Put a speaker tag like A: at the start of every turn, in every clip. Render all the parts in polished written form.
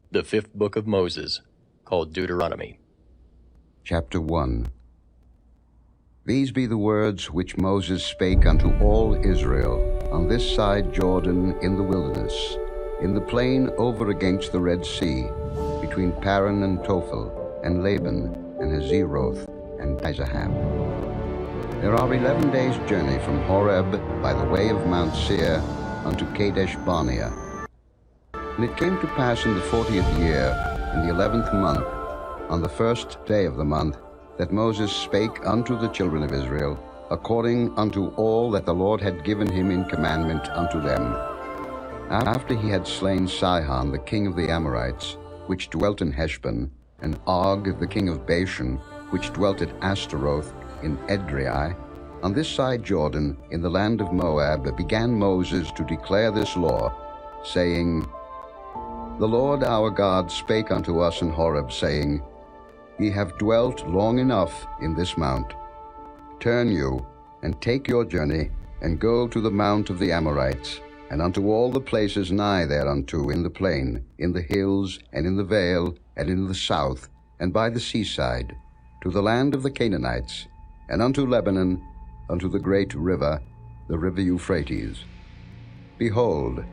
A: The fifth book of Moses, called Deuteronomy.
B: Chapter 1. These be the words which Moses spake unto all Israel on this side Jordan in the wilderness, in the plain over against the Red Sea, between Paran and Tophel, and Laban, and Hazeroth, and Dizahab. There are 11 days' journey from Horeb by the way of Mount Seir unto Kadesh Barnea. And it came to pass in the 40th year, in the 11th month, on the first day of the month, that Moses spake unto the children of Israel, according unto all that the Lord had given him in commandment unto them. After he had slain Sihon the king of the Amorites, which dwelt in Heshbon, and Og the king of Bashan, which dwelt at Ashtaroth in Edrei, on this side Jordan, in the land of Moab, began Moses to declare this law, saying, The Lord our God spake unto us in Horeb, saying, Ye have dwelt long enough in this mount. Turn you, and take your journey, and go to the mount of the Amorites, and unto all the places nigh thereunto in the plain, in the hills, and in the vale, and in the south, and by the seaside, to the land of the Canaanites, and unto Lebanon, unto the great river, the river Euphrates. Behold,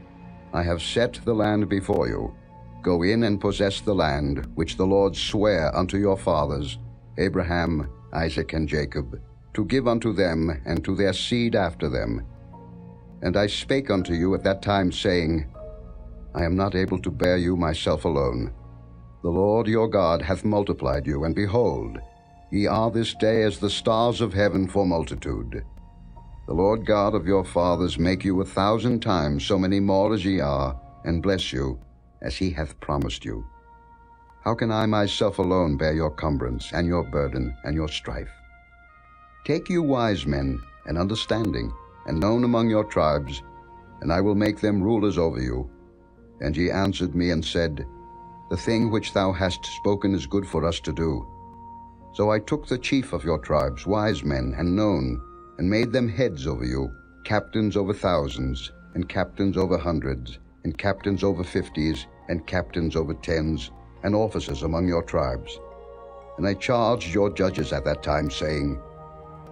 B: I have set the land before you. Go in and possess the land which the Lord sware unto your fathers, Abraham, Isaac, and Jacob, to give unto them and to their seed after them. And I spake unto you at that time, saying, I am not able to bear you myself alone. The Lord your God hath multiplied you, and behold, ye are this day as the stars of heaven for multitude. The Lord God of your fathers make you 1,000 times so many more as ye are, and bless you, as he hath promised you. How can I myself alone bear your cumbrance, and your burden, and your strife? Take you wise men, and understanding, and known among your tribes, and I will make them rulers over you. And ye answered me and said, The thing which thou hast spoken is good for us to do. So I took the chief of your tribes, wise men and known, and made them heads over you, captains over thousands, and captains over hundreds, and captains over 50s, and captains over 10s, and officers among your tribes. And I charged your judges at that time, saying,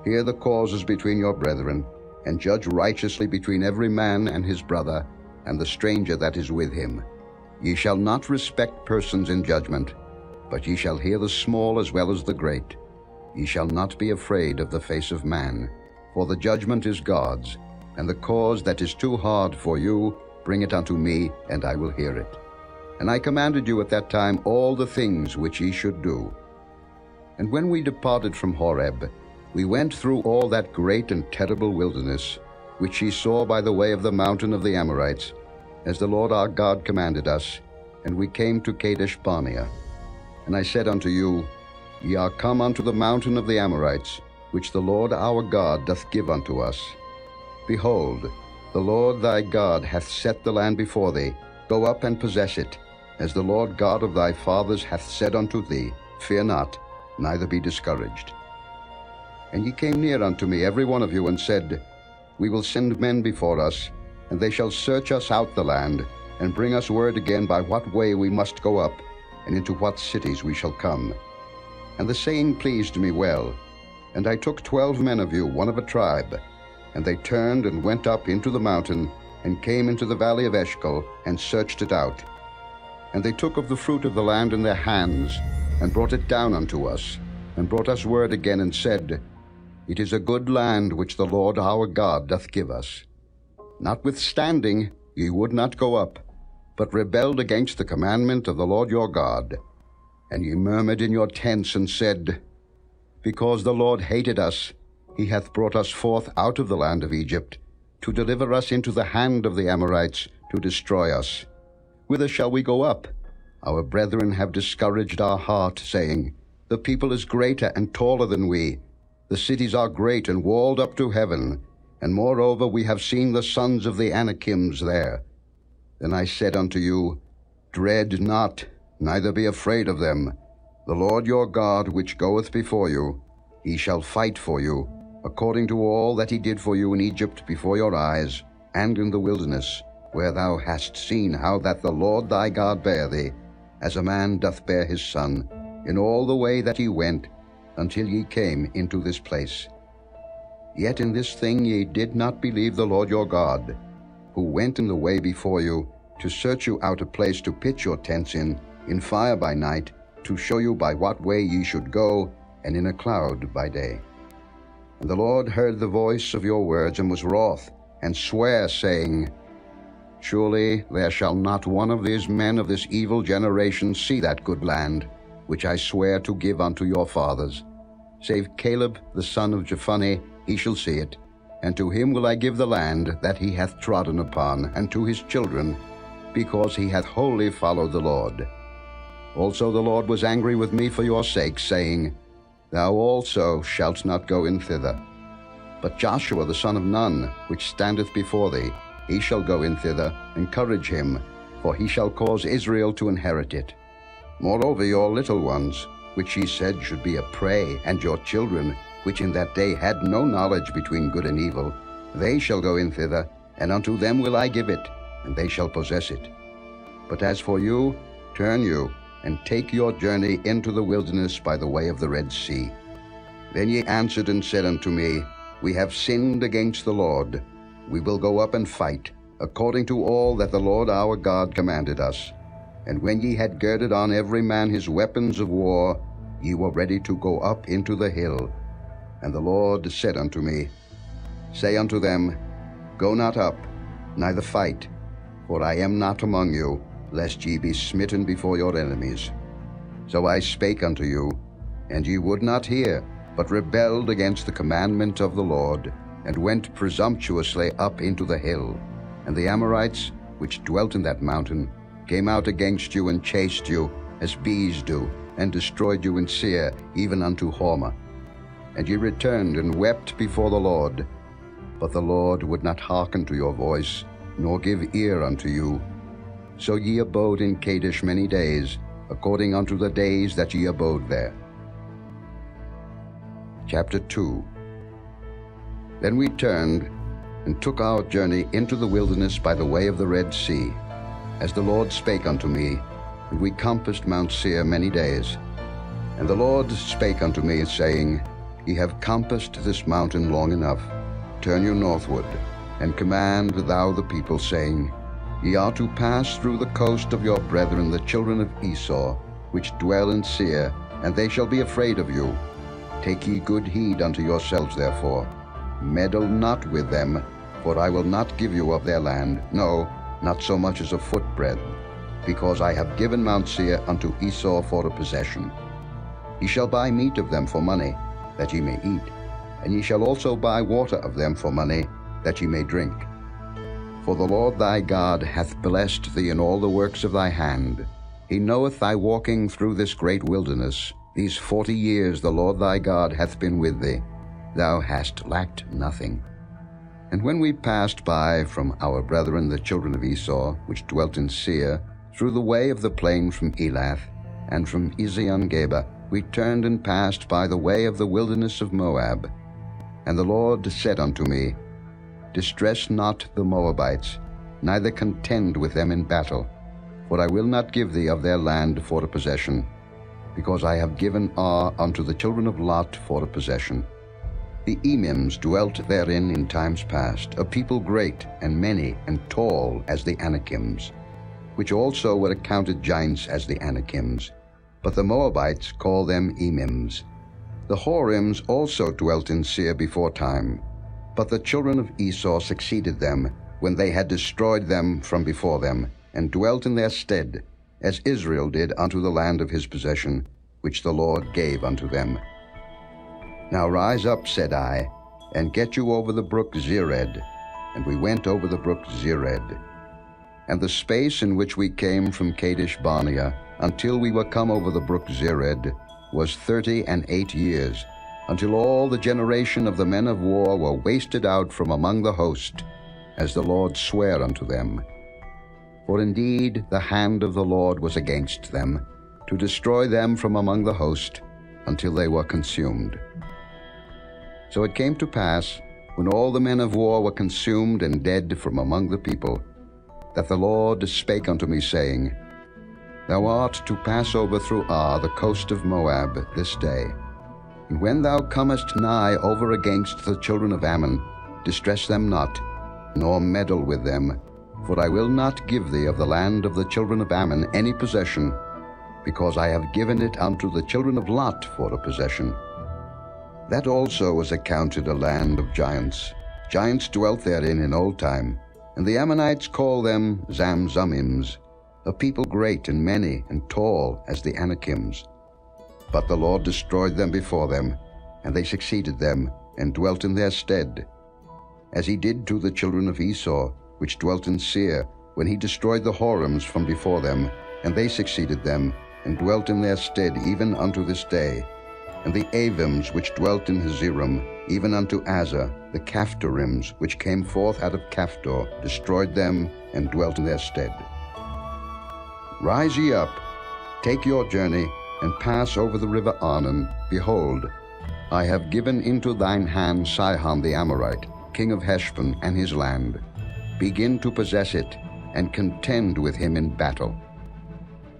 B: Hear the causes between your brethren, and judge righteously between every man and his brother, and the stranger that is with him. Ye shall not respect persons in judgment, but ye shall hear the small as well as the great. Ye shall not be afraid of the face of man, for the judgment is God's, and the cause that is too hard for you, bring it unto me, and I will hear it. And I commanded you at that time all the things which ye should do. And when we departed from Horeb, we went through all that great and terrible wilderness, which ye saw by the way of the mountain of the Amorites, as the Lord our God commanded us, and we came to Kadesh Barnea. And I said unto you, Ye are come unto the mountain of the Amorites, which the Lord our God doth give unto us. Behold, the Lord thy God hath set the land before thee. Go up and possess it, as the Lord God of thy fathers hath said unto thee. Fear not, neither be discouraged. And ye came near unto me, every one of you, and said, We will send men before us, and they shall search us out the land, and bring us word again by what way we must go up, and into what cities we shall come. And the saying pleased me well. And I took 12 men of you, one of a tribe, and they turned and went up into the mountain, and came into the valley of Eshcol, and searched it out. And they took of the fruit of the land in their hands, and brought it down unto us, and brought us word again, and said, It is a good land which the Lord our God doth give us. Notwithstanding, ye would not go up, but rebelled against the commandment of the Lord your God. And ye murmured in your tents, and said, Because the Lord hated us, he hath brought us forth out of the land of Egypt, to deliver us into the hand of the Amorites, to destroy us. Whither shall we go up? Our brethren have discouraged our heart, saying, The people is greater and taller than we. The cities are great and walled up to heaven, and moreover we have seen the sons of the Anakims there. Then I said unto you, Dread not, neither be afraid of them. The Lord your God, which goeth before you, he shall fight for you, according to all that he did for you in Egypt before your eyes, and in the wilderness, where thou hast seen how that the Lord thy God bare thee, as a man doth bear his son, in all the way that ye went, until ye came into this place. Yet in this thing ye did not believe the Lord your God, who went in the way before you, to search you out a place to pitch your tents in fire by night, to show you by what way ye should go, and in a cloud by day. And the Lord heard the voice of your words, and was wroth, and sware, saying, Surely there shall not one of these men of this evil generation see that good land, which I swear to give unto your fathers. Save Caleb the son of Jephunneh, he shall see it, and to him will I give the land that he hath trodden upon, and to his children, because he hath wholly followed the Lord. Also the Lord was angry with me for your sake, saying, Thou also shalt not go in thither. But Joshua the son of Nun, which standeth before thee, he shall go in thither. Encourage him, for he shall cause Israel to inherit it. Moreover your little ones, which ye said should be a prey, and your children, which in that day had no knowledge between good and evil, they shall go in thither, and unto them will I give it, and they shall possess it. But as for you, turn you, and take your journey into the wilderness by the way of the Red Sea. Then ye answered and said unto me, We have sinned against the Lord. We will go up and fight, according to all that the Lord our God commanded us. And when ye had girded on every man his weapons of war, ye were ready to go up into the hill. And the Lord said unto me, Say unto them, Go not up, neither fight, for I am not among you, lest ye be smitten before your enemies. So I spake unto you, and ye would not hear, but rebelled against the commandment of the Lord, and went presumptuously up into the hill. And the Amorites, which dwelt in that mountain, came out against you and chased you, as bees do, and destroyed you in Seir, even unto Hormah. And ye returned and wept before the Lord. But the Lord would not hearken to your voice, nor give ear unto you. So ye abode in Kadesh many days, according unto the days that ye abode there. Chapter 2. Then we turned, and took our journey into the wilderness by the way of the Red Sea, as the Lord spake unto me, and we compassed Mount Seir many days. And the Lord spake unto me, saying, Ye have compassed this mountain long enough. Turn you northward, and command thou the people, saying, Ye are to pass through the coast of your brethren the children of Esau, which dwell in Seir, and they shall be afraid of you. Take ye good heed unto yourselves therefore. Meddle not with them, for I will not give you of their land, no, not so much as a footbreadth, because I have given Mount Seir unto Esau for a possession. Ye shall buy meat of them for money, that ye may eat, and ye shall also buy water of them for money, that ye may drink. For the Lord thy God hath blessed thee in all the works of thy hand. He knoweth thy walking through this great wilderness. These 40 years the Lord thy God hath been with thee. Thou hast lacked nothing. And when we passed by from our brethren the children of Esau, which dwelt in Seir, through the way of the plain from Elath, and from Ezion-Geber, we turned and passed by the way of the wilderness of Moab. And the Lord said unto me, Distress not the Moabites, neither contend with them in battle, for I will not give thee of their land for a possession, because I have given Ar unto the children of Lot for a possession. The Emims dwelt therein in times past, a people great and many and tall as the Anakims, which also were accounted giants as the Anakims. But the Moabites call them Emims. The Horims also dwelt in Seir before time, but the children of Esau succeeded them, when they had destroyed them from before them, and dwelt in their stead, as Israel did unto the land of his possession, which the Lord gave unto them. Now rise up, said I, and get you over the brook Zered. And we went over the brook Zered. And the space in which we came from Kadesh Barnea, until we were come over the brook Zered, was 38 years, until all the generation of the men of war were wasted out from among the host, as the Lord sware unto them. For indeed the hand of the Lord was against them, to destroy them from among the host, until they were consumed. So it came to pass, when all the men of war were consumed and dead from among the people, that the Lord spake unto me, saying, Thou art to pass over through Ar, the coast of Moab, this day. And when thou comest nigh over against the children of Ammon, distress them not, nor meddle with them, for I will not give thee of the land of the children of Ammon any possession, because I have given it unto the children of Lot for a possession. That also was accounted a land of giants. Giants dwelt therein in old time, and the Ammonites call them Zamzummims, a people great and many and tall as the Anakims. But the Lord destroyed them before them, and they succeeded them, and dwelt in their stead, as he did to the children of Esau, which dwelt in Seir, when he destroyed the Horims from before them, and they succeeded them, and dwelt in their stead even unto this day. And the Avims, which dwelt in Hazerim, even unto Azza, the Caphtorims, which came forth out of Caphtor, destroyed them, and dwelt in their stead. Rise ye up, take your journey, and pass over the river Arnon. Behold, I have given into thine hand Sihon the Amorite, king of Heshbon, and his land. Begin to possess it, and contend with him in battle.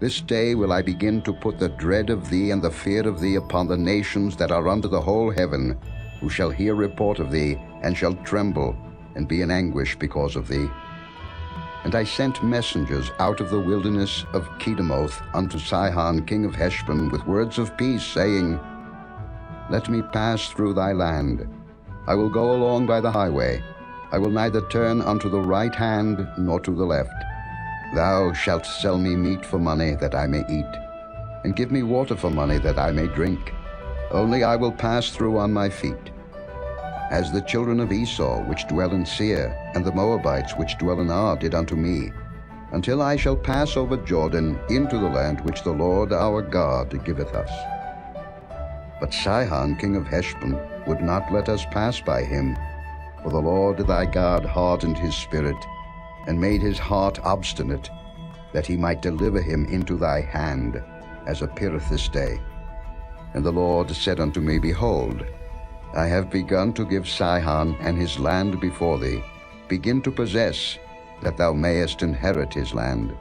B: This day will I begin to put the dread of thee and the fear of thee upon the nations that are under the whole heaven, who shall hear report of thee, and shall tremble, and be in anguish because of thee. And I sent messengers out of the wilderness of Kedemoth unto Sihon king of Heshbon with words of peace, saying, Let me pass through thy land. I will go along by the highway. I will neither turn unto the right hand nor to the left. Thou shalt sell me meat for money that I may eat, and give me water for money that I may drink. Only I will pass through on my feet. As the children of Esau which dwell in Seir, and the Moabites which dwell in Ar did unto me, until I shall pass over Jordan into the land which the Lord our God giveth us. But Sihon king of Heshbon would not let us pass by him, for the Lord thy God hardened his spirit, and made his heart obstinate, that he might deliver him into thy hand, as appeareth this day. And the Lord said unto me, Behold, I have begun to give Sihon and his land before thee. Begin to possess, that thou mayest inherit his land.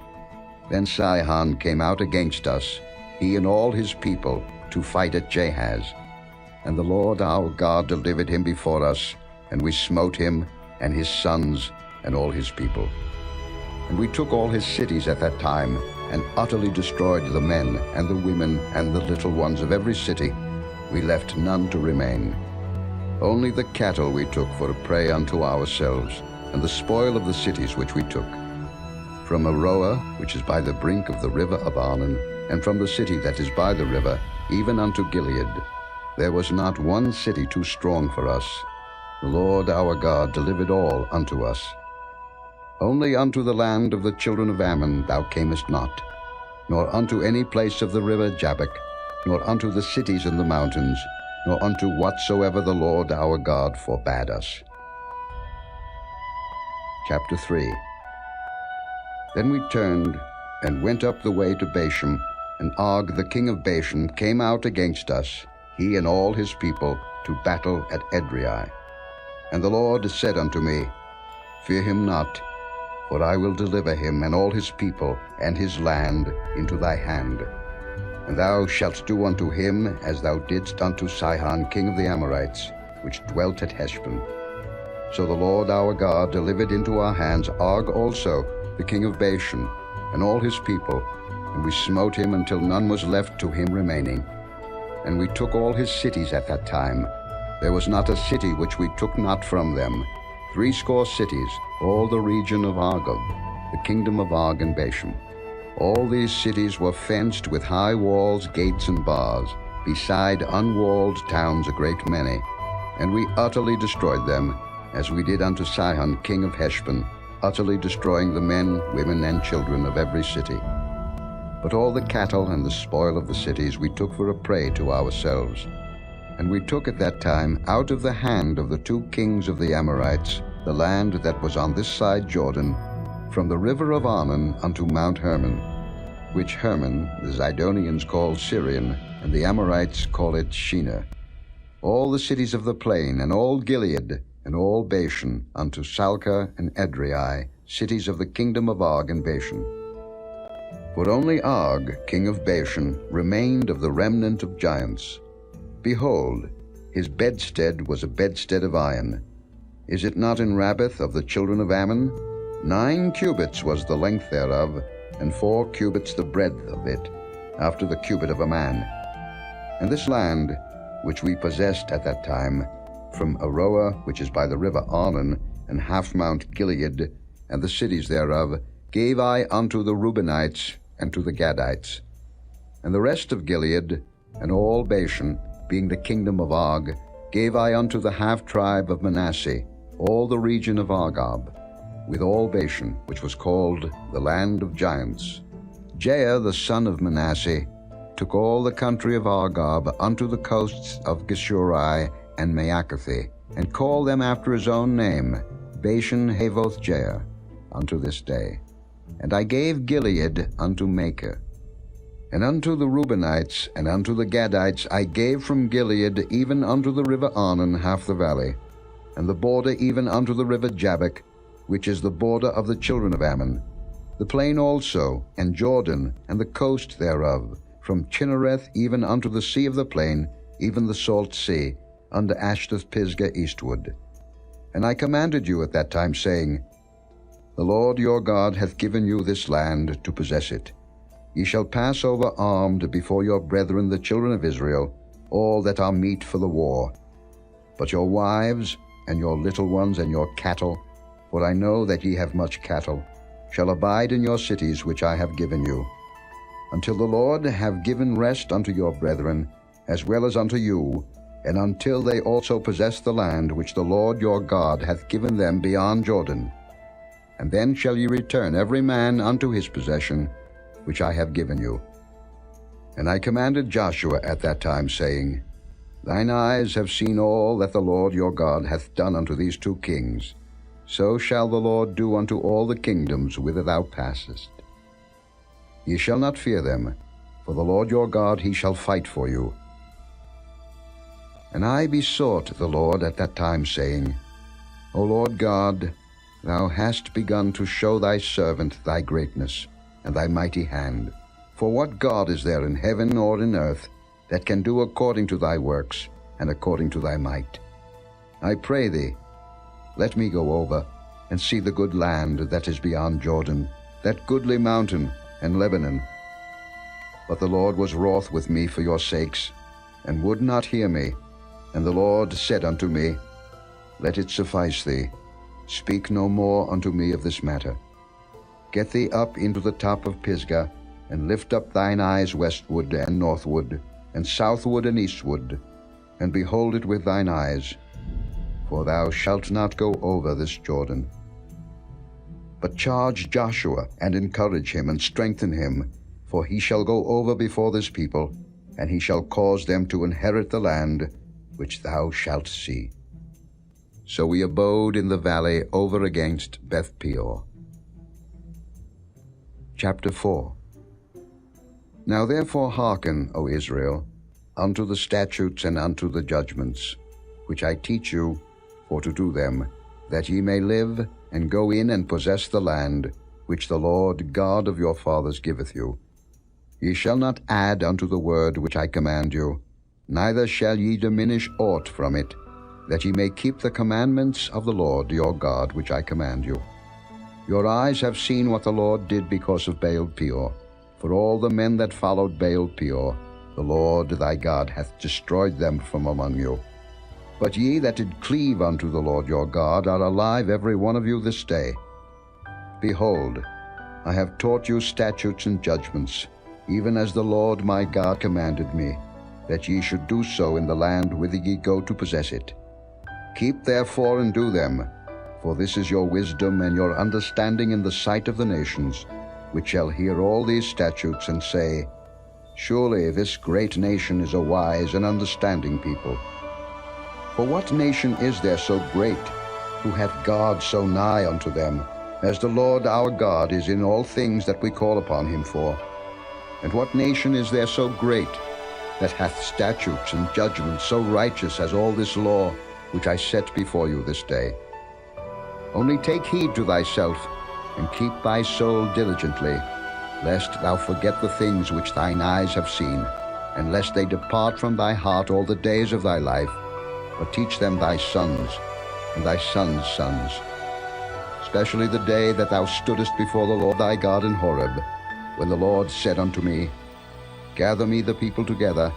B: Then Sihon came out against us, he and all his people, to fight at Jahaz. And the Lord our God delivered him before us, and we smote him, and his sons, and all his people. And we took all his cities at that time, and utterly destroyed the men, and the women, and the little ones of every city. We left none to remain. Only the cattle we took for a prey unto ourselves, and the spoil of the cities which we took. From Aroah, which is by the brink of the river of Arnon, and from the city that is by the river, even unto Gilead, there was not one city too strong for us. The Lord our God delivered all unto us. Only unto the land of the children of Ammon thou camest not, nor unto any place of the river Jabbok, nor unto the cities in the mountains, nor unto whatsoever the Lord our God forbade us. Chapter 3. Then we turned and went up the way to Bashan, and Og the king of Bashan came out against us, he and all his people, to battle at Edrei. And the Lord said unto me, Fear him not, for I will deliver him and all his people and his land into thy hand. And thou shalt do unto him as thou didst unto Sihon king of the Amorites, which dwelt at Heshbon. So the Lord our God delivered into our hands Og also, the king of Bashan, and all his people, and we smote him until none was left to him remaining. And we took all his cities at that time. There was not a city which we took not from them, 80 cities, all the region of Argob, the kingdom of Og and Bashan. All these cities were fenced with high walls, gates, and bars, beside unwalled towns a great many. And we utterly destroyed them, as we did unto Sihon king of Heshbon, utterly destroying the men, women, and children of every city. But all the cattle and the spoil of the cities we took for a prey to ourselves. And we took at that time out of the hand of the 2 kings of the Amorites the land that was on this side Jordan, from the river of Arnon unto Mount Hermon, which Hermon the Zidonians call Syrian, and the Amorites call it Shinar. All the cities of the plain, and all Gilead, and all Bashan, unto Salcah and Edrei, cities of the kingdom of Og and Bashan. For only Og, king of Bashan, remained of the remnant of giants. Behold, his bedstead was a bedstead of iron. Is it not in Rabbath of the children of Ammon? 9 cubits was the length thereof, and 4 cubits the breadth of it, after the cubit of a man. And this land, which we possessed at that time, from Aroer, which is by the river Arnon, and half Mount Gilead, and the cities thereof, gave I unto the Reubenites and to the Gadites. And the rest of Gilead, and all Bashan, being the kingdom of Og, gave I unto the half-tribe of Manasseh, all the region of Argob, with all Bashan, which was called the land of giants. Jair the son of Manasseh took all the country of Argob unto the coasts of Geshurai and Maacathi, and called them after his own name, Bashan Havoth Jair, unto this day. And I gave Gilead unto Machir. And unto the Reubenites and unto the Gadites I gave from Gilead even unto the river Arnon half the valley, and the border even unto the river Jabbok, which is the border of the children of Ammon, the plain also, and Jordan, and the coast thereof, from Chinnereth even unto the sea of the plain, even the salt sea, unto Ashdoth-Pisgah eastward. And I commanded you at that time, saying, The Lord your God hath given you this land to possess it. Ye shall pass over armed before your brethren the children of Israel, all that are meet for the war. But your wives, and your little ones, and your cattle, for I know that ye have much cattle, shall abide in your cities which I have given you, until the Lord have given rest unto your brethren, as well as unto you, and until they also possess the land which the Lord your God hath given them beyond Jordan. And then shall ye return every man unto his possession, which I have given you. And I commanded Joshua at that time, saying, Thine eyes have seen all that the Lord your God hath done unto these 2 kings. So shall the Lord do unto all the kingdoms whither thou passest. Ye shall not fear them, for the Lord your God he shall fight for you. And I besought the Lord at that time, saying, O Lord God, thou hast begun to show thy servant thy greatness, and thy mighty hand. For what God is there in heaven or in earth that can do according to thy works, and according to thy might? I pray thee, let me go over, and see the good land that is beyond Jordan, that goodly mountain, and Lebanon. But the Lord was wroth with me for your sakes, and would not hear me. And the Lord said unto me, Let it suffice thee, speak no more unto me of this matter. Get thee up into the top of Pisgah, and lift up thine eyes westward and northward, and southward and eastward, and behold it with thine eyes, for thou shalt not go over this Jordan. But charge Joshua, and encourage him, and strengthen him, for he shall go over before this people, and he shall cause them to inherit the land which thou shalt see. So we abode in the valley over against Beth Peor. Chapter 4. Now therefore hearken, O Israel, unto the statutes and unto the judgments, which I teach you, for to do them, that ye may live, and go in and possess the land, which the Lord God of your fathers giveth you. Ye shall not add unto the word which I command you, neither shall ye diminish aught from it, that ye may keep the commandments of the Lord your God which I command you. Your eyes have seen what the Lord did because of Baal-peor. For all the men that followed Baal-peor, the Lord thy God hath destroyed them from among you. But ye that did cleave unto the Lord your God are alive every one of you this day. Behold, I have taught you statutes and judgments, even as the Lord my God commanded me, that ye should do so in the land whither ye go to possess it. Keep therefore and do them, for this is your wisdom and your understanding in the sight of the nations, which shall hear all these statutes and say, Surely this great nation is a wise and understanding people. For what nation is there so great, who hath God so nigh unto them, as the Lord our God is in all things that we call upon him for? And what nation is there so great, that hath statutes and judgments so righteous as all this law, which I set before you this day? Only take heed to thyself, and keep thy soul diligently, lest thou forget the things which thine eyes have seen, and lest they depart from thy heart all the days of thy life, but teach them thy sons, and thy sons' sons. Especially the day that thou stoodest before the Lord thy God in Horeb, when the Lord said unto me, Gather me the people together,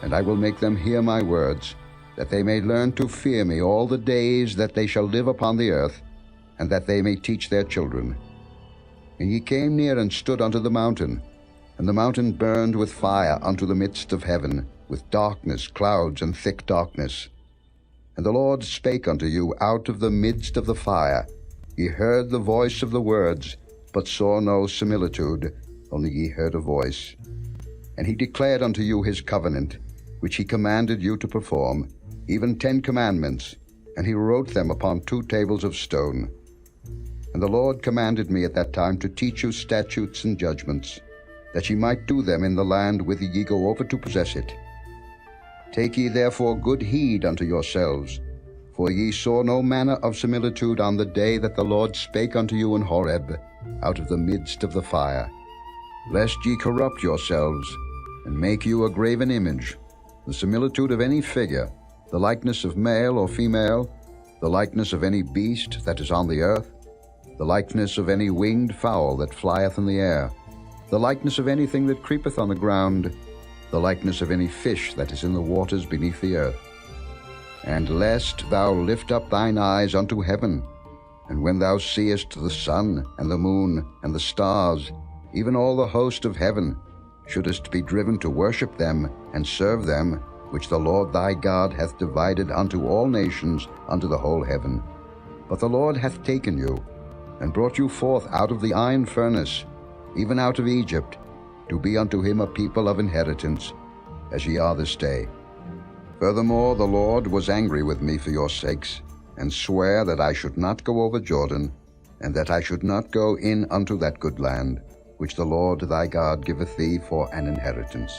B: and I will make them hear my words, that they may learn to fear me all the days that they shall live upon the earth, and that they may teach their children. And ye came near and stood unto the mountain, and the mountain burned with fire unto the midst of heaven, with darkness, clouds, and thick darkness. And the Lord spake unto you out of the midst of the fire. Ye heard the voice of the words, but saw no similitude, only ye heard a voice. And he declared unto you his covenant, which he commanded you to perform, even 10 commandments, and he wrote them upon 2 tables of stone. And the Lord commanded me at that time to teach you statutes and judgments, that ye might do them in the land whither ye go over to possess it. Take ye therefore good heed unto yourselves, for ye saw no manner of similitude on the day that the Lord spake unto you in Horeb, out of the midst of the fire, lest ye corrupt yourselves, and make you a graven image, the similitude of any figure, the likeness of male or female, the likeness of any beast that is on the earth, the likeness of any winged fowl that flieth in the air, the likeness of anything that creepeth on the ground, the likeness of any fish that is in the waters beneath the earth. And lest thou lift up thine eyes unto heaven, and when thou seest the sun and the moon and the stars, even all the host of heaven, shouldest be driven to worship them and serve them, which the Lord thy God hath divided unto all nations under the whole heaven. But the Lord hath taken you, and brought you forth out of the iron furnace, even out of Egypt, to be unto him a people of inheritance, as ye are this day. Furthermore, the Lord was angry with me for your sakes, and sware that I should not go over Jordan, and that I should not go in unto that good land, which the Lord thy God giveth thee for an inheritance.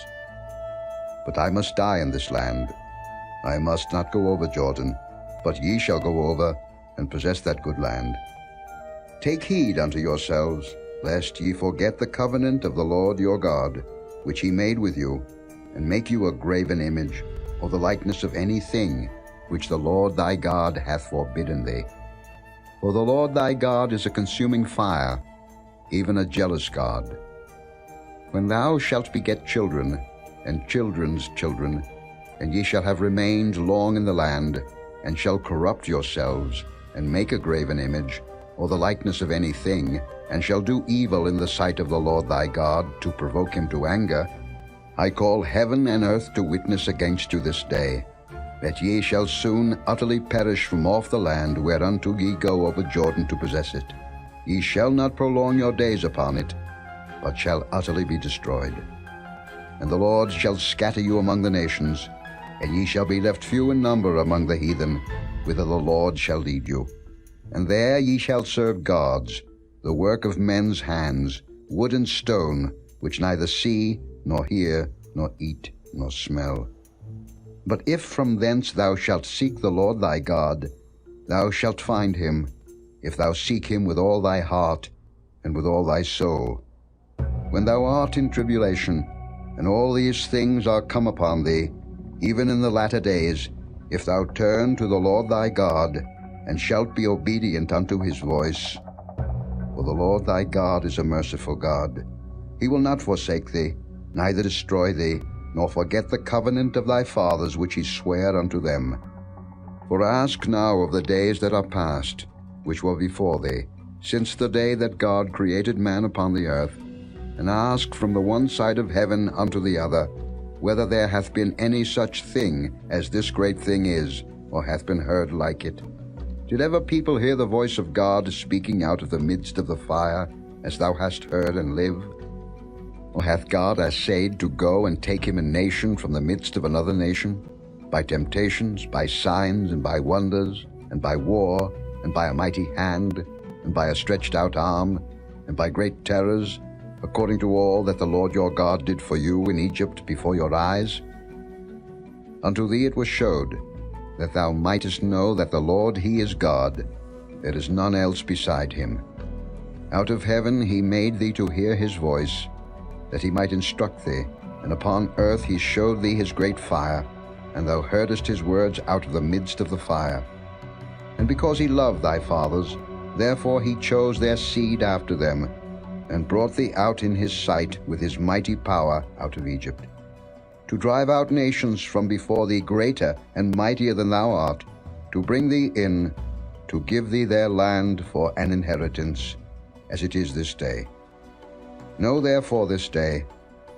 B: But I must die in this land. I must not go over Jordan, but ye shall go over, and possess that good land. Take heed unto yourselves, lest ye forget the covenant of the Lord your God, which he made with you, and make you a graven image, or the likeness of any thing which the Lord thy God hath forbidden thee. For the Lord thy God is a consuming fire, even a jealous God. When thou shalt beget children, and children's children, and ye shall have remained long in the land, and shall corrupt yourselves, and make a graven image, or the likeness of any thing, and shall do evil in the sight of the Lord thy God, to provoke him to anger, I call heaven and earth to witness against you this day, that ye shall soon utterly perish from off the land whereunto ye go over Jordan to possess it. Ye shall not prolong your days upon it, but shall utterly be destroyed. And the Lord shall scatter you among the nations, and ye shall be left few in number among the heathen, whither the Lord shall lead you. And there ye shall serve gods, the work of men's hands, wood and stone, which neither see, nor hear, nor eat, nor smell. But if from thence thou shalt seek the Lord thy God, thou shalt find him, if thou seek him with all thy heart and with all thy soul. When thou art in tribulation, and all these things are come upon thee, even in the latter days, if thou turn to the Lord thy God, and shalt be obedient unto his voice. For the Lord thy God is a merciful God. He will not forsake thee, neither destroy thee, nor forget the covenant of thy fathers which he sware unto them. For ask now of the days that are past, which were before thee, since the day that God created man upon the earth, and ask from the one side of heaven unto the other, whether there hath been any such thing as this great thing is, or hath been heard like it. Did ever people hear the voice of God speaking out of the midst of the fire, as thou hast heard and live? Or hath God assayed to go and take him a nation from the midst of another nation, by temptations, by signs, and by wonders, and by war, and by a mighty hand, and by a stretched out arm, and by great terrors, according to all that the Lord your God did for you in Egypt before your eyes? Unto thee it was showed, that thou mightest know that the Lord he is God, there is none else beside him. Out of heaven he made thee to hear his voice, that he might instruct thee. And upon earth he showed thee his great fire, and thou heardest his words out of the midst of the fire. And because he loved thy fathers, therefore he chose their seed after them, and brought thee out in his sight with his mighty power out of Egypt, to drive out nations from before thee greater and mightier than thou art, to bring thee in, to give thee their land for an inheritance, as it is this day. Know therefore this day,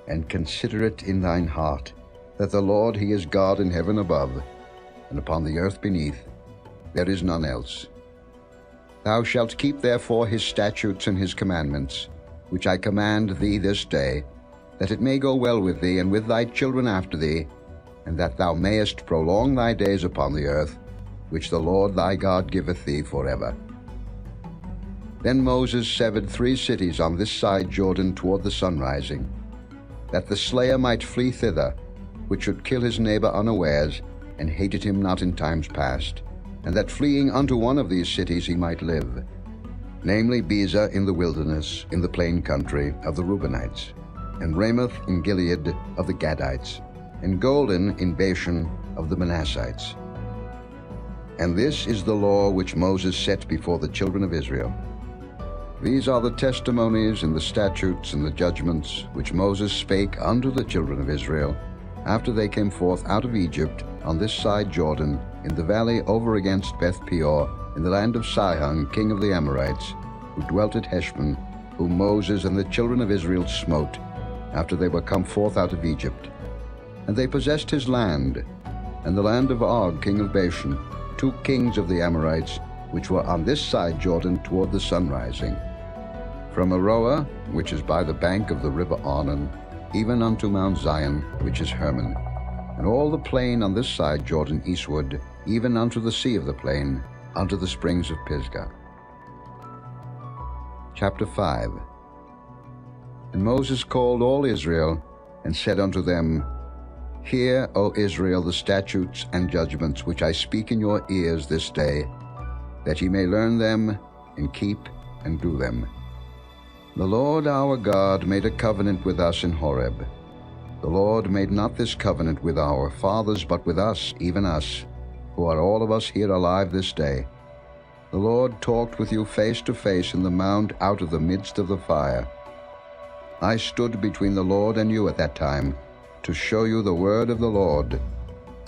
B: and consider it in thine heart, that the Lord he is God in heaven above, and upon the earth beneath. There is none else. Thou shalt keep therefore his statutes and his commandments, which I command thee this day, that it may go well with thee and with thy children after thee, and that thou mayest prolong thy days upon the earth, which the Lord thy God giveth thee forever. Then Moses severed 3 cities on this side Jordan toward the sunrising, that the slayer might flee thither, which should kill his neighbor unawares, and hated him not in times past, and that fleeing unto one of these cities he might live, namely Bezer in the wilderness, in the plain country of the Reubenites, and Ramoth in Gilead of the Gadites, and Golden in Bashan of the Manassites. And this is the law which Moses set before the children of Israel. These are the testimonies and the statutes and the judgments which Moses spake unto the children of Israel, after they came forth out of Egypt on this side Jordan, in the valley over against Beth Peor, in the land of Sihon king of the Amorites, who dwelt at Heshbon, whom Moses and the children of Israel smote, after they were come forth out of Egypt. And they possessed his land, and the land of Og king of Bashan, 2 kings of the Amorites, which were on this side Jordan toward the sunrising, from Aroah, which is by the bank of the river Arnon, even unto Mount Zion, which is Hermon, and all the plain on this side Jordan eastward, even unto the sea of the plain, unto the springs of Pisgah. Chapter 5. And Moses called all Israel, and said unto them, Hear, O Israel, the statutes and judgments which I speak in your ears this day, that ye may learn them, and keep and do them. The Lord our God made a covenant with us in Horeb. The Lord made not this covenant with our fathers, but with us, even us, who are all of us here alive this day. The Lord talked with you face to face in the mount out of the midst of the fire. I stood between the Lord and you at that time, to show you the word of the Lord.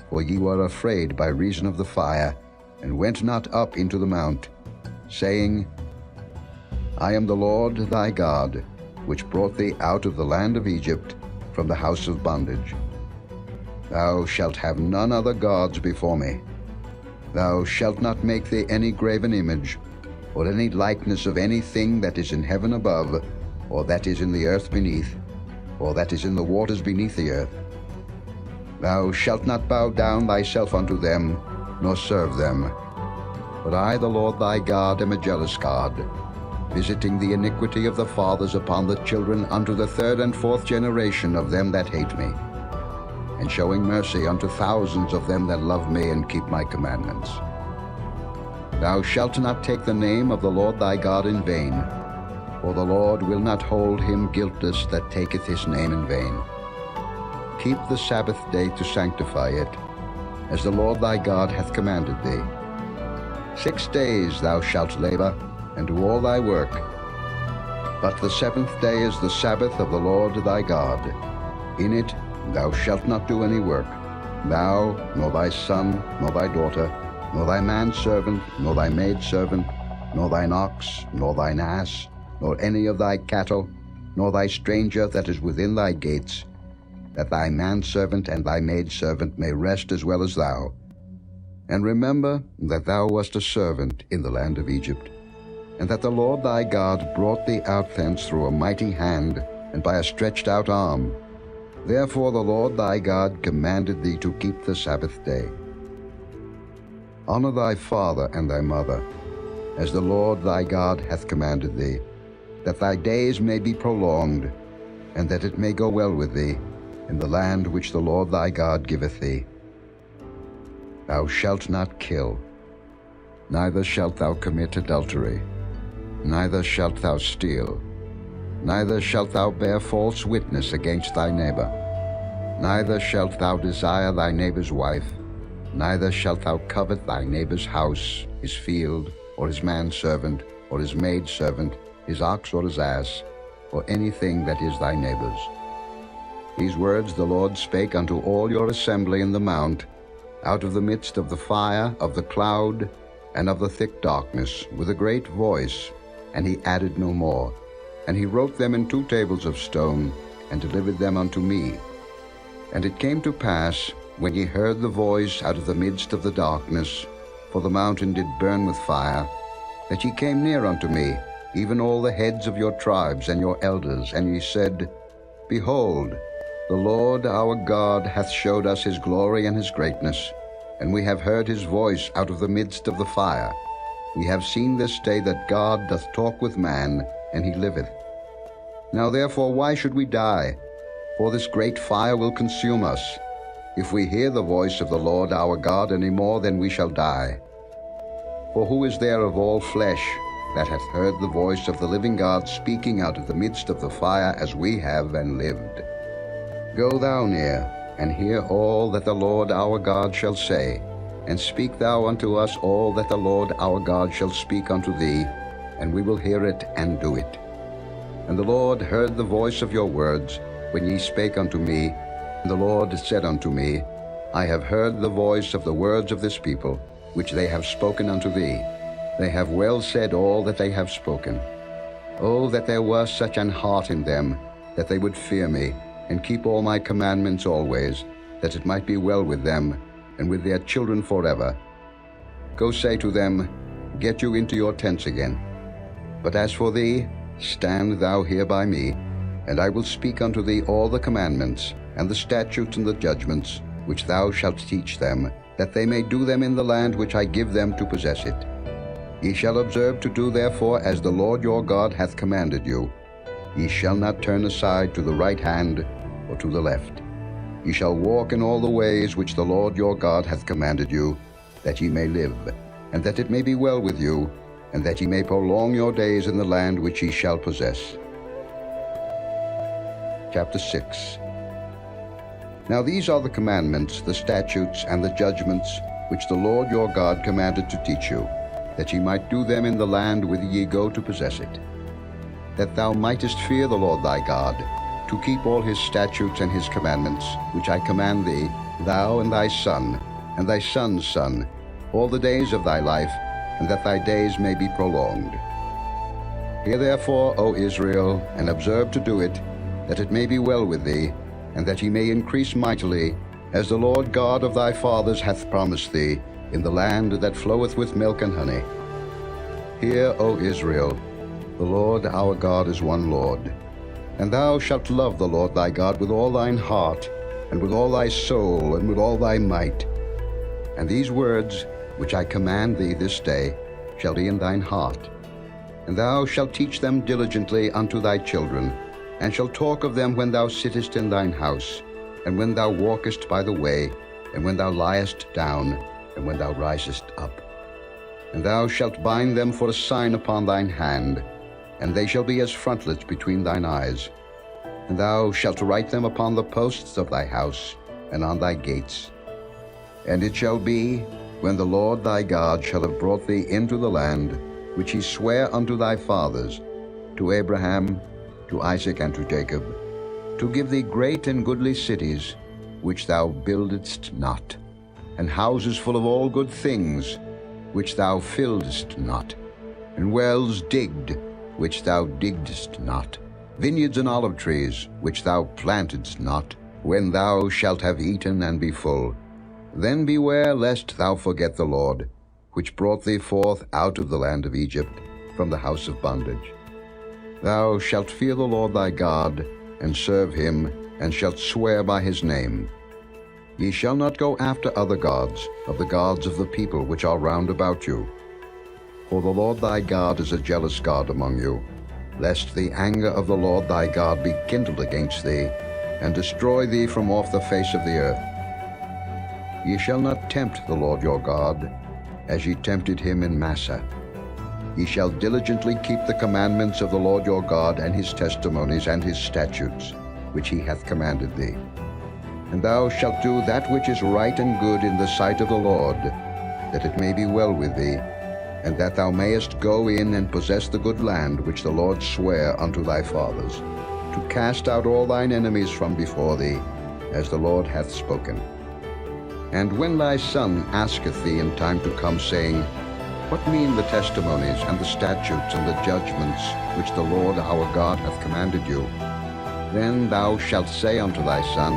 B: For ye were afraid by reason of the fire, and went not up into the mount, saying, I am the Lord thy God, which brought thee out of the land of Egypt, from the house of bondage. Thou shalt have none other gods before me. Thou shalt not make thee any graven image, or any likeness of anything that is in heaven above, or that is in the earth beneath, or that is in the waters beneath the earth. Thou shalt not bow down thyself unto them, nor serve them. But I, the Lord thy God, am a jealous God, visiting the iniquity of the fathers upon the children unto the 3rd and 4th generation of them that hate me, and showing mercy unto thousands of them that love me and keep my commandments. Thou shalt not take the name of the Lord thy God in vain, for the Lord will not hold him guiltless that taketh his name in vain. Keep the Sabbath day to sanctify it, as the Lord thy God hath commanded thee. 6 days thou shalt labor, and do all thy work. But the 7th day is the Sabbath of the Lord thy God. In it thou shalt not do any work, thou, nor thy son, nor thy daughter, nor thy manservant, nor thy maidservant, nor thine ox, nor thine ass, nor any of thy cattle, nor thy stranger that is within thy gates, that thy manservant and thy maidservant may rest as well as thou. And remember that thou wast a servant in the land of Egypt, and that the Lord thy God brought thee out thence through a mighty hand, and by a stretched out arm. Therefore the Lord thy God commanded thee to keep the Sabbath day. Honor thy father and thy mother, as the Lord thy God hath commanded thee, that thy days may be prolonged, and that it may go well with thee, in the land which the Lord thy God giveth thee. Thou shalt not kill, neither shalt thou commit adultery, neither shalt thou steal. Neither shalt thou bear false witness against thy neighbor. Neither shalt thou desire thy neighbor's wife. Neither shalt thou covet thy neighbor's house, his field, or his manservant, or his maidservant, his ox or his ass, or anything that is thy neighbor's. These words the Lord spake unto all your assembly in the mount, out of the midst of the fire, of the cloud, and of the thick darkness, with a great voice, and he added no more. And he wrote them in 2 tables of stone, and delivered them unto me. And it came to pass, when ye heard the voice out of the midst of the darkness, for the mountain did burn with fire, that ye came near unto me, even all the heads of your tribes and your elders, and ye said, Behold, the Lord our God hath showed us his glory and his greatness, and we have heard his voice out of the midst of the fire. We have seen this day that God doth talk with man, and he liveth. Now therefore why should we die? For this great fire will consume us. If we hear the voice of the Lord our God any more, then we shall die. For who is there of all flesh that hath heard the voice of the living God speaking out of the midst of the fire as we have and lived? Go thou near, and hear all that the Lord our God shall say, and speak thou unto us all that the Lord our God shall speak unto thee, and we will hear it and do it. And the Lord heard the voice of your words, when ye spake unto me, and the Lord said unto me, I have heard the voice of the words of this people, which they have spoken unto thee. They have well said all that they have spoken. Oh, that there were such an heart in them, that they would fear me, and keep all my commandments always, that it might be well with them, and with their children forever. Go say to them, Get you into your tents again. But as for thee, stand thou here by me, and I will speak unto thee all the commandments, and the statutes and the judgments, which thou shalt teach them, that they may do them in the land which I give them to possess it. Ye shall observe to do therefore as the Lord your God hath commanded you. Ye shall not turn aside to the right hand or to the left. Ye shall walk in all the ways which the Lord your God hath commanded you, that ye may live, and that it may be well with you, and that ye may prolong your days in the land which ye shall possess. Chapter 6. Now these are the commandments, the statutes, and the judgments, which the Lord your God commanded to teach you, that ye might do them in the land whither ye go to possess it. That thou mightest fear the Lord thy God, to keep all his statutes and his commandments, which I command thee, thou and thy son, and thy son's son, all the days of thy life, and that thy days may be prolonged. Hear therefore, O Israel, and observe to do it, that it may be well with thee, and that ye may increase mightily, as the Lord God of thy fathers hath promised thee, in the land that floweth with milk and honey. Hear, O Israel, the Lord our God is one Lord. And thou shalt love the Lord thy God with all thine heart, and with all thy soul, and with all thy might. And these words, which I command thee this day, shall be in thine heart. And thou shalt teach them diligently unto thy children, and shalt talk of them when thou sittest in thine house, and when thou walkest by the way, and when thou liest down, and when thou risest up. And thou shalt bind them for a sign upon thine hand, and they shall be as frontlets between thine eyes. And thou shalt write them upon the posts of thy house, and on thy gates. And it shall be, when the Lord thy God shall have brought thee into the land, which he sware unto thy fathers, to Abraham, to Isaac, and to Jacob, to give thee great and goodly cities, which thou buildedst not, and houses full of all good things, which thou filledst not, and wells digged, which thou diggedst not, vineyards and olive trees, which thou plantedst not, when thou shalt have eaten and be full. Then beware lest thou forget the Lord, which brought thee forth out of the land of Egypt, from the house of bondage. Thou shalt fear the Lord thy God, and serve him, and shalt swear by his name. Ye shall not go after other gods, of the gods of the people which are round about you. For the Lord thy God is a jealous God among you, lest the anger of the Lord thy God be kindled against thee, and destroy thee from off the face of the earth. Ye shall not tempt the Lord your God, as ye tempted him in Massah. ye shall diligently keep the commandments of the Lord your God, and his testimonies and his statutes, which he hath commanded thee. And thou shalt do that which is right and good in the sight of the Lord, that it may be well with thee, and that thou mayest go in and possess the good land which the Lord sware unto thy fathers, to cast out all thine enemies from before thee, as the Lord hath spoken. And when thy son asketh thee in time to come, saying, What mean the testimonies and the statutes and the judgments which the Lord our God hath commanded you? Then thou shalt say unto thy son,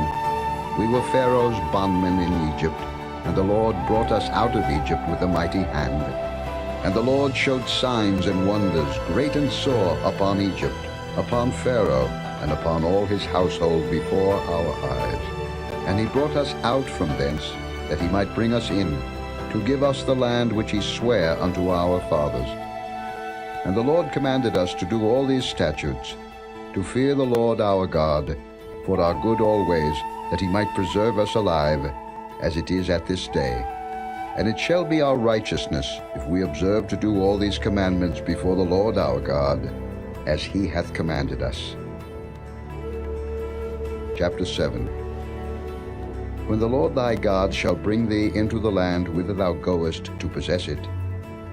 B: We were Pharaoh's bondmen in Egypt, and the Lord brought us out of Egypt with a mighty hand. And the Lord showed signs and wonders, great and sore, upon Egypt, upon Pharaoh, and upon all his household before our eyes. And he brought us out from thence, that he might bring us in, to give us the land which he sware unto our fathers. And the Lord commanded us to do all these statutes, to fear the Lord our God, for our good always, that he might preserve us alive, as it is at this day. And it shall be our righteousness, if we observe to do all these commandments before the Lord our God, as he hath commanded us. Chapter 7. When the Lord thy God shall bring thee into the land whither thou goest to possess it,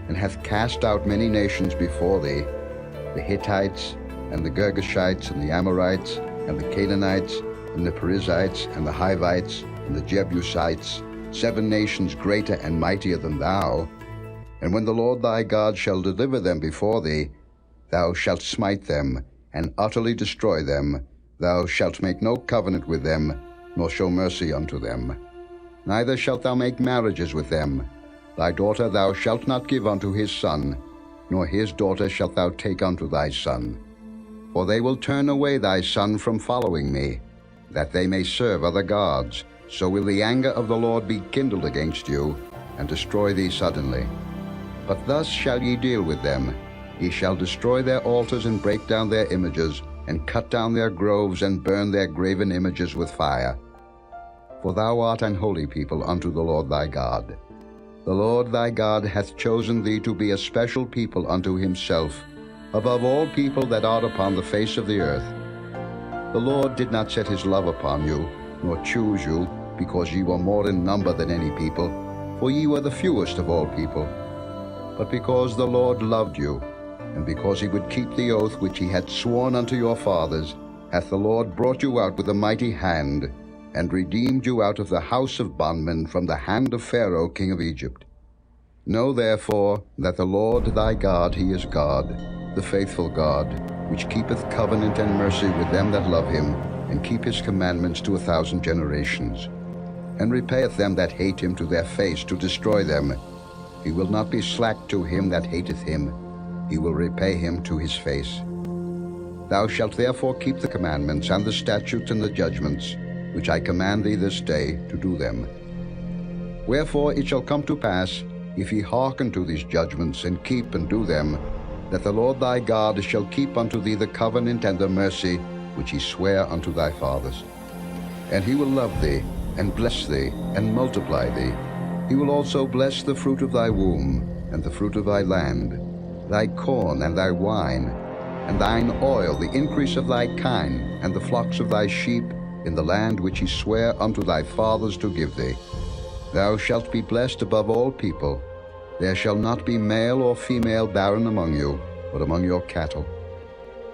B: and hath cast out many nations before thee, the Hittites, and the Girgashites, and the Amorites, and the Canaanites, and the Perizzites, and the Hivites, and the Jebusites, 7 nations greater and mightier than thou, and when the Lord thy God shall deliver them before thee, thou shalt smite them, and utterly destroy them. Thou shalt make no covenant with them, nor show mercy unto them. Neither shalt thou make marriages with them. Thy daughter thou shalt not give unto his son, nor his daughter shalt thou take unto thy son. For they will turn away thy son from following me, that they may serve other gods. So will the anger of the Lord be kindled against you, and destroy thee suddenly. But thus shall ye deal with them. Ye shall destroy their altars, and break down their images, and cut down their groves, and burn their graven images with fire. For thou art an holy people unto the Lord thy God. The Lord thy God hath chosen thee to be a special people unto himself, above all people that are upon the face of the earth. The Lord did not set his love upon you, nor choose you, because ye were more in number than any people, for ye were the fewest of all people. But because the Lord loved you, and because he would keep the oath which he had sworn unto your fathers, hath the Lord brought you out with a mighty hand, and redeemed you out of the house of bondmen from the hand of Pharaoh king of Egypt. Know therefore that the Lord thy God, he is God, the faithful God, which keepeth covenant and mercy with them that love him, and keep his commandments to 1,000 generations, and repayeth them that hate him to their face, to destroy them. He will not be slack to him that hateth him. He will repay him to his face. Thou shalt therefore keep the commandments and the statutes and the judgments, which I command thee this day, to do them. Wherefore it shall come to pass, if ye hearken to these judgments, and keep and do them, that the Lord thy God shall keep unto thee the covenant and the mercy which he sware unto thy fathers. And he will love thee, and bless thee, and multiply thee. He will also bless the fruit of thy womb, and the fruit of thy land, thy corn and thy wine, and thine oil, the increase of thy kine, and the flocks of thy sheep, in the land which he sware unto thy fathers to give thee. Thou shalt be blessed above all people. There shall not be male or female barren among you, but among your cattle.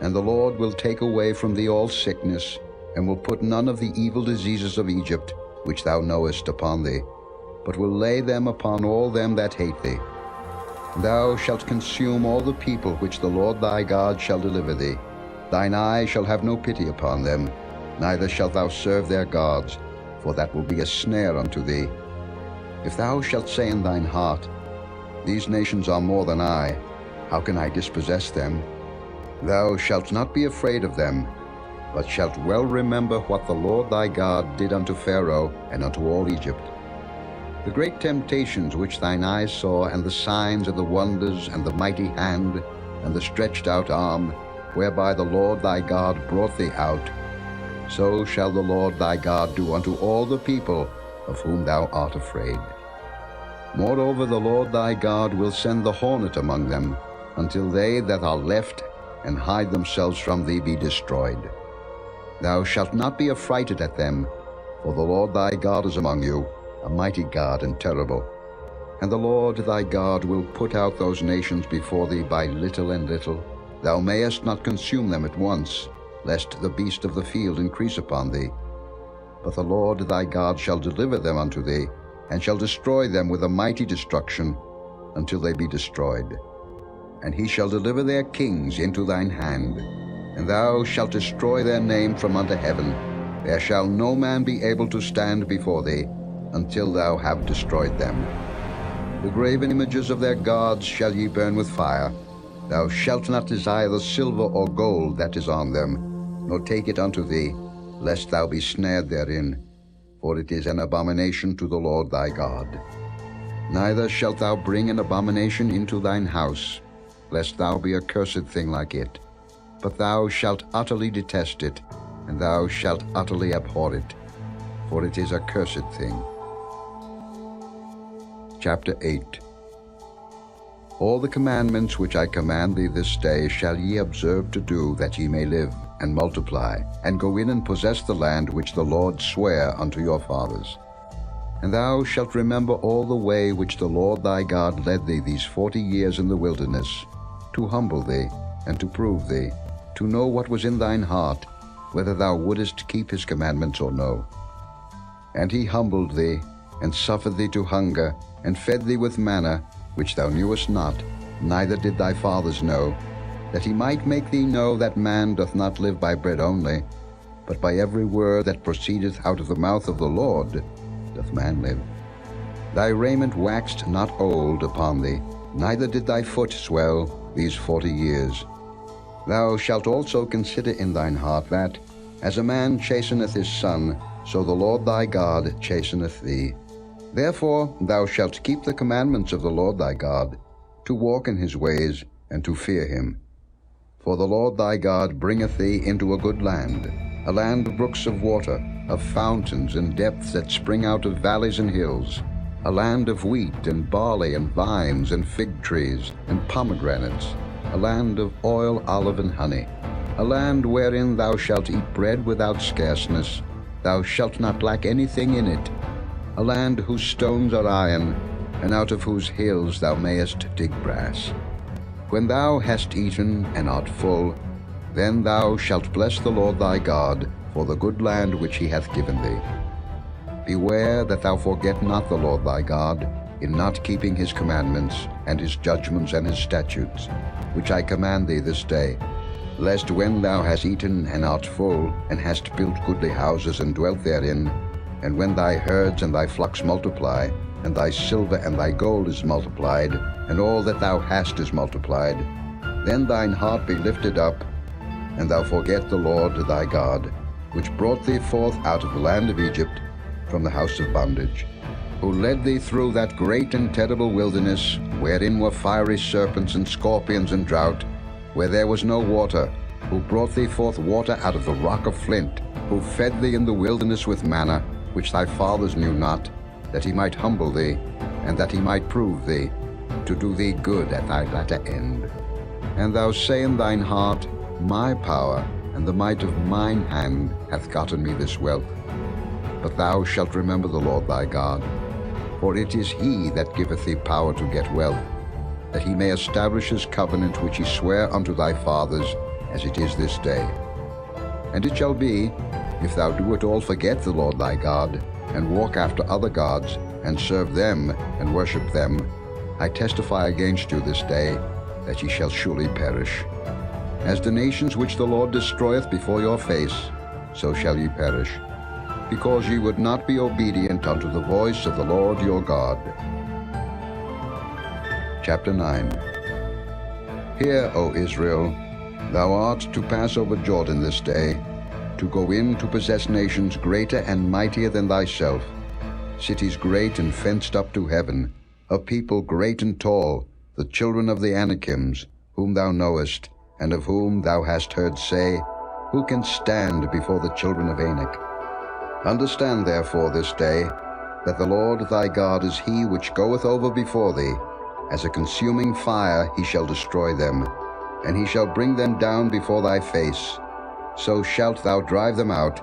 B: And the Lord will take away from thee all sickness, and will put none of the evil diseases of Egypt, which thou knowest, upon thee, but will lay them upon all them that hate thee. Thou shalt consume all the people which the Lord thy God shall deliver thee. Thine eye shall have no pity upon them, neither shalt thou serve their gods, for that will be a snare unto thee. If thou shalt say in thine heart, These nations are more than I, how can I dispossess them? Thou shalt not be afraid of them, but shalt well remember what the Lord thy God did unto Pharaoh and unto all Egypt. The great temptations which thine eyes saw, and the signs and the wonders, and the mighty hand, and the stretched out arm, whereby the Lord thy God brought thee out, so shall the Lord thy God do unto all the people of whom thou art afraid. Moreover, the Lord thy God will send the hornet among them, until they that are left and hide themselves from thee be destroyed. Thou shalt not be affrighted at them, for the Lord thy God is among you, a mighty God and terrible. And the Lord thy God will put out those nations before thee by little and little. Thou mayest not consume them at once, lest the beast of the field increase upon thee. But the Lord thy God shall deliver them unto thee, and shall destroy them with a mighty destruction, until they be destroyed. And he shall deliver their kings into thine hand, and thou shalt destroy their name from under heaven. There shall no man be able to stand before thee, until thou have destroyed them. The graven images of their gods shall ye burn with fire. Thou shalt not desire the silver or gold that is on them, nor take it unto thee, lest thou be snared therein, for it is an abomination to the Lord thy God. Neither shalt thou bring an abomination into thine house, lest thou be a cursed thing like it. But thou shalt utterly detest it, and thou shalt utterly abhor it, for it is a cursed thing. Chapter 8. All the commandments which I command thee this day shall ye observe to do, that ye may live, and multiply, and go in and possess the land which the Lord sware unto your fathers. And thou shalt remember all the way which the Lord thy God led thee these 40 years in the wilderness, to humble thee, and to prove thee, to know what was in thine heart, whether thou wouldest keep his commandments or no. And he humbled thee, and suffered thee to hunger, and fed thee with manna, which thou knewest not, neither did thy fathers know, that he might make thee know that man doth not live by bread only, but by every word that proceedeth out of the mouth of the Lord doth man live. Thy raiment waxed not old upon thee, neither did thy foot swell these 40 years. Thou shalt also consider in thine heart that, as a man chasteneth his son, so the Lord thy God chasteneth thee. Therefore thou shalt keep the commandments of the Lord thy God, to walk in his ways, and to fear him. For the Lord thy God bringeth thee into a good land, a land of brooks of water, of fountains and depths that spring out of valleys and hills, a land of wheat and barley and vines and fig trees and pomegranates, a land of oil, olive, and honey, a land wherein thou shalt eat bread without scarceness, thou shalt not lack anything in it, a land whose stones are iron, and out of whose hills thou mayest dig brass. When thou hast eaten and art full, then thou shalt bless the Lord thy God for the good land which he hath given thee. Beware that thou forget not the Lord thy God, in not keeping his commandments, and his judgments, and his statutes, which I command thee this day, lest when thou hast eaten and art full, and hast built goodly houses and dwelt therein, and when thy herds and thy flocks multiply, and thy silver and thy gold is multiplied, and all that thou hast is multiplied, then thine heart be lifted up, and thou forget the Lord thy God, which brought thee forth out of the land of Egypt, from the house of bondage, who led thee through that great and terrible wilderness, wherein were fiery serpents and scorpions and drought, where there was no water, who brought thee forth water out of the rock of flint, who fed thee in the wilderness with manna, which thy fathers knew not, that he might humble thee, and that he might prove thee, to do thee good at thy latter end. And thou say in thine heart, My power and the might of mine hand hath gotten me this wealth. But thou shalt remember the Lord thy God, for it is he that giveth thee power to get wealth, that he may establish his covenant which he sware unto thy fathers, as it is this day. And it shall be, if thou do at all forget the Lord thy God, and walk after other gods, and serve them, and worship them, I testify against you this day, that ye shall surely perish. As the nations which the Lord destroyeth before your face, so shall ye perish, because ye would not be obedient unto the voice of the Lord your God. Chapter 9. Hear, O Israel, thou art to pass over Jordan this day, to go in to possess nations greater and mightier than thyself, cities great and fenced up to heaven, a people great and tall, the children of the Anakims, whom thou knowest, and of whom thou hast heard say, Who can stand before the children of Anak? Understand therefore this day, that the Lord thy God is he which goeth over before thee, As a consuming fire he shall destroy them, and he shall bring them down before thy face. So shalt thou drive them out,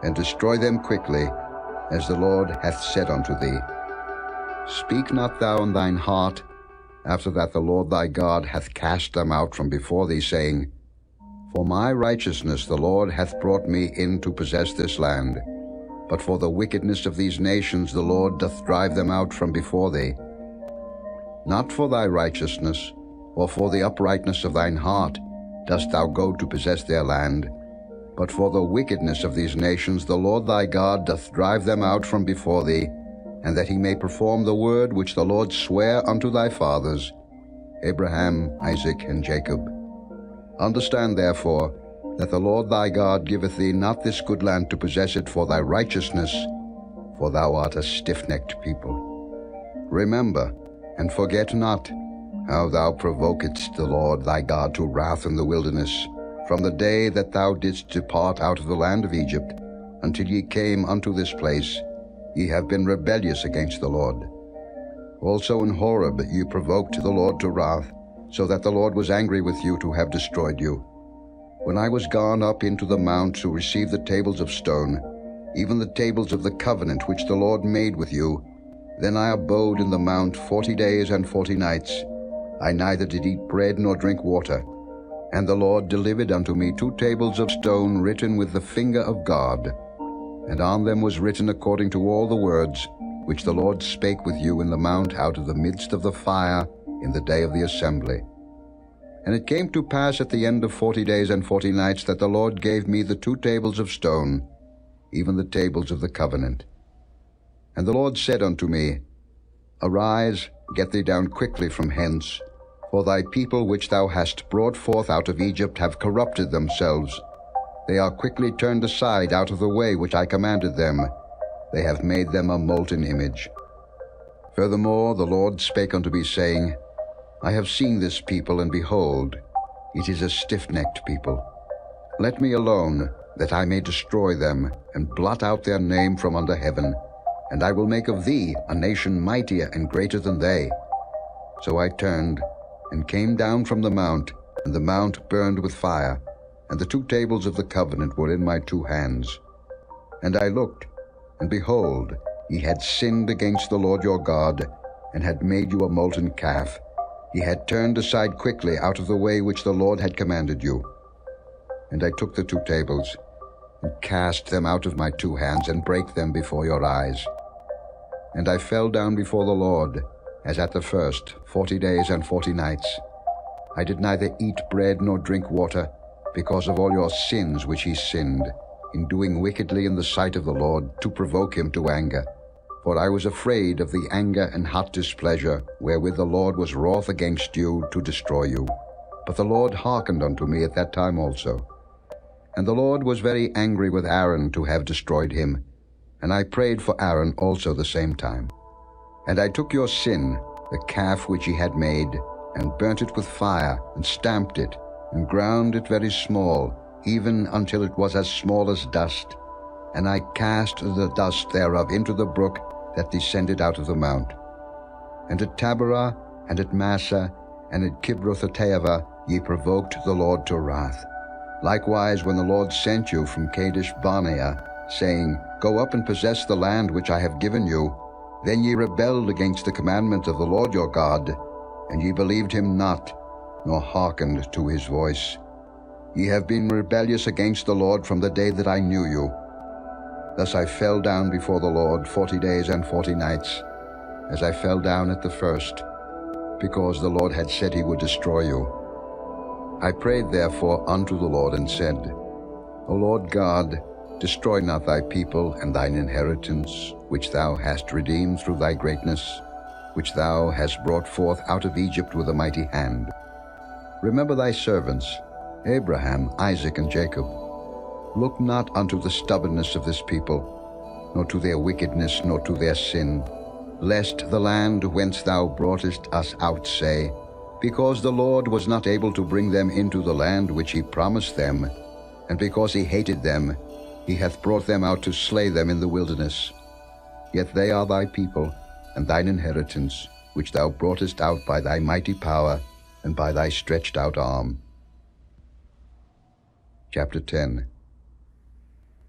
B: and destroy them quickly, as the Lord hath said unto thee. Speak not thou in thine heart, after that the Lord thy God hath cast them out from before thee, saying, For my righteousness the Lord hath brought me in to possess this land. But for the wickedness of these nations the Lord doth drive them out from before thee. Not for thy righteousness, or for the uprightness of thine heart, dost thou go to possess their land, but for the wickedness of these nations the Lord thy God doth drive them out from before thee, and that he may perform the word which the Lord sware unto thy fathers, Abraham, Isaac, and Jacob. Understand therefore that the Lord thy God giveth thee not this good land to possess it for thy righteousness, for thou art a stiff-necked people. Remember, and forget not, how thou provokedst the Lord thy God to wrath in the wilderness, from the day that thou didst depart out of the land of Egypt, until ye came unto this place. Ye have been rebellious against the Lord. Also in Horeb ye provoked the Lord to wrath, so that the Lord was angry with you to have destroyed you. When I was gone up into the mount to receive the tables of stone, even the tables of the covenant which the Lord made with you, then I abode in the mount 40 days and 40 nights. I neither did eat bread nor drink water. And the Lord delivered unto me 2 tables of stone written with the finger of God, and on them was written according to all the words which the Lord spake with you in the mount out of the midst of the fire in the day of the assembly. And it came to pass at the end of 40 days and 40 nights that the Lord gave me the 2 tables of stone, even the tables of the covenant. And the Lord said unto me, Arise, get thee down quickly from hence, for thy people which thou hast brought forth out of Egypt have corrupted themselves. They are quickly turned aside out of the way which I commanded them. They have made them a molten image. Furthermore the Lord spake unto me, saying, I have seen this people, and behold, it is a stiff-necked people. Let me alone, that I may destroy them, and blot out their name from under heaven, and I will make of thee a nation mightier and greater than they. So I turned, and came down from the mount, and the mount burned with fire, and the 2 tables of the covenant were in my 2 hands. And I looked, and behold, ye had sinned against the Lord your God, and had made you a molten calf. Ye had turned aside quickly out of the way which the Lord had commanded you. And I took the 2 tables, and cast them out of my 2 hands, and brake them before your eyes. And I fell down before the Lord, as at the first, 40 days and 40 nights. I did neither eat bread nor drink water, because of all your sins which ye sinned, in doing wickedly in the sight of the Lord, to provoke him to anger. For I was afraid of the anger and hot displeasure, wherewith the Lord was wroth against you, to destroy you. But the Lord hearkened unto me at that time also. And the Lord was very angry with Aaron to have destroyed him, and I prayed for Aaron also the same time. And I took your sin, the calf which ye had made, and burnt it with fire, and stamped it, and ground it very small, even until it was as small as dust. And I cast the dust thereof into the brook that descended out of the mount. And at Taberah, and at Massa, and at Kibroth-hattaavah ye provoked the Lord to wrath. Likewise, when the Lord sent you from Kadesh-barnea, saying, Go up and possess the land which I have given you, then ye rebelled against the commandment of the Lord your God, and ye believed him not, nor hearkened to his voice. Ye have been rebellious against the Lord from the day that I knew you. Thus I fell down before the Lord 40 days and 40 nights, as I fell down at the first, because the Lord had said he would destroy you. I prayed therefore unto the Lord, and said, O Lord God, destroy not thy people and thine inheritance, which thou hast redeemed through thy greatness, which thou hast brought forth out of Egypt with a mighty hand. Remember thy servants, Abraham, Isaac, and Jacob. Look not unto the stubbornness of this people, nor to their wickedness, nor to their sin, lest the land whence thou broughtest us out say, Because the Lord was not able to bring them into the land which he promised them, and because he hated them, he hath brought them out to slay them in the wilderness. Yet they are thy people, and thine inheritance, which thou broughtest out by thy mighty power and by thy stretched out arm. Chapter 10.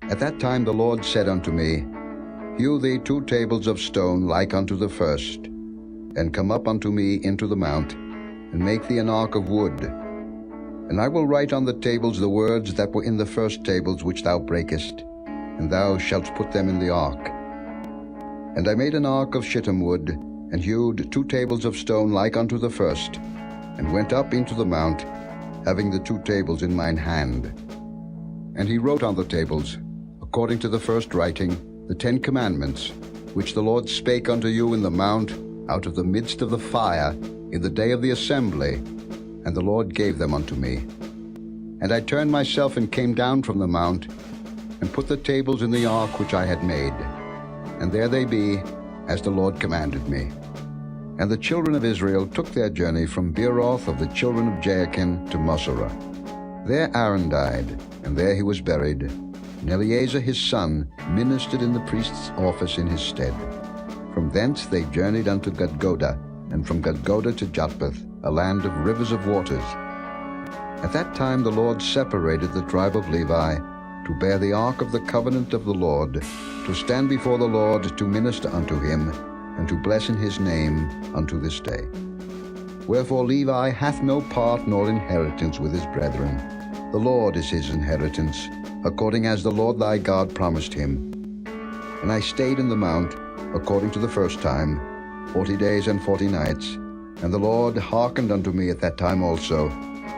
B: At that time the Lord said unto me, Hew thee 2 tables of stone like unto the first, and come up unto me into the mount, and make thee an ark of wood. And I will write on the tables the words that were in the first tables which thou breakest, and thou shalt put them in the ark. And I made an ark of shittim wood, and hewed 2 tables of stone like unto the first, and went up into the mount, having the 2 tables in mine hand. And he wrote on the tables, according to the first writing, the 10 commandments, which the Lord spake unto you in the mount, out of the midst of the fire, in the day of the assembly, and the Lord gave them unto me. And I turned myself and came down from the mount, and put the tables in the ark which I had made. And there they be, as the Lord commanded me. And the children of Israel took their journey from Beeroth of the children of Jaachin to Moserah. There Aaron died, and there he was buried, and Eleazar his son ministered in the priest's office in his stead. From thence they journeyed unto Gudgodah, and from Gudgodah to Jotbath, a land of rivers of waters. At that time the Lord separated the tribe of Levi, to bear the ark of the covenant of the Lord, to stand before the Lord to minister unto him, and to bless in his name unto this day. Wherefore Levi hath no part nor inheritance with his brethren. The Lord is his inheritance, according as the Lord thy God promised him. And I stayed in the mount, according to the first time, 40 days and 40 nights. And the Lord hearkened unto me at that time also,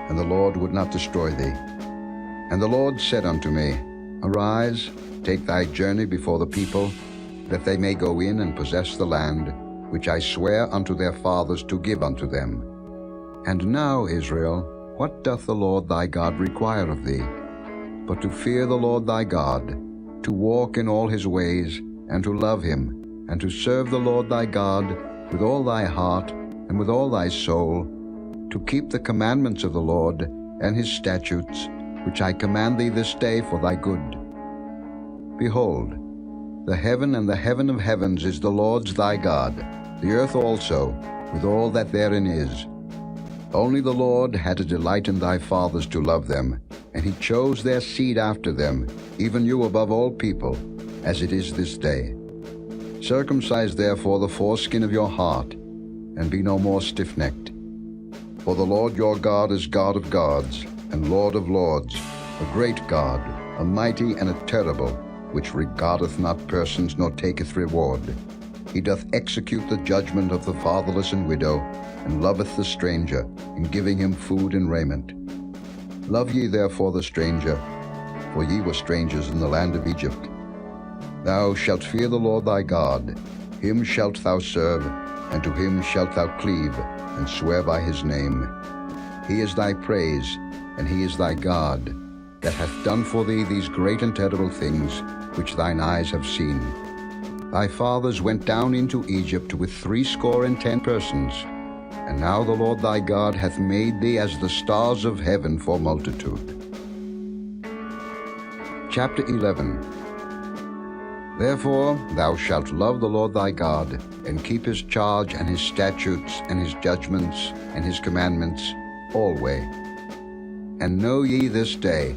B: and the Lord would not destroy thee. And the Lord said unto me, Arise, take thy journey before the people, that they may go in and possess the land, which I swear unto their fathers to give unto them. And now, Israel, what doth the Lord thy God require of thee? But to fear the Lord thy God, to walk in all his ways, and to love him, and to serve the Lord thy God with all thy heart and with all thy soul, to keep the commandments of the Lord and his statutes, which I command thee this day for thy good. Behold, the heaven and the heaven of heavens is the Lord's thy God, the earth also, with all that therein is. Only the Lord had a delight in thy fathers to love them, and he chose their seed after them, even you above all people, as it is this day. Circumcise therefore the foreskin of your heart, and be no more stiff-necked. For the Lord your God is God of gods, and Lord of lords, a great God, a mighty and a terrible, which regardeth not persons nor taketh reward. He doth execute the judgment of the fatherless and widow, and loveth the stranger, in giving him food and raiment. Love ye therefore the stranger, for ye were strangers in the land of Egypt. Thou shalt fear the Lord thy God, him shalt thou serve, and to him shalt thou cleave, and swear by his name. He is thy praise, and he is thy God, that hath done for thee these great and terrible things, which thine eyes have seen. Thy fathers went down into Egypt with 60 persons, and now the Lord thy God hath made thee as the stars of heaven for multitude. Chapter 11. Therefore thou shalt love the Lord thy God, and keep his charge and his statutes and his judgments and his commandments alway. And know ye this day,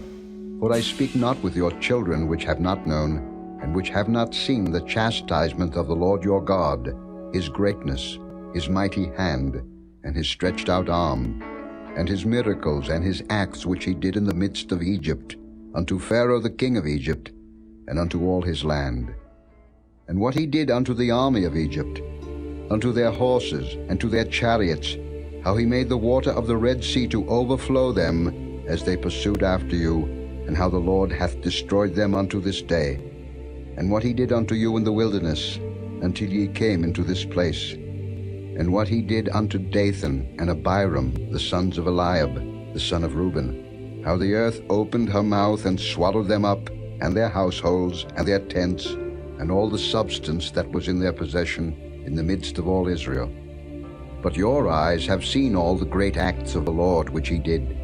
B: for I speak not with your children which have not known, and which have not seen the chastisement of the Lord your God, his greatness, his mighty hand, and his stretched out arm, and his miracles and his acts which he did in the midst of Egypt, unto Pharaoh the king of Egypt, and unto all his land. And what he did unto the army of Egypt, unto their horses, and to their chariots, how he made the water of the Red Sea to overflow them, as they pursued after you, and how the Lord hath destroyed them unto this day. And what he did unto you in the wilderness, until ye came into this place. And what he did unto Dathan and Abiram, the sons of Eliab, the son of Reuben, how the earth opened her mouth and swallowed them up, and their households, and their tents, and all the substance that was in their possession, in the midst of all Israel. But your eyes have seen all the great acts of the Lord which he did.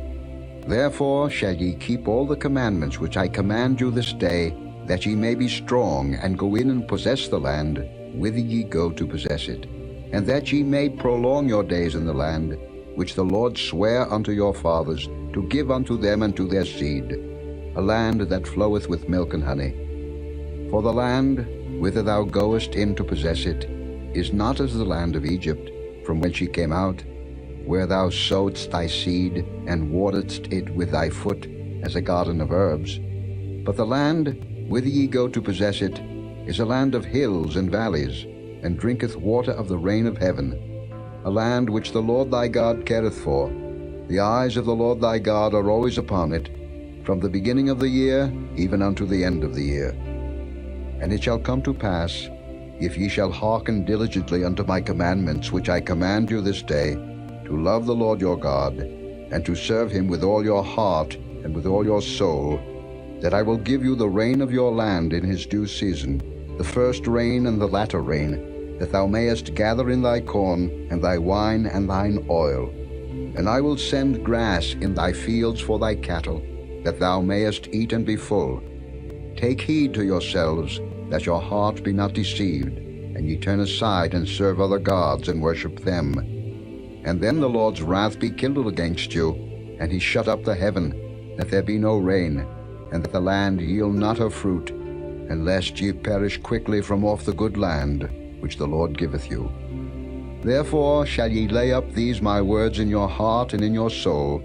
B: Therefore shall ye keep all the commandments which I command you this day, that ye may be strong, and go in and possess the land, whither ye go to possess it. and that ye may prolong your days in the land, which the Lord sware unto your fathers, to give unto them and to their seed, a land that floweth with milk and honey. For the land, whither thou goest in to possess it, is not as the land of Egypt, from whence ye came out, where thou sowedst thy seed, and wateredst it with thy foot, as a garden of herbs. But the land, whither ye go to possess it, is a land of hills and valleys, and drinketh water of the rain of heaven, a land which the Lord thy God careth for. The eyes of the Lord thy God are always upon it, from the beginning of the year even unto the end of the year. And it shall come to pass, if ye shall hearken diligently unto my commandments which I command you this day, to love the Lord your God, and to serve him with all your heart and with all your soul, that I will give you the rain of your land in his due season, the first rain and the latter rain, that thou mayest gather in thy corn, and thy wine, and thine oil. And I will send grass in thy fields for thy cattle, that thou mayest eat and be full. Take heed to yourselves, that your heart be not deceived, and ye turn aside and serve other gods, and worship them. And then the Lord's wrath be kindled against you, and he shut up the heaven, that there be no rain, and that the land yield not her fruit, and lest ye perish quickly from off the good land which the Lord giveth you. Therefore shall ye lay up these my words in your heart and in your soul,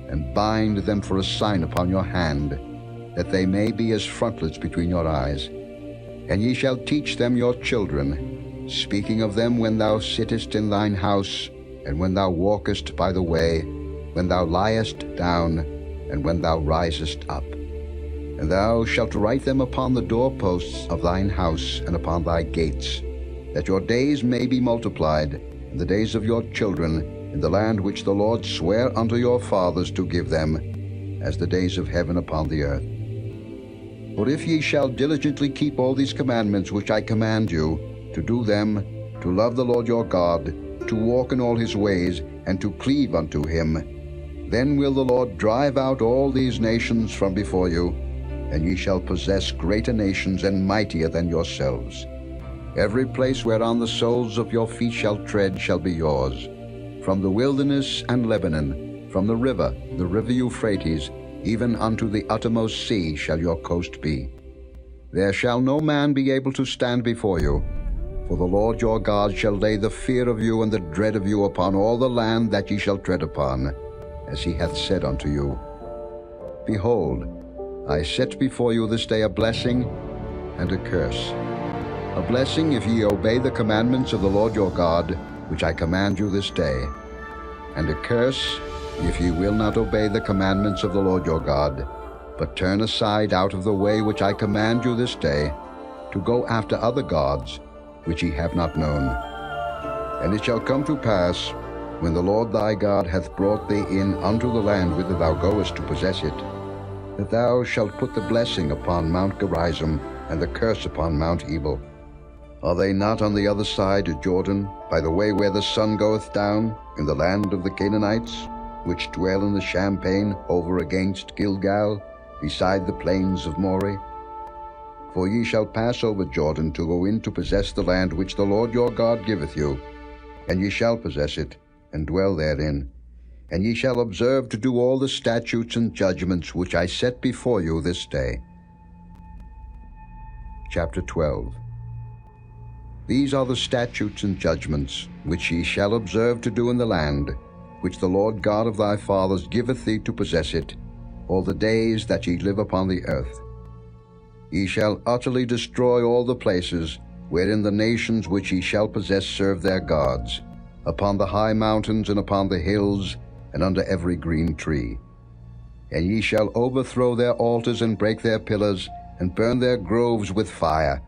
B: and bind them for a sign upon your hand, that they may be as frontlets between your eyes. And ye shall teach them your children, speaking of them when thou sittest in thine house, and when thou walkest by the way, when thou liest down, and when thou risest up. And thou shalt write them upon the doorposts of thine house and upon thy gates, that your days may be multiplied, and the days of your children, in the land which the Lord sware unto your fathers to give them, as the days of heaven upon the earth. For if ye shall diligently keep all these commandments which I command you, to do them, to love the Lord your God, to walk in all his ways, and to cleave unto him, then will the Lord drive out all these nations from before you, and ye shall possess greater nations and mightier than yourselves. Every place whereon the soles of your feet shall tread shall be yours. From the wilderness and Lebanon, from the river Euphrates, even unto the uttermost sea shall your coast be. There shall no man be able to stand before you, for the Lord your God shall lay the fear of you and the dread of you upon all the land that ye shall tread upon, as he hath said unto you. Behold, I set before you this day a blessing and a curse. A blessing if ye obey the commandments of the Lord your God, which I command you this day, and a curse if ye will not obey the commandments of the Lord your God, but turn aside out of the way which I command you this day, to go after other gods, which ye have not known. And it shall come to pass, when the Lord thy God hath brought thee in unto the land whither thou goest to possess it, that thou shalt put the blessing upon Mount Gerizim, and the curse upon Mount Ebal. Are they not on the other side of Jordan, by the way where the sun goeth down, in the land of the Canaanites, which dwell in the champaign over against Gilgal, beside the plains of Moreh? For ye shall pass over Jordan to go in to possess the land which the Lord your God giveth you, and ye shall possess it, and dwell therein. And ye shall observe to do all the statutes and judgments which I set before you this day. Chapter 12. These are the statutes and judgments which ye shall observe to do in the land, which the Lord God of thy fathers giveth thee to possess it, all the days that ye live upon the earth. Ye shall utterly destroy all the places wherein the nations which ye shall possess serve their gods, upon the high mountains and upon the hills, and under every green tree. And ye shall overthrow their altars and break their pillars, and burn their groves with fire.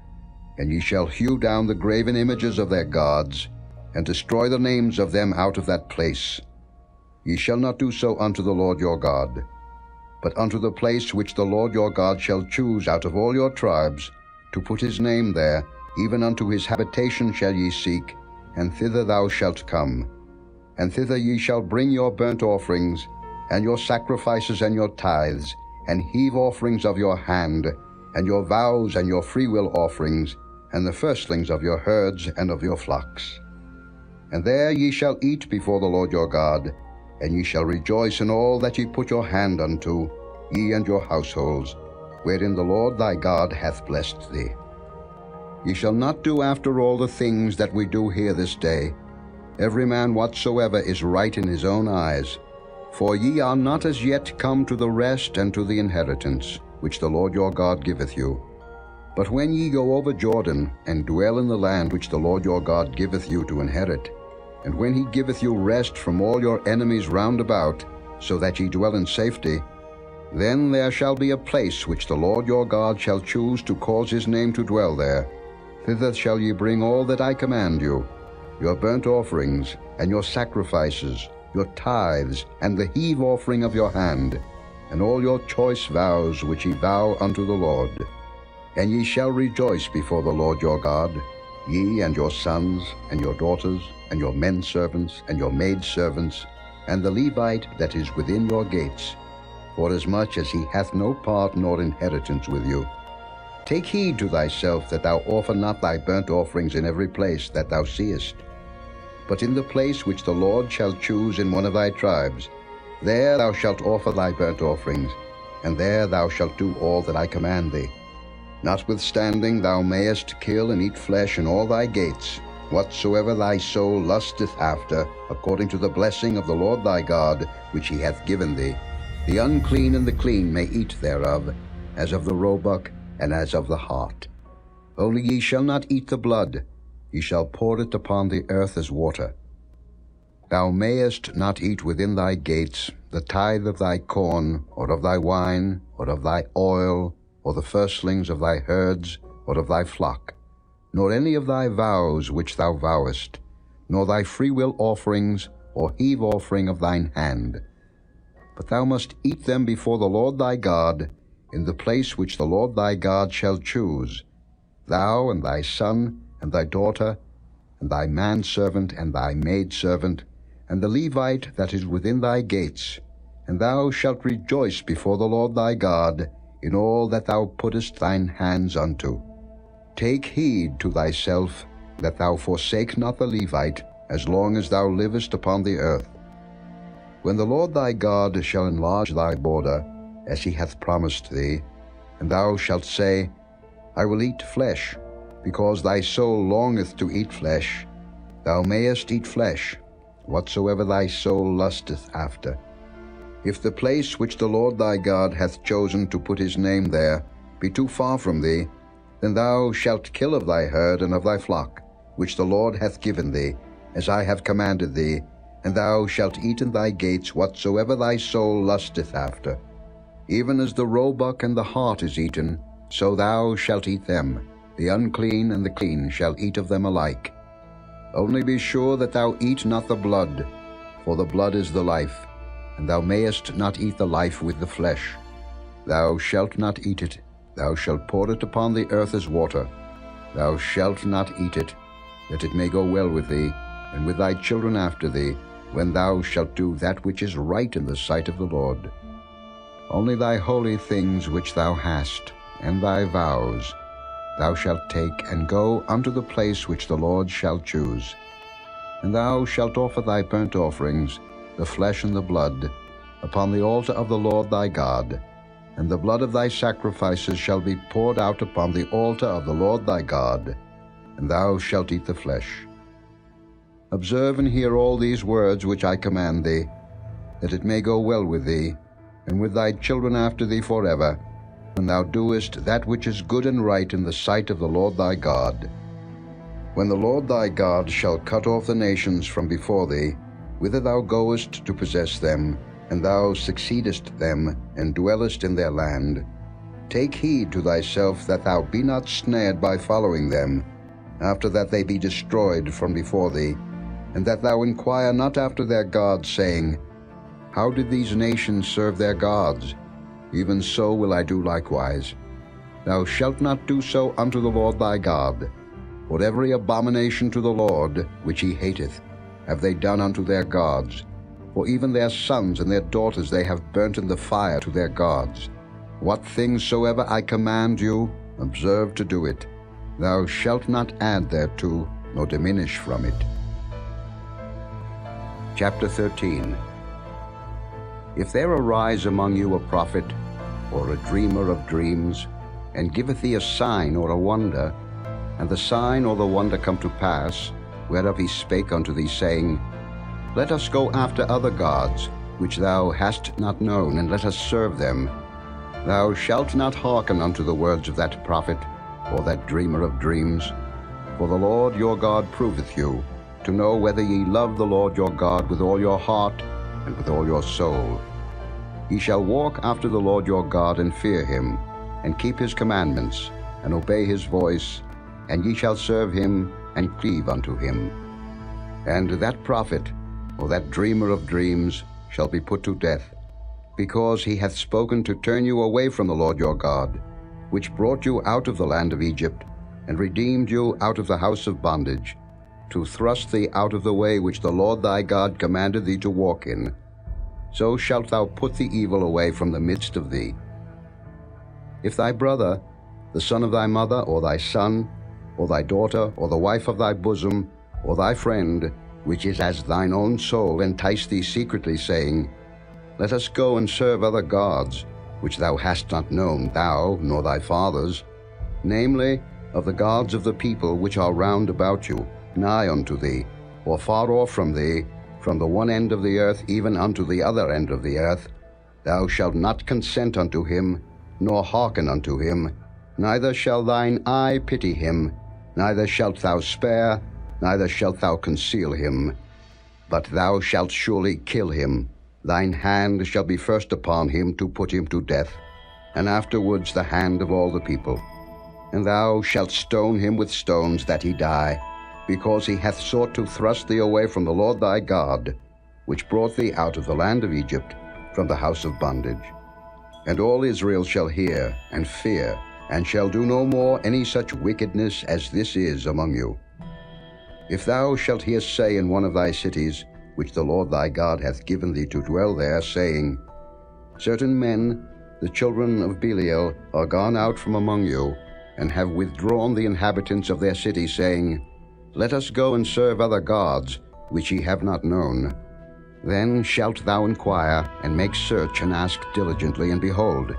B: And ye shall hew down the graven images of their gods, and destroy the names of them out of that place. Ye shall not do so unto the Lord your God, but unto the place which the Lord your God shall choose out of all your tribes, to put his name there, even unto his habitation shall ye seek, and thither thou shalt come. And thither ye shall bring your burnt offerings, and your sacrifices and your tithes, and heave offerings of your hand, and your vows and your freewill offerings, and the firstlings of your herds and of your flocks. And there ye shall eat before the Lord your God, and ye shall rejoice in all that ye put your hand unto, ye and your households, wherein the Lord thy God hath blessed thee. Ye shall not do after all the things that we do here this day, every man whatsoever is right in his own eyes. For ye are not as yet come to the rest and to the inheritance, which the Lord your God giveth you. But when ye go over Jordan, and dwell in the land which the Lord your God giveth you to inherit, and when he giveth you rest from all your enemies round about, so that ye dwell in safety, then there shall be a place which the Lord your God shall choose to cause his name to dwell there. Thither shall ye bring all that I command you, your burnt offerings, and your sacrifices, your tithes, and the heave offering of your hand, and all your choice vows which ye vow unto the Lord. And ye shall rejoice before the Lord your God, ye and your sons, and your daughters, and your men servants, and your maid servants, and the Levite that is within your gates, forasmuch as he hath no part nor inheritance with you. Take heed to thyself that thou offer not thy burnt offerings in every place that thou seest, but in the place which the Lord shall choose in one of thy tribes, there thou shalt offer thy burnt offerings, and there thou shalt do all that I command thee. Notwithstanding thou mayest kill and eat flesh in all thy gates, whatsoever thy soul lusteth after, according to the blessing of the Lord thy God, which he hath given thee. The unclean and the clean may eat thereof, as of the roebuck, and as of the hart. Only ye shall not eat the blood, ye shall pour it upon the earth as water. Thou mayest not eat within thy gates the tithe of thy corn, or of thy wine, or of thy oil, or the firstlings of thy herds, or of thy flock, nor any of thy vows which thou vowest, nor thy freewill offerings, or heave offering of thine hand. But thou must eat them before the Lord thy God, in the place which the Lord thy God shall choose, thou and thy son, and thy daughter, and thy manservant, and thy maidservant, and the Levite that is within thy gates, and thou shalt rejoice before the Lord thy God in all that thou puttest thine hands unto. Take heed to thyself that thou forsake not the Levite, as long as thou livest upon the earth. When the Lord thy God shall enlarge thy border, as he hath promised thee, and thou shalt say, I will eat flesh, because thy soul longeth to eat flesh, thou mayest eat flesh, whatsoever thy soul lusteth after. If the place which the Lord thy God hath chosen to put his name there be too far from thee, then thou shalt kill of thy herd and of thy flock, which the Lord hath given thee, as I have commanded thee, and thou shalt eat in thy gates whatsoever thy soul lusteth after. Even as the roebuck and the hart is eaten, so thou shalt eat them. The unclean and the clean shall eat of them alike. Only be sure that thou eat not the blood, for the blood is the life, and thou mayest not eat the life with the flesh. Thou shalt not eat it, thou shalt pour it upon the earth as water. Thou shalt not eat it, that it may go well with thee, and with thy children after thee, when thou shalt do that which is right in the sight of the Lord. Only thy holy things which thou hast, and thy vows, thou shalt take, and go unto the place which the Lord shall choose. And thou shalt offer thy burnt offerings, the flesh and the blood, upon the altar of the Lord thy God, and the blood of thy sacrifices shall be poured out upon the altar of the Lord thy God, and thou shalt eat the flesh. Observe and hear all these words which I command thee, that it may go well with thee, and with thy children after thee forever, when thou doest that which is good and right in the sight of the Lord thy God. When the Lord thy God shall cut off the nations from before thee, whither thou goest to possess them, and thou succeedest them, and dwellest in their land, take heed to thyself that thou be not snared by following them, after that they be destroyed from before thee, and that thou inquire not after their gods, saying, How did these nations serve their gods? Even so will I do likewise. Thou shalt not do so unto the Lord thy God. For every abomination to the Lord, which he hateth, have they done unto their gods. For even their sons and their daughters they have burnt in the fire to their gods. What things soever I command you, observe to do it. Thou shalt not add thereto, nor diminish from it. Chapter 13. If there arise among you a prophet, or a dreamer of dreams, and giveth thee a sign or a wonder, and the sign or the wonder come to pass, whereof he spake unto thee, saying, Let us go after other gods, which thou hast not known, and let us serve them. Thou shalt not hearken unto the words of that prophet, or that dreamer of dreams. For the Lord your God proveth you, to know whether ye love the Lord your God with all your heart and with all your soul. Ye shall walk after the Lord your God, and fear him, and keep his commandments, and obey his voice, and ye shall serve him, and cleave unto him. And that prophet, or that dreamer of dreams, shall be put to death, because he hath spoken to turn you away from the Lord your God, which brought you out of the land of Egypt, and redeemed you out of the house of bondage, to thrust thee out of the way which the Lord thy God commanded thee to walk in. So shalt thou put the evil away from the midst of thee. If thy brother, the son of thy mother, or thy son, or thy daughter, or the wife of thy bosom, or thy friend, which is as thine own soul, entice thee secretly, saying, Let us go and serve other gods, which thou hast not known, thou, nor thy fathers, namely, of the gods of the people which are round about you, nigh unto thee, or far off from thee, from the one end of the earth even unto the other end of the earth, thou shalt not consent unto him, nor hearken unto him, neither shall thine eye pity him, neither shalt thou spare, neither shalt thou conceal him. But thou shalt surely kill him. Thine hand shall be first upon him to put him to death, and afterwards the hand of all the people. And thou shalt stone him with stones that he die, because he hath sought to thrust thee away from the Lord thy God, which brought thee out of the land of Egypt, from the house of bondage. And all Israel shall hear and fear, and shall do no more any such wickedness as this is among you. If thou shalt hear say in one of thy cities, which the Lord thy God hath given thee to dwell there, saying, Certain men, the children of Belial, are gone out from among you, and have withdrawn the inhabitants of their city, saying, Let us go and serve other gods, which ye have not known. Then shalt thou inquire, and make search, and ask diligently, and behold,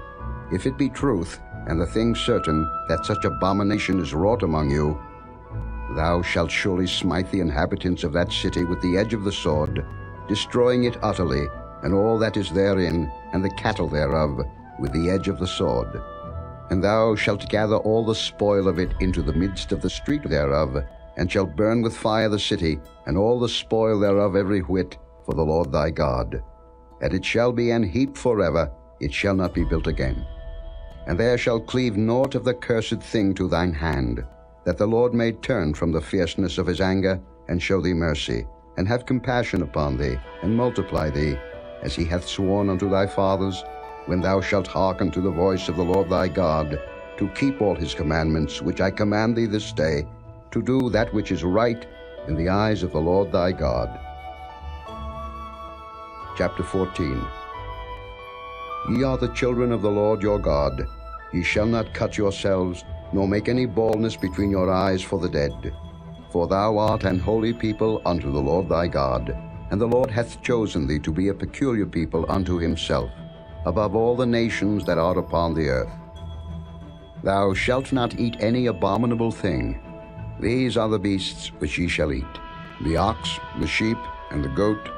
B: if it be truth, and the thing certain, that such abomination is wrought among you, thou shalt surely smite the inhabitants of that city with the edge of the sword, destroying it utterly, and all that is therein, and the cattle thereof, with the edge of the sword. And thou shalt gather all the spoil of it into the midst of the street thereof, and shalt burn with fire the city, and all the spoil thereof every whit, for the Lord thy God. And it shall be an heap forever, it shall not be built again. And there shall cleave naught of the cursed thing to thine hand, that the Lord may turn from the fierceness of his anger, and show thee mercy, and have compassion upon thee, and multiply thee, as he hath sworn unto thy fathers, when thou shalt hearken to the voice of the Lord thy God, to keep all his commandments, which I command thee this day, to do that which is right in the eyes of the Lord thy God. Chapter 14. Ye are the children of the Lord your God. Ye shall not cut yourselves, nor make any baldness between your eyes for the dead. For thou art an holy people unto the Lord thy God, and the Lord hath chosen thee to be a peculiar people unto himself, above all the nations that are upon the earth. Thou shalt not eat any abominable thing. These are the beasts which ye shall eat: the ox, the sheep, and the goat,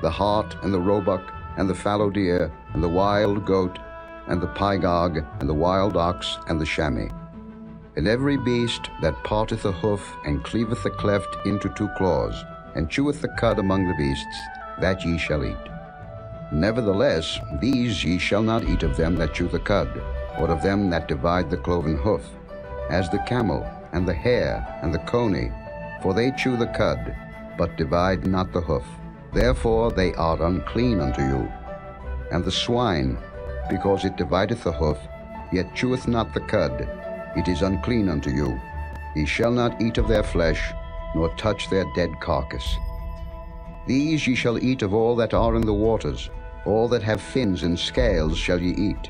B: the hart, and the roebuck, and the fallow deer, and the wild goat, and the pygarg, and the wild ox, and the chamois. And every beast that parteth the hoof, and cleaveth the cleft into two claws, and cheweth the cud among the beasts, that ye shall eat. Nevertheless, these ye shall not eat of them that chew the cud, or of them that divide the cloven hoof, as the camel, and the hare, and the coney, for they chew the cud, but divide not the hoof. Therefore they are unclean unto you. And the swine, because it divideth the hoof, yet cheweth not the cud, it is unclean unto you. Ye shall not eat of their flesh, nor touch their dead carcass. These ye shall eat of all that are in the waters, all that have fins and scales shall ye eat.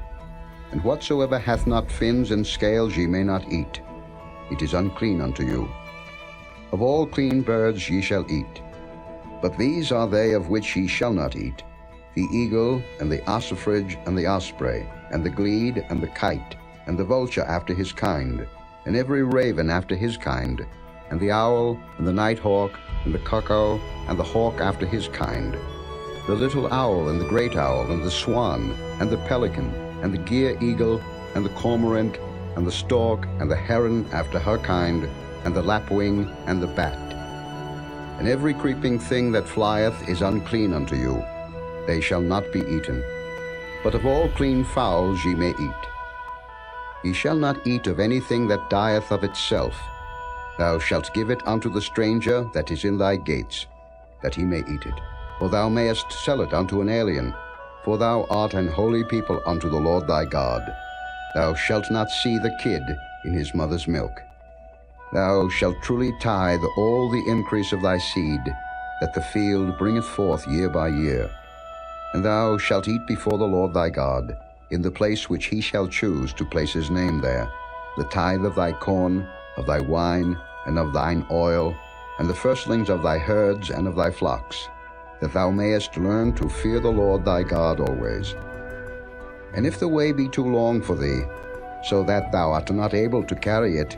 B: And whatsoever hath not fins and scales ye may not eat. It is unclean unto you. Of all clean birds ye shall eat. But these are they of which ye shall not eat: the eagle, and the ossifrage, and the osprey, and the glede, and the kite, and the vulture after his kind, and every raven after his kind, and the owl, and the nighthawk, and the cuckoo, and the hawk after his kind, the little owl, and the great owl, and the swan, and the pelican, and the gier eagle, and the cormorant, and the stork, and the heron after her kind, and the lapwing, and the bat. And every creeping thing that flieth is unclean unto you; they shall not be eaten. But of all clean fowls ye may eat. Ye shall not eat of anything that dieth of itself. Thou shalt give it unto the stranger that is in thy gates, that he may eat it. Or thou mayest sell it unto an alien, for thou art an holy people unto the Lord thy God. Thou shalt not see the kid in his mother's milk. Thou shalt truly tithe all the increase of thy seed, that the field bringeth forth year by year. And thou shalt eat before the Lord thy God, in the place which he shall choose to place his name there, the tithe of thy corn, of thy wine, and of thine oil, and the firstlings of thy herds and of thy flocks, that thou mayest learn to fear the Lord thy God always. And if the way be too long for thee, so that thou art not able to carry it,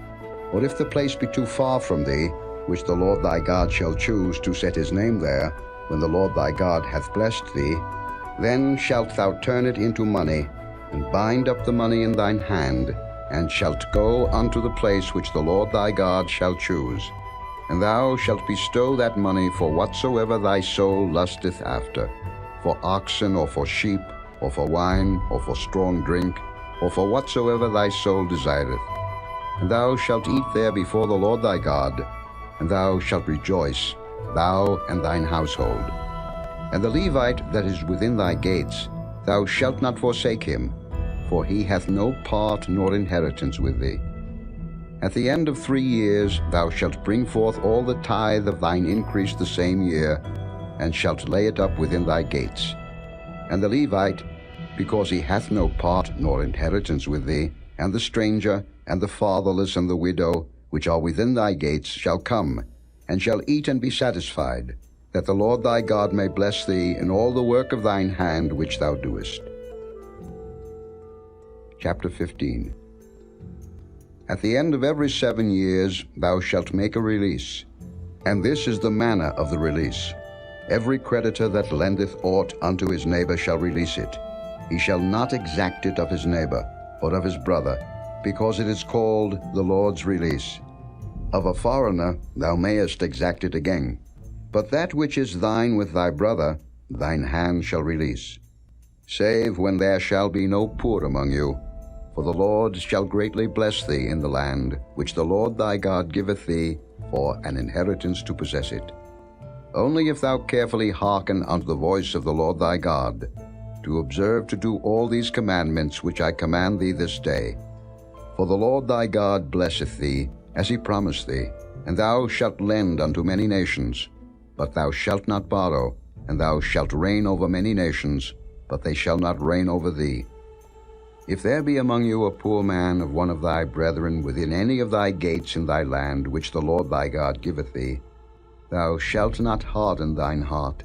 B: or if the place be too far from thee, which the Lord thy God shall choose to set his name there, when the Lord thy God hath blessed thee, then shalt thou turn it into money, and bind up the money in thine hand, and shalt go unto the place which the Lord thy God shall choose. And thou shalt bestow that money for whatsoever thy soul lusteth after, for oxen, or for sheep, or for wine, or for strong drink, or for whatsoever thy soul desireth. And thou shalt eat there before the Lord thy God, and thou shalt rejoice, thou and thine household. And the Levite that is within thy gates, thou shalt not forsake him, for he hath no part nor inheritance with thee. At the end of 3 years thou shalt bring forth all the tithe of thine increase the same year, and shalt lay it up within thy gates. And the Levite, because he hath no part nor inheritance with thee, and the stranger, and the fatherless, and the widow, which are within thy gates, shall come, and shall eat and be satisfied, that the Lord thy God may bless thee in all the work of thine hand which thou doest. Chapter 15. At the end of every 7 years thou shalt make a release, and this is the manner of the release. Every creditor that lendeth aught unto his neighbor shall release it. He shall not exact it of his neighbor, but of his brother, because it is called the Lord's release. Of a foreigner thou mayest exact it again, but that which is thine with thy brother thine hand shall release, save when there shall be no poor among you. For the Lord shall greatly bless thee in the land which the Lord thy God giveth thee for an inheritance to possess it. Only if thou carefully hearken unto the voice of the Lord thy God, to observe to do all these commandments which I command thee this day. For the Lord thy God blesseth thee, as he promised thee, and thou shalt lend unto many nations, but thou shalt not borrow, and thou shalt reign over many nations, but they shall not reign over thee. If there be among you a poor man of one of thy brethren within any of thy gates in thy land which the Lord thy God giveth thee, thou shalt not harden thine heart,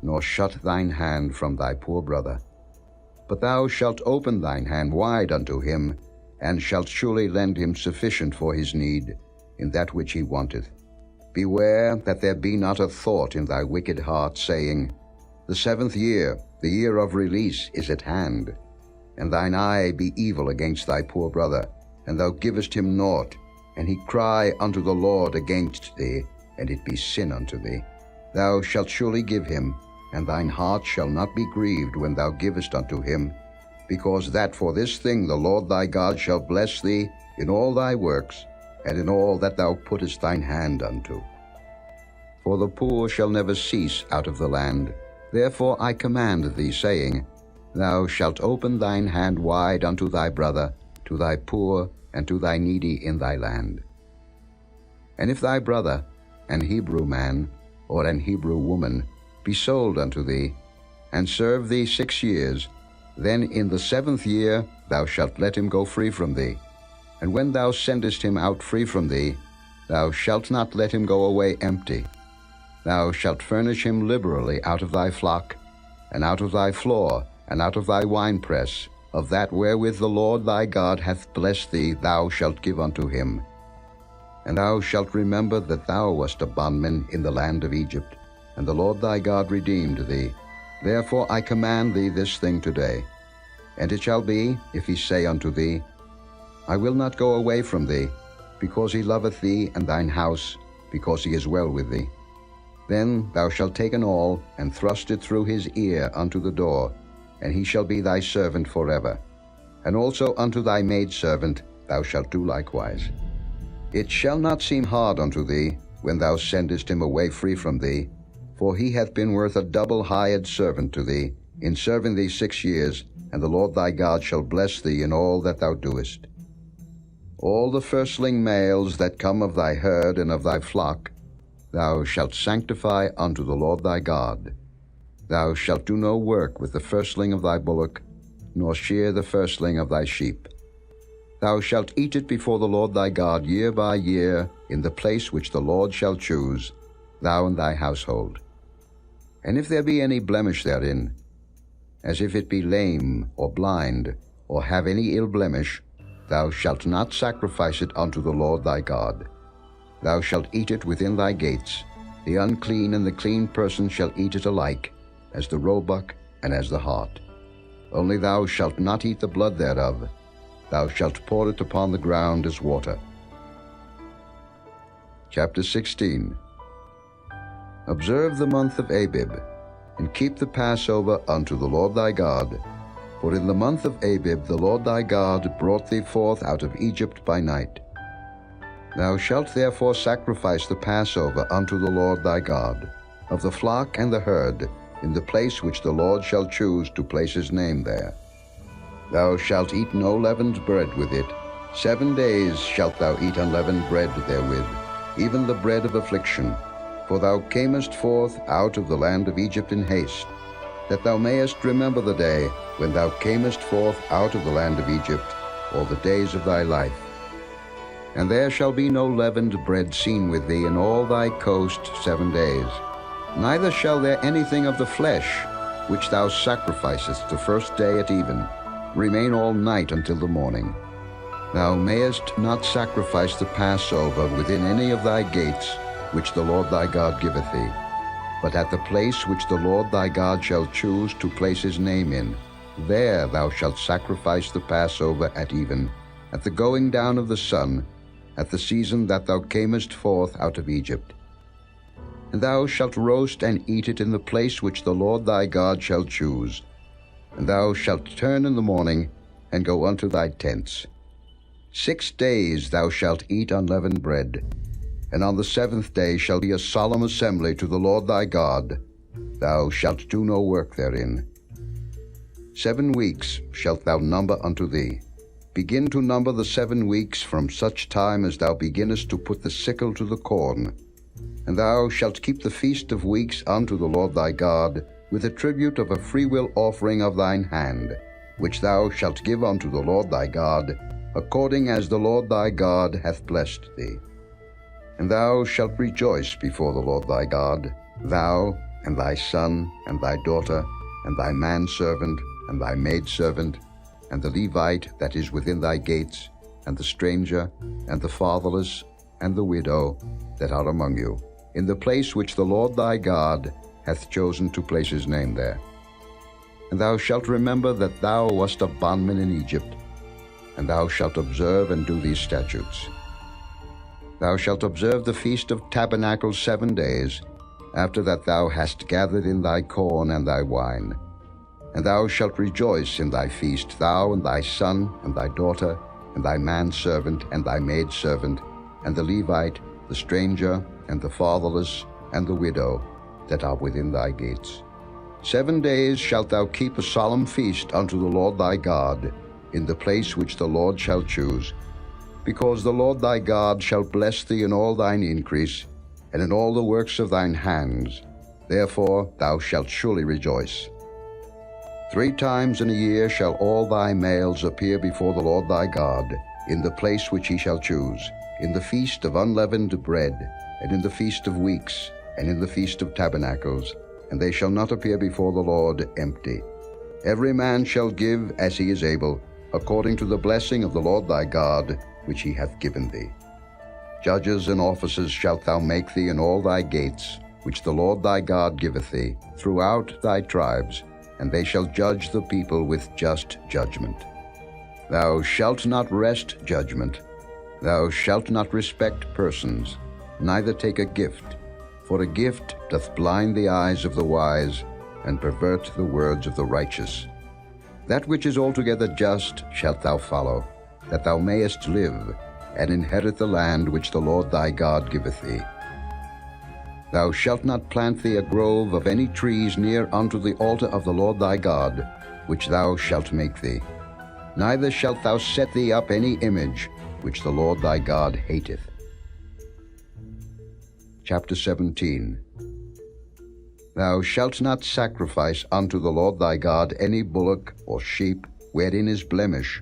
B: nor shut thine hand from thy poor brother. But thou shalt open thine hand wide unto him, and shalt surely lend him sufficient for his need, in that which he wanteth. Beware that there be not a thought in thy wicked heart, saying, The 7th year, the year of release, is at hand. And thine eye be evil against thy poor brother, and thou givest him naught, and he cry unto the Lord against thee, and it be sin unto thee. Thou shalt surely give him, and thine heart shall not be grieved when thou givest unto him, because that for this thing the Lord thy God shall bless thee in all thy works, and in all that thou puttest thine hand unto. For the poor shall never cease out of the land. Therefore I command thee, saying, Thou shalt open thine hand wide unto thy brother, to thy poor, and to thy needy in thy land. And if thy brother, an Hebrew man, or an Hebrew woman, be sold unto thee, and serve thee 6 years, then in the 7th year thou shalt let him go free from thee. And when thou sendest him out free from thee, thou shalt not let him go away empty. thou shalt furnish him liberally out of thy flock, and out of thy floor, and out of thy winepress, of that wherewith the Lord thy God hath blessed thee thou shalt give unto him. And thou shalt remember that thou wast a bondman in the land of Egypt, and the Lord thy God redeemed thee. Therefore I command thee this thing today. And it shall be, if he say unto thee, I will not go away from thee, because he loveth thee and thine house, because he is well with thee. Then thou shalt take an awl, and thrust it through his ear unto the door, and he shall be thy servant forever. And also unto thy maidservant thou shalt do likewise. It shall not seem hard unto thee, when thou sendest him away free from thee, for he hath been worth a double hired servant to thee, in serving thee 6 years, and the Lord thy God shall bless thee in all that thou doest. All the firstling males that come of thy herd and of thy flock thou shalt sanctify unto the Lord thy God. Thou shalt do no work with the firstling of thy bullock, nor shear the firstling of thy sheep. Thou shalt eat it before the Lord thy God year by year, in the place which the Lord shall choose, thou and thy household. And if there be any blemish therein, as if it be lame or blind, or have any ill blemish, thou shalt not sacrifice it unto the Lord thy God. Thou shalt eat it within thy gates. The unclean and the clean person shall eat it alike, as the roebuck and as the hart. Only thou shalt not eat the blood thereof. Thou shalt pour it upon the ground as water. Chapter 16. Observe the month of Abib, and keep the Passover unto the Lord thy God. For in the month of Abib the Lord thy God brought thee forth out of Egypt by night. Thou shalt therefore sacrifice the Passover unto the Lord thy God, of the flock and the herd, in the place which the Lord shall choose to place his name there. Thou shalt eat no leavened bread with it. 7 days shalt thou eat unleavened bread therewith, even the bread of affliction. For thou camest forth out of the land of Egypt in haste, that thou mayest remember the day when thou camest forth out of the land of Egypt, all the days of thy life. And there shall be no leavened bread seen with thee in all thy coast 7 days. Neither shall there anything of the flesh, which thou sacrificest the first day at even, remain all night until the morning. Thou mayest not sacrifice the Passover within any of thy gates, which the Lord thy God giveth thee, but at the place which the Lord thy God shall choose to place his name in. There thou shalt sacrifice the Passover at even, at the going down of the sun, at the season that thou camest forth out of Egypt. And thou shalt roast and eat it in the place which the Lord thy God shall choose. And thou shalt turn in the morning, and go unto thy tents. 6 days thou shalt eat unleavened bread, and on the 7th day shall be a solemn assembly to the Lord thy God. Thou shalt do no work therein. 7 weeks shalt thou number unto thee. Begin to number the 7 weeks from such time as thou beginnest to put the sickle to the corn. And thou shalt keep the feast of weeks unto the Lord thy God, with a tribute of a freewill offering of thine hand, which thou shalt give unto the Lord thy God, according as the Lord thy God hath blessed thee. And thou shalt rejoice before the Lord thy God, thou, and thy son, and thy daughter, and thy manservant, and thy maidservant, and the Levite that is within thy gates, and the stranger, and the fatherless, and the widow that are among you, in the place which the Lord thy God hath chosen to place his name there. And thou shalt remember that thou wast a bondman in Egypt, and thou shalt observe and do these statutes. Thou shalt observe the Feast of Tabernacles 7 days, after that thou hast gathered in thy corn and thy wine. And thou shalt rejoice in thy feast, thou and thy son, and thy daughter, and thy manservant, and thy maidservant, and the Levite, the stranger, and the fatherless, and the widow, that are within thy gates. 7 days shalt thou keep a solemn feast unto the Lord thy God, in the place which the Lord shall choose, because the Lord thy God shall bless thee in all thine increase, and in all the works of thine hands. Therefore thou shalt surely rejoice. 3 times in a year shall all thy males appear before the Lord thy God, in the place which he shall choose, in the feast of unleavened bread, and in the feast of weeks, and in the Feast of Tabernacles, and they shall not appear before the Lord empty. Every man shall give as he is able, according to the blessing of the Lord thy God, which he hath given thee. Judges and officers shalt thou make thee in all thy gates, which the Lord thy God giveth thee, throughout thy tribes, and they shall judge the people with just judgment. Thou shalt not wrest judgment. Thou shalt not respect persons, neither take a gift, for a gift doth blind the eyes of the wise, and pervert the words of the righteous. That which is altogether just shalt thou follow, that thou mayest live, and inherit the land which the Lord thy God giveth thee. Thou shalt not plant thee a grove of any trees near unto the altar of the Lord thy God, which thou shalt make thee. Neither shalt thou set thee up any image, which the Lord thy God hateth. Chapter 17. Thou shalt not sacrifice unto the Lord thy God any bullock or sheep wherein is blemish,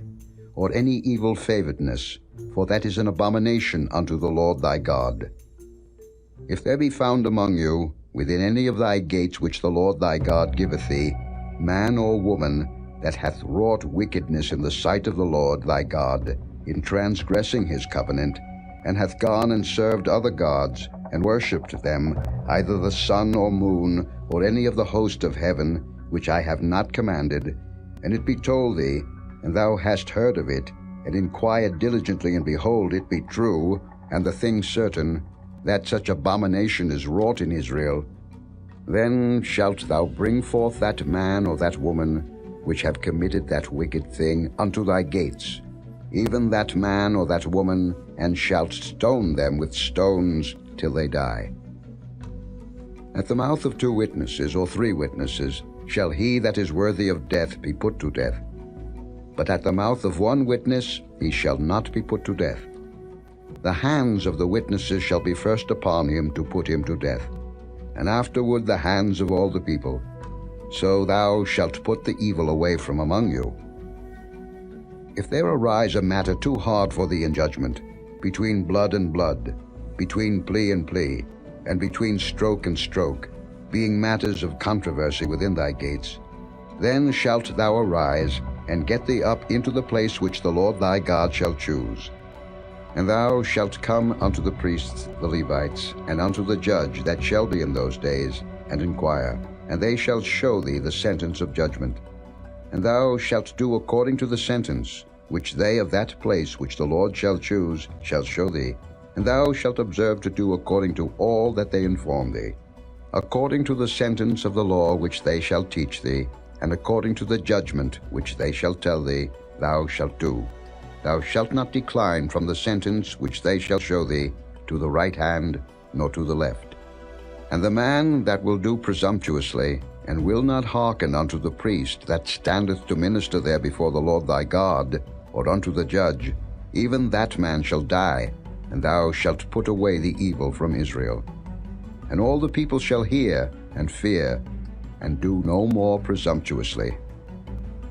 B: or any evil favoredness, for that is an abomination unto the Lord thy God. If there be found among you, within any of thy gates which the Lord thy God giveth thee, man or woman that hath wrought wickedness in the sight of the Lord thy God, in transgressing his covenant, and hath gone and served other gods, and worshipped them, either the sun or moon, or any of the host of heaven, which I have not commanded, and it be told thee, and thou hast heard of it, and inquired diligently, and behold, it be true, and the thing certain, that such abomination is wrought in Israel, then shalt thou bring forth that man or that woman which have committed that wicked thing unto thy gates, even that man or that woman, and shalt stone them with stones till they die. At the mouth of 2 witnesses or 3 witnesses shall he that is worthy of death be put to death. But at the mouth of 1 witness he shall not be put to death. The hands of the witnesses shall be first upon him to put him to death, and afterward the hands of all the people. So thou shalt put the evil away from among you. If there arise a matter too hard for thee in judgment, between blood and blood, between plea and plea, and between stroke and stroke, being matters of controversy within thy gates, then shalt thou arise, and get thee up into the place which the Lord thy God shall choose. And thou shalt come unto the priests the Levites, and unto the judge that shall be in those days, and inquire, and they shall show thee the sentence of judgment. And thou shalt do according to the sentence which they of that place which the Lord shall choose shall show thee, and thou shalt observe to do according to all that they inform thee, according to the sentence of the law which they shall teach thee, and according to the judgment which they shall tell thee, thou shalt do. Thou shalt not decline from the sentence which they shall show thee, to the right hand, nor to the left. And the man that will do presumptuously, and will not hearken unto the priest that standeth to minister there before the Lord thy God, or unto the judge, even that man shall die, and thou shalt put away the evil from Israel. And all the people shall hear and fear, and do no more presumptuously.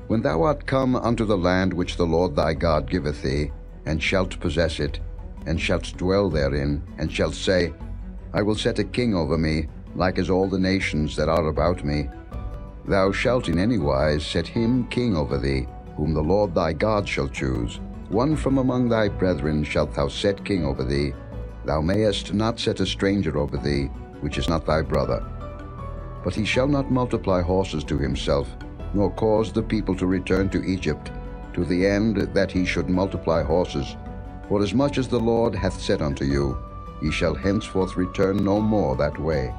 B: When thou art come unto the land which the Lord thy God giveth thee, and shalt possess it, and shalt dwell therein, and shalt say, I will set a king over me, like as all the nations that are about me, thou shalt in any wise set him king over thee, whom the Lord thy God shall choose. One from among thy brethren shalt thou set king over thee. Thou mayest not set a stranger over thee, which is not thy brother. But he shall not multiply horses to himself, nor cause the people to return to Egypt, to the end that he should multiply horses. For as much as the Lord hath said unto you, ye shall henceforth return no more that way.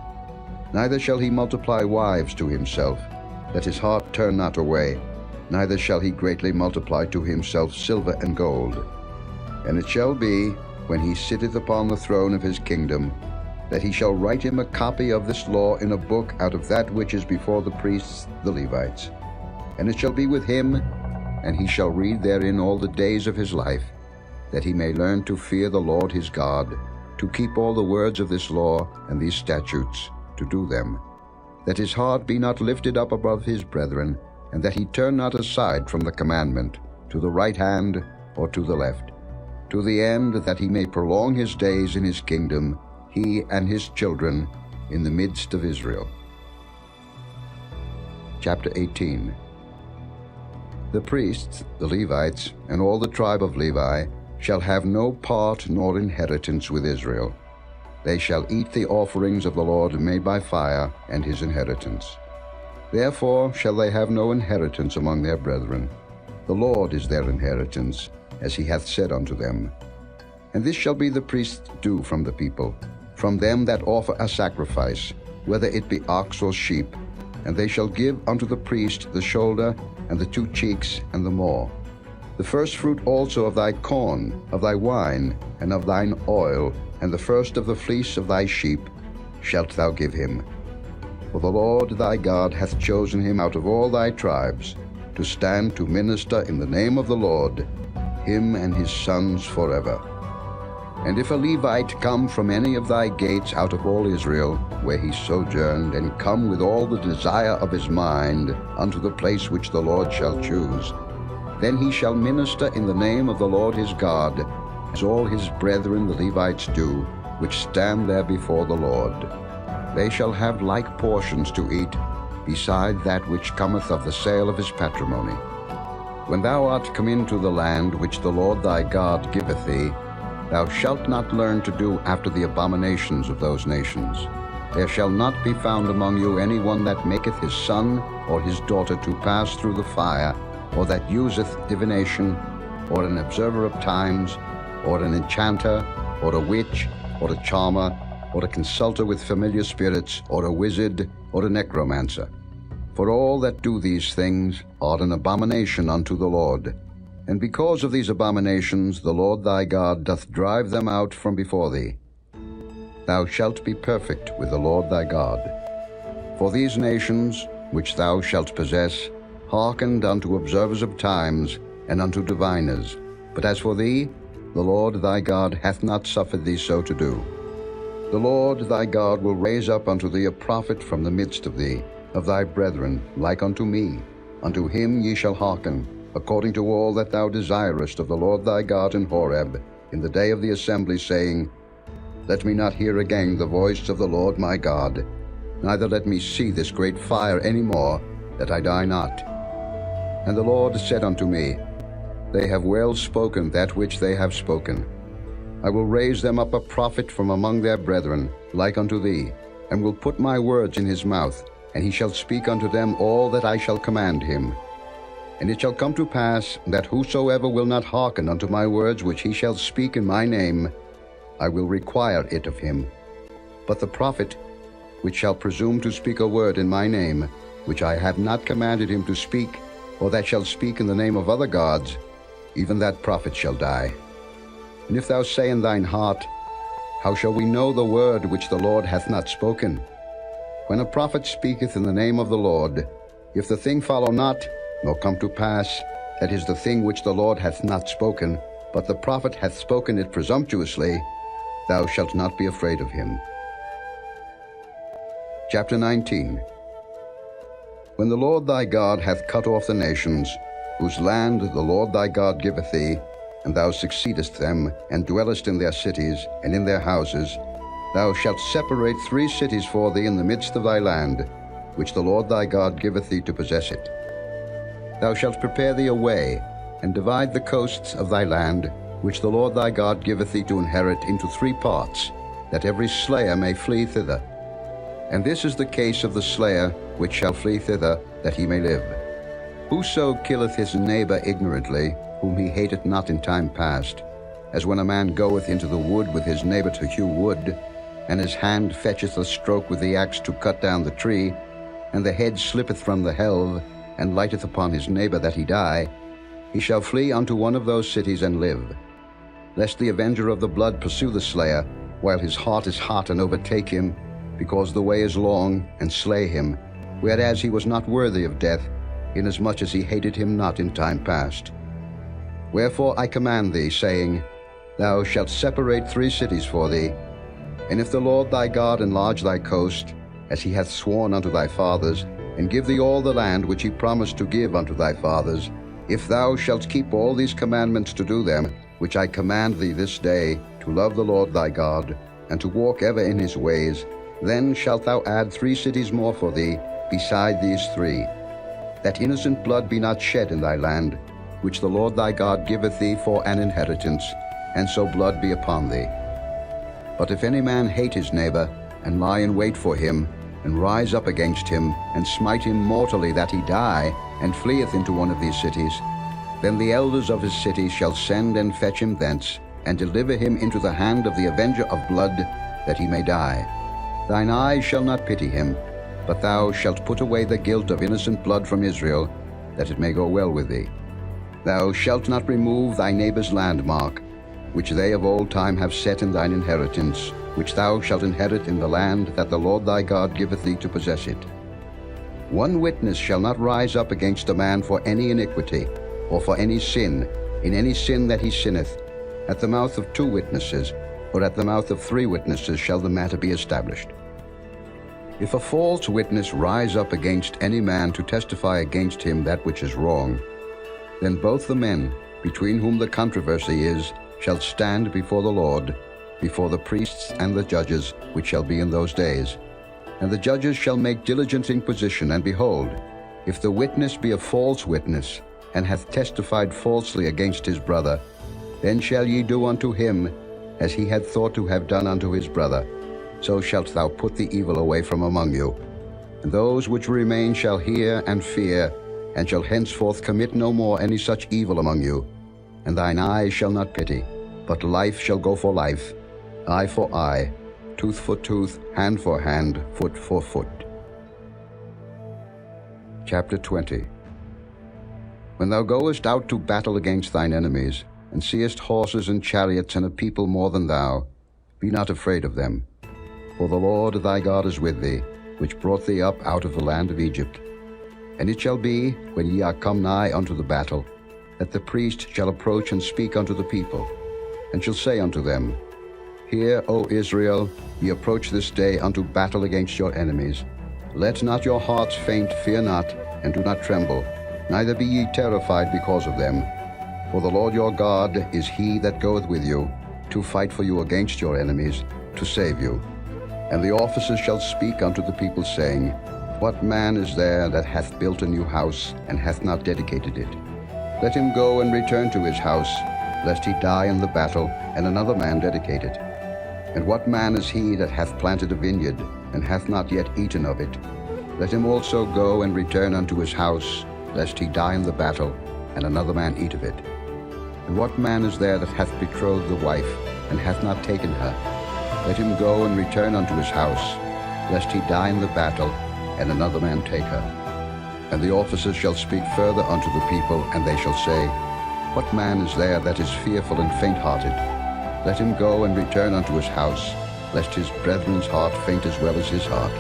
B: Neither shall he multiply wives to himself, that his heart turn not away, neither shall he greatly multiply to himself silver and gold. And it shall be, when he sitteth upon the throne of his kingdom, that he shall write him a copy of this law in a book out of that which is before the priests the Levites. And it shall be with him, and he shall read therein all the days of his life, that he may learn to fear the Lord his God, to keep all the words of this law and these statutes, to do them, that his heart be not lifted up above his brethren, and that he turn not aside from the commandment, to the right hand or to the left, to the end that he may prolong his days in his kingdom, he and his children, in the midst of Israel. Chapter 18. The priests, the Levites, and all the tribe of Levi shall have no part nor inheritance with Israel. They shall eat the offerings of the Lord made by fire, and his inheritance. Therefore shall they have no inheritance among their brethren. The Lord is their inheritance, as he hath said unto them. And this shall be the priest's due from the people, from them that offer a sacrifice, whether it be ox or sheep. And they shall give unto the priest the shoulder, and the 2 cheeks, and the maw. The first fruit also of thy corn, of thy wine, and of thine oil, and the first of the fleece of thy sheep, shalt thou give him. For the Lord thy God hath chosen him out of all thy tribes, to stand to minister in the name of the Lord, him and his sons forever. And if a Levite come from any of thy gates out of all Israel, where he sojourned, and come with all the desire of his mind unto the place which the Lord shall choose, then he shall minister in the name of the Lord his God, as all his brethren the Levites do, which stand there before the Lord. They shall have like portions to eat, beside that which cometh of the sale of his patrimony. When thou art come into the land which the Lord thy God giveth thee, thou shalt not learn to do after the abominations of those nations. There shall not be found among you any one that maketh his son or his daughter to pass through the fire, or that useth divination, or an observer of times, or an enchanter, or a witch, or a charmer, or a consulter with familiar spirits, or a wizard, or a necromancer. For all that do these things are an abomination unto the Lord. And because of these abominations the Lord thy God doth drive them out from before thee. Thou shalt be perfect with the Lord thy God. For these nations, which thou shalt possess, hearkened unto observers of times, and unto diviners. But as for thee, the Lord thy God hath not suffered thee so to do. The Lord thy God will raise up unto thee a prophet from the midst of thee, of thy brethren, like unto me. Unto him ye shall hearken, according to all that thou desirest of the Lord thy God in Horeb, in the day of the assembly, saying, Let me not hear again the voice of the Lord my God, neither let me see this great fire any more, that I die not. And the Lord said unto me, They have well spoken that which they have spoken. I will raise them up a prophet from among their brethren, like unto thee, and will put my words in his mouth, and he shall speak unto them all that I shall command him. And it shall come to pass, that whosoever will not hearken unto my words which he shall speak in my name, I will require it of him. But the prophet, which shall presume to speak a word in my name, which I have not commanded him to speak, or that shall speak in the name of other gods, even that prophet shall die. And if thou say in thine heart, How shall we know the word which the Lord hath not spoken? When a prophet speaketh in the name of the Lord, if the thing follow not, nor come to pass, that is the thing which the Lord hath not spoken, but the prophet hath spoken it presumptuously, thou shalt not be afraid of him. Chapter 19. When the Lord thy God hath cut off the nations, whose land the Lord thy God giveth thee, and thou succeedest them, and dwellest in their cities, and in their houses, thou shalt separate 3 cities for thee in the midst of thy land, which the Lord thy God giveth thee to possess it. Thou shalt prepare thee a way, and divide the coasts of thy land, which the Lord thy God giveth thee to inherit, into 3 parts, that every slayer may flee thither. And this is the case of the slayer which shall flee thither, that he may live. Whoso killeth his neighbor ignorantly, whom he hateth not in time past, as when a man goeth into the wood with his neighbor to hew wood, and his hand fetcheth a stroke with the axe to cut down the tree, and the head slippeth from the helve, and lighteth upon his neighbor that he die, he shall flee unto one of those cities and live. Lest the avenger of the blood pursue the slayer, while his heart is hot, and overtake him, because the way is long, and slay him, whereas he was not worthy of death, inasmuch as he hated him not in time past. Wherefore I command thee, saying, Thou shalt separate 3 cities for thee, and if the Lord thy God enlarge thy coast, as he hath sworn unto thy fathers, and give thee all the land which he promised to give unto thy fathers, if thou shalt keep all these commandments to do them, which I command thee this day, to love the Lord thy God, and to walk ever in his ways, Then shalt thou add 3 cities more for thee, beside these 3, that innocent blood be not shed in thy land, which the Lord thy God giveth thee for an inheritance, and so blood be upon thee. But if any man hate his neighbor, and lie in wait for him, and rise up against him, and smite him mortally that he die, and fleeth into one of these cities, then the elders of his city shall send and fetch him thence, and deliver him into the hand of the avenger of blood, that he may die. Thine eyes shall not pity him, but thou shalt put away the guilt of innocent blood from Israel, that it may go well with thee. Thou shalt not remove thy neighbor's landmark, which they of old time have set in thine inheritance, which thou shalt inherit in the land that the Lord thy God giveth thee to possess it. 1 witness shall not rise up against a man for any iniquity, or for any sin, in any sin that he sinneth. At the mouth of 2 witnesses, or at the mouth of 3 witnesses shall the matter be established. If a false witness rise up against any man to testify against him that which is wrong, then both the men, between whom the controversy is, shall stand before the Lord, before the priests and the judges, which shall be in those days. And the judges shall make diligent inquisition, and behold, if the witness be a false witness, and hath testified falsely against his brother, then shall ye do unto him as he had thought to have done unto his brother. So shalt thou put the evil away from among you. And those which remain shall hear and fear, and shall henceforth commit no more any such evil among you. And thine eyes shall not pity, but life shall go for life, eye for eye, tooth for tooth, hand for hand, foot for foot. Chapter 20. When thou goest out to battle against thine enemies, and seest horses and chariots and a people more than thou, be not afraid of them. For the Lord thy God is with thee, which brought thee up out of the land of Egypt. And it shall be, when ye are come nigh unto the battle, that the priest shall approach and speak unto the people, and shall say unto them, Hear, O Israel, ye approach this day unto battle against your enemies. Let not your hearts faint, fear not, and do not tremble, neither be ye terrified because of them. For the Lord your God is he that goeth with you, to fight for you against your enemies, to save you. And the officers shall speak unto the people, saying, What man is there that hath built a new house, and hath not dedicated it? Let him go and return to his house, lest he die in the battle, and another man dedicate it. And what man is he that hath planted a vineyard, and hath not yet eaten of it? Let him also go and return unto his house, lest he die in the battle, and another man eat of it. And what man is there that hath betrothed the wife, and hath not taken her? Let him go and return unto his house, lest he die in the battle, and another man take her. And the officers shall speak further unto the people, and they shall say, What man is there that is fearful and faint-hearted? Let him go and return unto his house, lest his brethren's heart faint as well as his heart.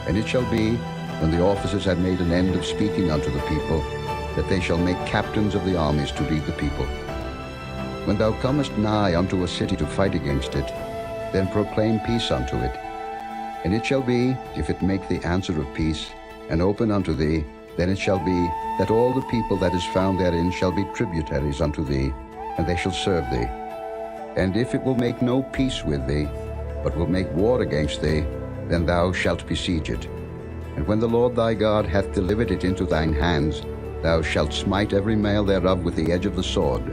B: And it shall be, when the officers have made an end of speaking unto the people, that they shall make captains of the armies to lead the people. When thou comest nigh unto a city to fight against it, then proclaim peace unto it. And it shall be, if it make the answer of peace, and open unto thee, then it shall be, that all the people that is found therein shall be tributaries unto thee, and they shall serve thee. And if it will make no peace with thee, but will make war against thee, then thou shalt besiege it. And when the Lord thy God hath delivered it into thine hands, thou shalt smite every male thereof with the edge of the sword.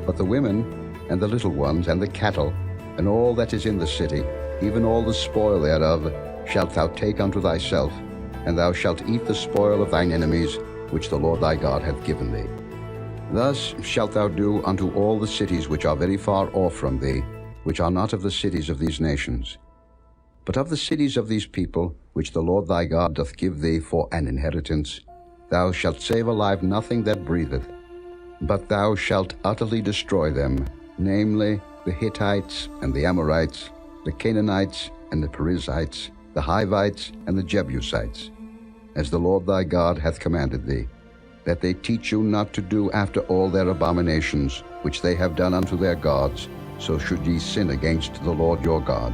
B: But the women, and the little ones, and the cattle, and all that is in the city, even all the spoil thereof, shalt thou take unto thyself, and thou shalt eat the spoil of thine enemies, which the Lord thy God hath given thee. Thus shalt thou do unto all the cities which are very far off from thee, which are not of the cities of these nations. But of the cities of these people, which the Lord thy God doth give thee for an inheritance, thou shalt save alive nothing that breatheth, but thou shalt utterly destroy them, namely, the Hittites and the Amorites, the Canaanites and the Perizzites, the Hivites and the Jebusites, as the Lord thy God hath commanded thee, that they teach you not to do after all their abominations, which they have done unto their gods, so should ye sin against the Lord your God.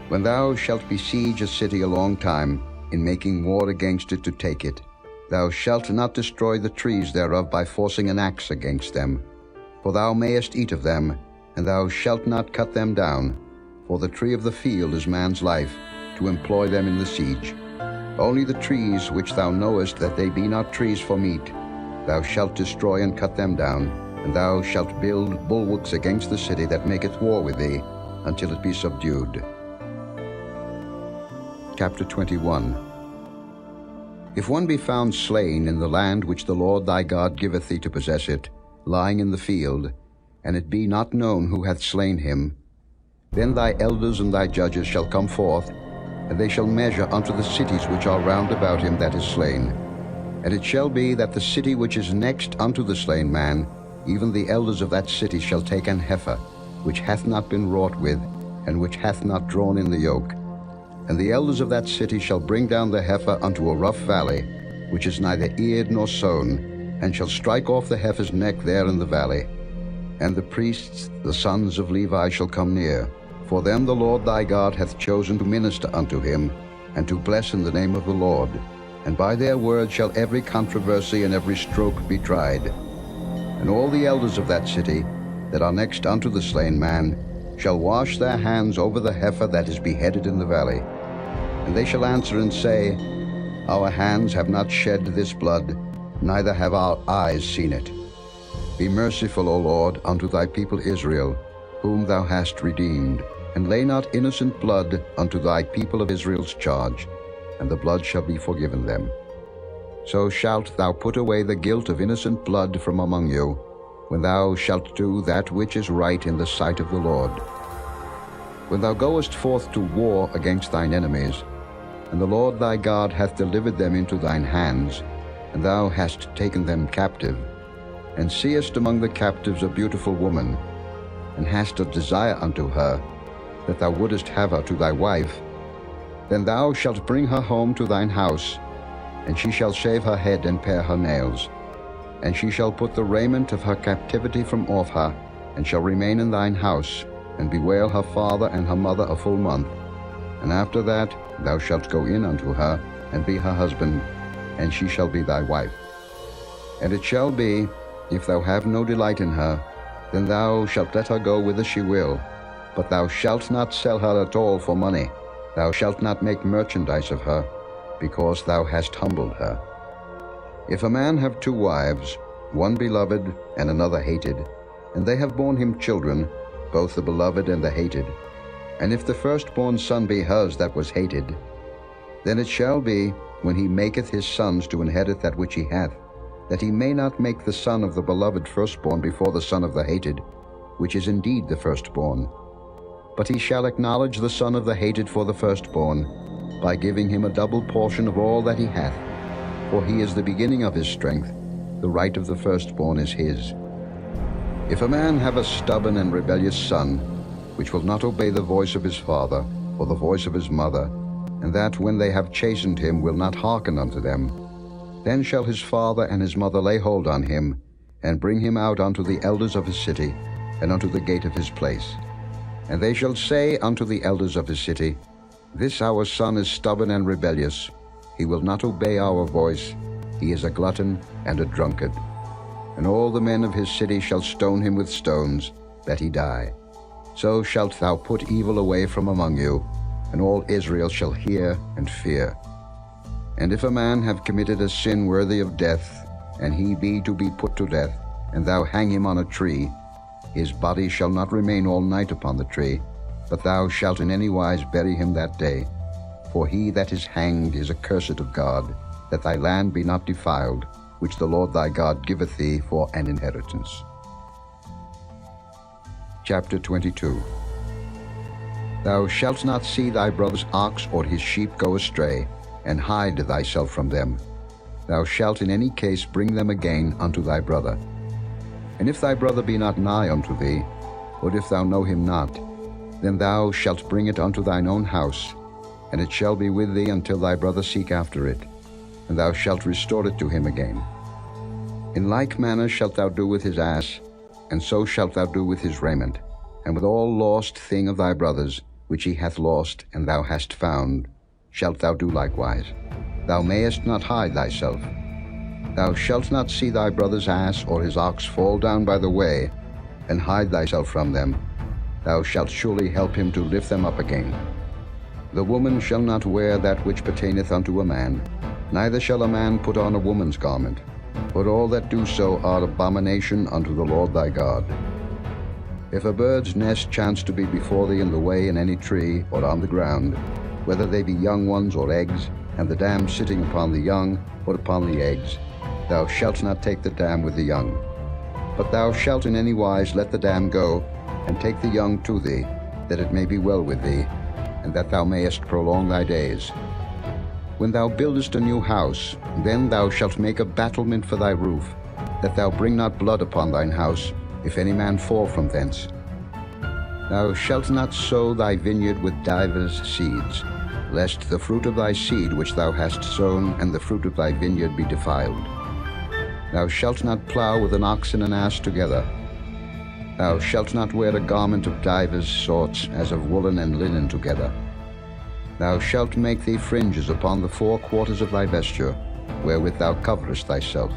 B: When thou shalt besiege a city a long time, in making war against it to take it, thou shalt not destroy the trees thereof by forcing an axe against them. For thou mayest eat of them, and thou shalt not cut them down. For the tree of the field is man's life, to employ them in the siege. Only the trees which thou knowest that they be not trees for meat, thou shalt destroy and cut them down, and thou shalt build bulwarks against the city that maketh war with thee, until it be subdued. Chapter 21. If one be found slain in the land which the Lord thy God giveth thee to possess it, lying in the field, and it be not known who hath slain him, then thy elders and thy judges shall come forth, and they shall measure unto the cities which are round about him that is slain. And it shall be that the city which is next unto the slain man, even the elders of that city shall take an heifer, which hath not been wrought with, and which hath not drawn in the yoke. And the elders of that city shall bring down the heifer unto a rough valley, which is neither eared nor sown, and shall strike off the heifer's neck there in the valley. And the priests, the sons of Levi, shall come near. For them the Lord thy God hath chosen to minister unto him, and to bless in the name of the Lord. And by their word shall every controversy and every stroke be tried. And all the elders of that city, that are next unto the slain man, shall wash their hands over the heifer that is beheaded in the valley. And they shall answer and say, Our hands have not shed this blood, neither have our eyes seen it. Be merciful, O Lord, unto thy people Israel, whom thou hast redeemed, and lay not innocent blood unto thy people of Israel's charge, and the blood shall be forgiven them. So shalt thou put away the guilt of innocent blood from among you, when thou shalt do that which is right in the sight of the Lord. When thou goest forth to war against thine enemies, and the Lord thy God hath delivered them into thine hands, and thou hast taken them captive, and seest among the captives a beautiful woman, and hast a desire unto her, that thou wouldest have her to thy wife, then thou shalt bring her home to thine house, and she shall shave her head and pare her nails. And she shall put the raiment of her captivity from off her, and shall remain in thine house, and bewail her father and her mother a full month. And after that thou shalt go in unto her, and be her husband, and she shall be thy wife. And it shall be, if thou have no delight in her, then thou shalt let her go whither she will, but thou shalt not sell her at all for money. Thou shalt not make merchandise of her, because thou hast humbled her. If a man have two wives, one beloved and another hated, and they have borne him children, both the beloved and the hated, and if the firstborn son be hers that was hated, then it shall be, when he maketh his sons to inherit that which he hath, that he may not make the son of the beloved firstborn before the son of the hated, which is indeed the firstborn. But he shall acknowledge the son of the hated for the firstborn, by giving him a double portion of all that he hath. For he is the beginning of his strength, the right of the firstborn is his. If a man have a stubborn and rebellious son, which will not obey the voice of his father, or the voice of his mother, and that when they have chastened him will not hearken unto them, then shall his father and his mother lay hold on him, and bring him out unto the elders of his city, and unto the gate of his place. And they shall say unto the elders of his city, This our son is stubborn and rebellious. He will not obey our voice. He is a glutton and a drunkard. And all the men of his city shall stone him with stones, that he die. So shalt thou put evil away from among you, and all Israel shall hear and fear. And if a man have committed a sin worthy of death, and he be to be put to death, and thou hang him on a tree, his body shall not remain all night upon the tree, but thou shalt in any wise bury him that day. For he that is hanged is accursed of God, that thy land be not defiled, which the Lord thy God giveth thee for an inheritance. Chapter 22. Thou shalt not see thy brother's ox or his sheep go astray, and hide thyself from them. Thou shalt in any case bring them again unto thy brother. And if thy brother be not nigh unto thee, or if thou know him not, then thou shalt bring it unto thine own house, and it shall be with thee until thy brother seek after it, and thou shalt restore it to him again. In like manner shalt thou do with his ass, and so shalt thou do with his raiment, and with all lost thing of thy brother's, which he hath lost, and thou hast found, shalt thou do likewise. Thou mayest not hide thyself. Thou shalt not see thy brother's ass or his ox fall down by the way, and hide thyself from them. thou shalt surely help him to lift them up again. The woman shall not wear that which pertaineth unto a man, neither shall a man put on a woman's garment, for all that do so are abomination unto the Lord thy God. If a bird's nest chance to be before thee in the way in any tree or on the ground, whether they be young ones or eggs, and the dam sitting upon the young or upon the eggs, thou shalt not take the dam with the young. But thou shalt in any wise let the dam go, and take the young to thee, that it may be well with thee, and that thou mayest prolong thy days. When thou buildest a new house, then thou shalt make a battlement for thy roof, that thou bring not blood upon thine house, if any man fall from thence. Thou shalt not sow thy vineyard with divers seeds, lest the fruit of thy seed which thou hast sown and the fruit of thy vineyard be defiled. Thou shalt not plow with an ox and an ass together. Thou shalt not wear a garment of divers sorts, as of woolen and linen together. Thou shalt make thee fringes upon the four quarters of thy vesture, wherewith thou coverest thyself.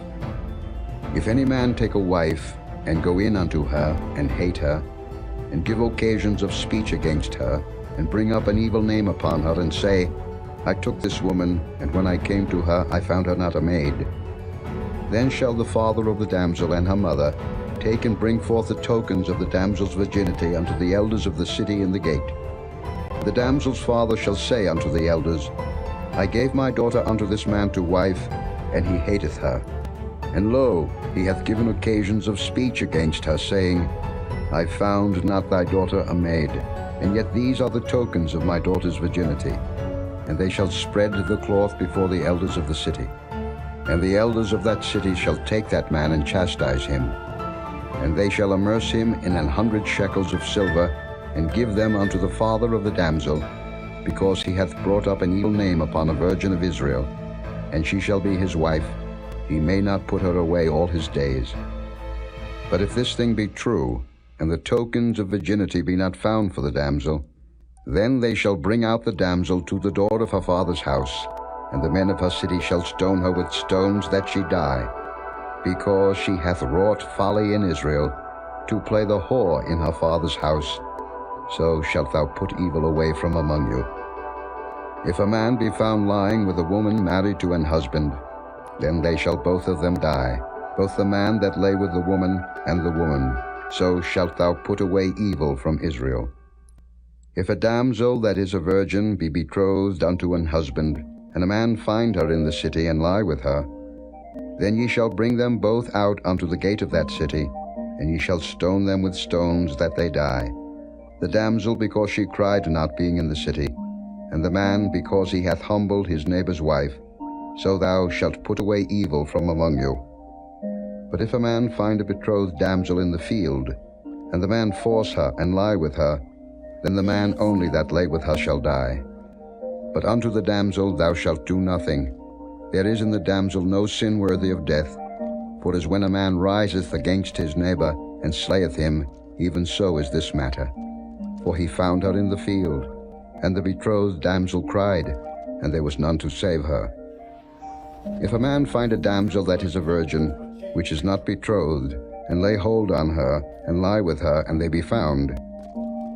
B: If any man take a wife, and go in unto her, and hate her, and give occasions of speech against her, and bring up an evil name upon her, and say, I took this woman, and when I came to her, I found her not a maid. Then shall the father of the damsel and her mother take and bring forth the tokens of the damsel's virginity unto the elders of the city in the gate. The damsel's father shall say unto the elders, I gave my daughter unto this man to wife, and he hateth her. And lo, he hath given occasions of speech against her, saying, I found not thy daughter a maid, and yet these are the tokens of my daughter's virginity. And they shall spread the cloth before the elders of the city. And the elders of that city shall take that man and chastise him. And they shall amerce him in 100 shekels of silver, and give them unto the father of the damsel, because he hath brought up an evil name upon a virgin of Israel, and she shall be his wife. He may not put her away all his days. But if this thing be true, and the tokens of virginity be not found for the damsel, then they shall bring out the damsel to the door of her father's house, and the men of her city shall stone her with stones that she die, because she hath wrought folly in Israel, to play the whore in her father's house. So shalt thou put evil away from among you. If a man be found lying with a woman married to an husband, then they shall both of them die, both the man that lay with the woman and the woman. So shalt thou put away evil from Israel. If a damsel that is a virgin be betrothed unto an husband, and a man find her in the city and lie with her, then ye shall bring them both out unto the gate of that city, and ye shall stone them with stones that they die, the damsel because she cried not being in the city, and the man because he hath humbled his neighbor's wife. So thou shalt put away evil from among you. But if a man find a betrothed damsel in the field, and the man force her and lie with her, then the man only that lay with her shall die. But unto the damsel thou shalt do nothing. There is in the damsel no sin worthy of death. For as when a man riseth against his neighbor, and slayeth him, even so is this matter. For he found her in the field, and the betrothed damsel cried, and there was none to save her. If a man find a damsel that is a virgin, which is not betrothed, and lay hold on her, and lie with her, and they be found,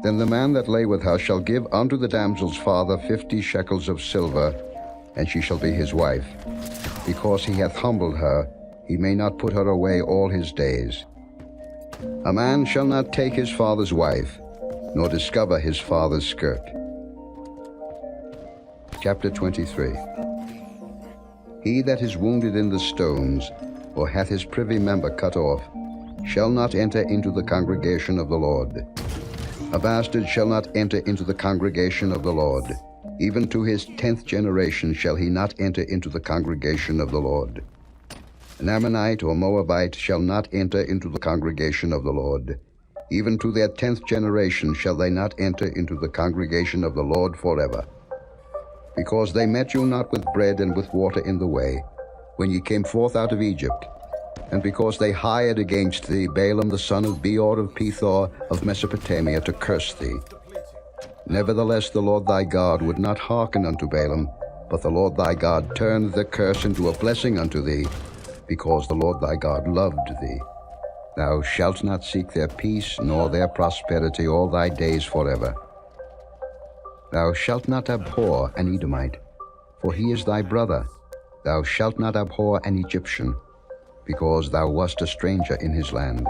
B: then the man that lay with her shall give unto the damsel's father 50 shekels of silver, and she shall be his wife. Because he hath humbled her, he may not put her away all his days. A man shall not take his father's wife, nor discover his father's skirt. Chapter 23. He that is wounded in the stones, or hath his privy member cut off, shall not enter into the congregation of the Lord. A bastard shall not enter into the congregation of the Lord. Even to his 10th generation shall he not enter into the congregation of the Lord. An Ammonite or Moabite shall not enter into the congregation of the Lord. Even to their 10th generation shall they not enter into the congregation of the Lord forever. Because they met you not with bread and with water in the way, when ye came forth out of Egypt, and because they hired against thee Balaam the son of Beor of Pethor of Mesopotamia to curse thee. Nevertheless the Lord thy God would not hearken unto Balaam, but the Lord thy God turned the curse into a blessing unto thee, because the Lord thy God loved thee. Thou shalt not seek their peace nor their prosperity all thy days forever. Thou shalt not abhor an Edomite, for he is thy brother. Thou shalt not abhor an Egyptian, because thou wast a stranger in his land.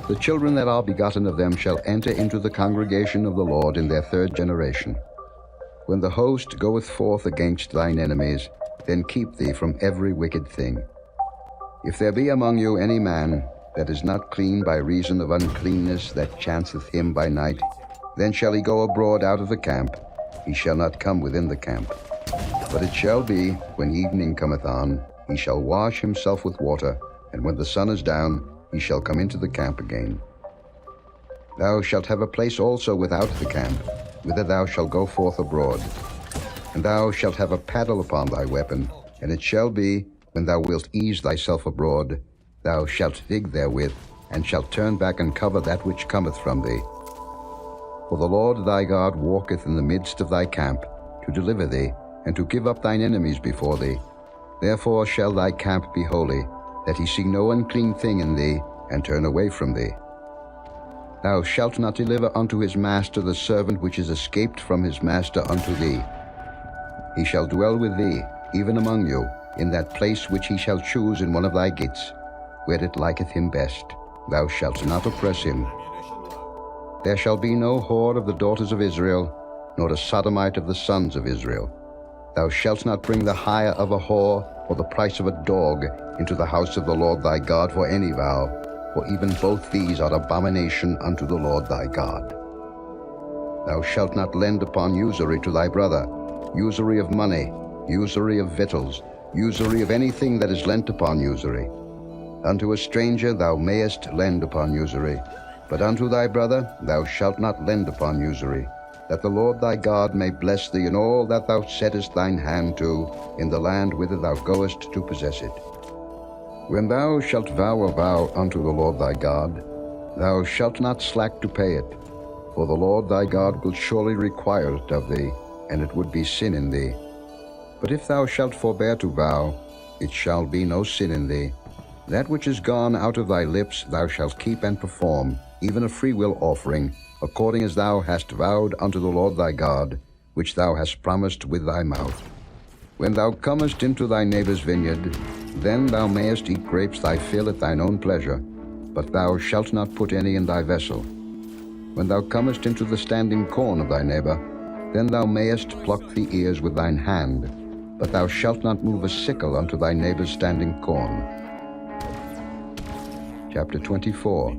B: The children that are begotten of them shall enter into the congregation of the Lord in their third generation. When the host goeth forth against thine enemies, then keep thee from every wicked thing. If there be among you any man that is not clean by reason of uncleanness that chanceth him by night, then shall he go abroad out of the camp. He shall not come within the camp. But it shall be, when evening cometh on, he shall wash himself with water, and when the sun is down, he shall come into the camp again. Thou shalt have a place also without the camp, whither thou shalt go forth abroad. And thou shalt have a paddle upon thy weapon, and it shall be, when thou wilt ease thyself abroad, thou shalt dig therewith, and shalt turn back and cover that which cometh from thee. For the Lord thy God walketh in the midst of thy camp, to deliver thee, and to give up thine enemies before thee. Therefore shall thy camp be holy, that he see no unclean thing in thee, and turn away from thee. Thou shalt not deliver unto his master the servant which is escaped from his master unto thee. He shall dwell with thee, even among you, in that place which he shall choose in one of thy gates, where it liketh him best. Thou shalt not oppress him. There shall be no whore of the daughters of Israel, nor a sodomite of the sons of Israel. Thou shalt not bring the hire of a whore, or the price of a dog, into the house of the Lord thy God for any vow, for even both these are abomination unto the Lord thy God. Thou shalt not lend upon usury to thy brother, usury of money, usury of victuals, usury of anything that is lent upon usury. Unto a stranger thou mayest lend upon usury, but unto thy brother thou shalt not lend upon usury, that the Lord thy God may bless thee in all that thou settest thine hand to, in the land whither thou goest to possess it. When thou shalt vow a vow unto the Lord thy God, thou shalt not slack to pay it, for the Lord thy God will surely require it of thee, and it would be sin in thee. But if thou shalt forbear to vow, it shall be no sin in thee. That which is gone out of thy lips thou shalt keep and perform, even a freewill offering, according as thou hast vowed unto the Lord thy God, which thou hast promised with thy mouth. When thou comest into thy neighbor's vineyard, then thou mayest eat grapes thy fill at thine own pleasure, but thou shalt not put any in thy vessel. When thou comest into the standing corn of thy neighbor, then thou mayest pluck the ears with thine hand, but thou shalt not move a sickle unto thy neighbor's standing corn. Chapter 24.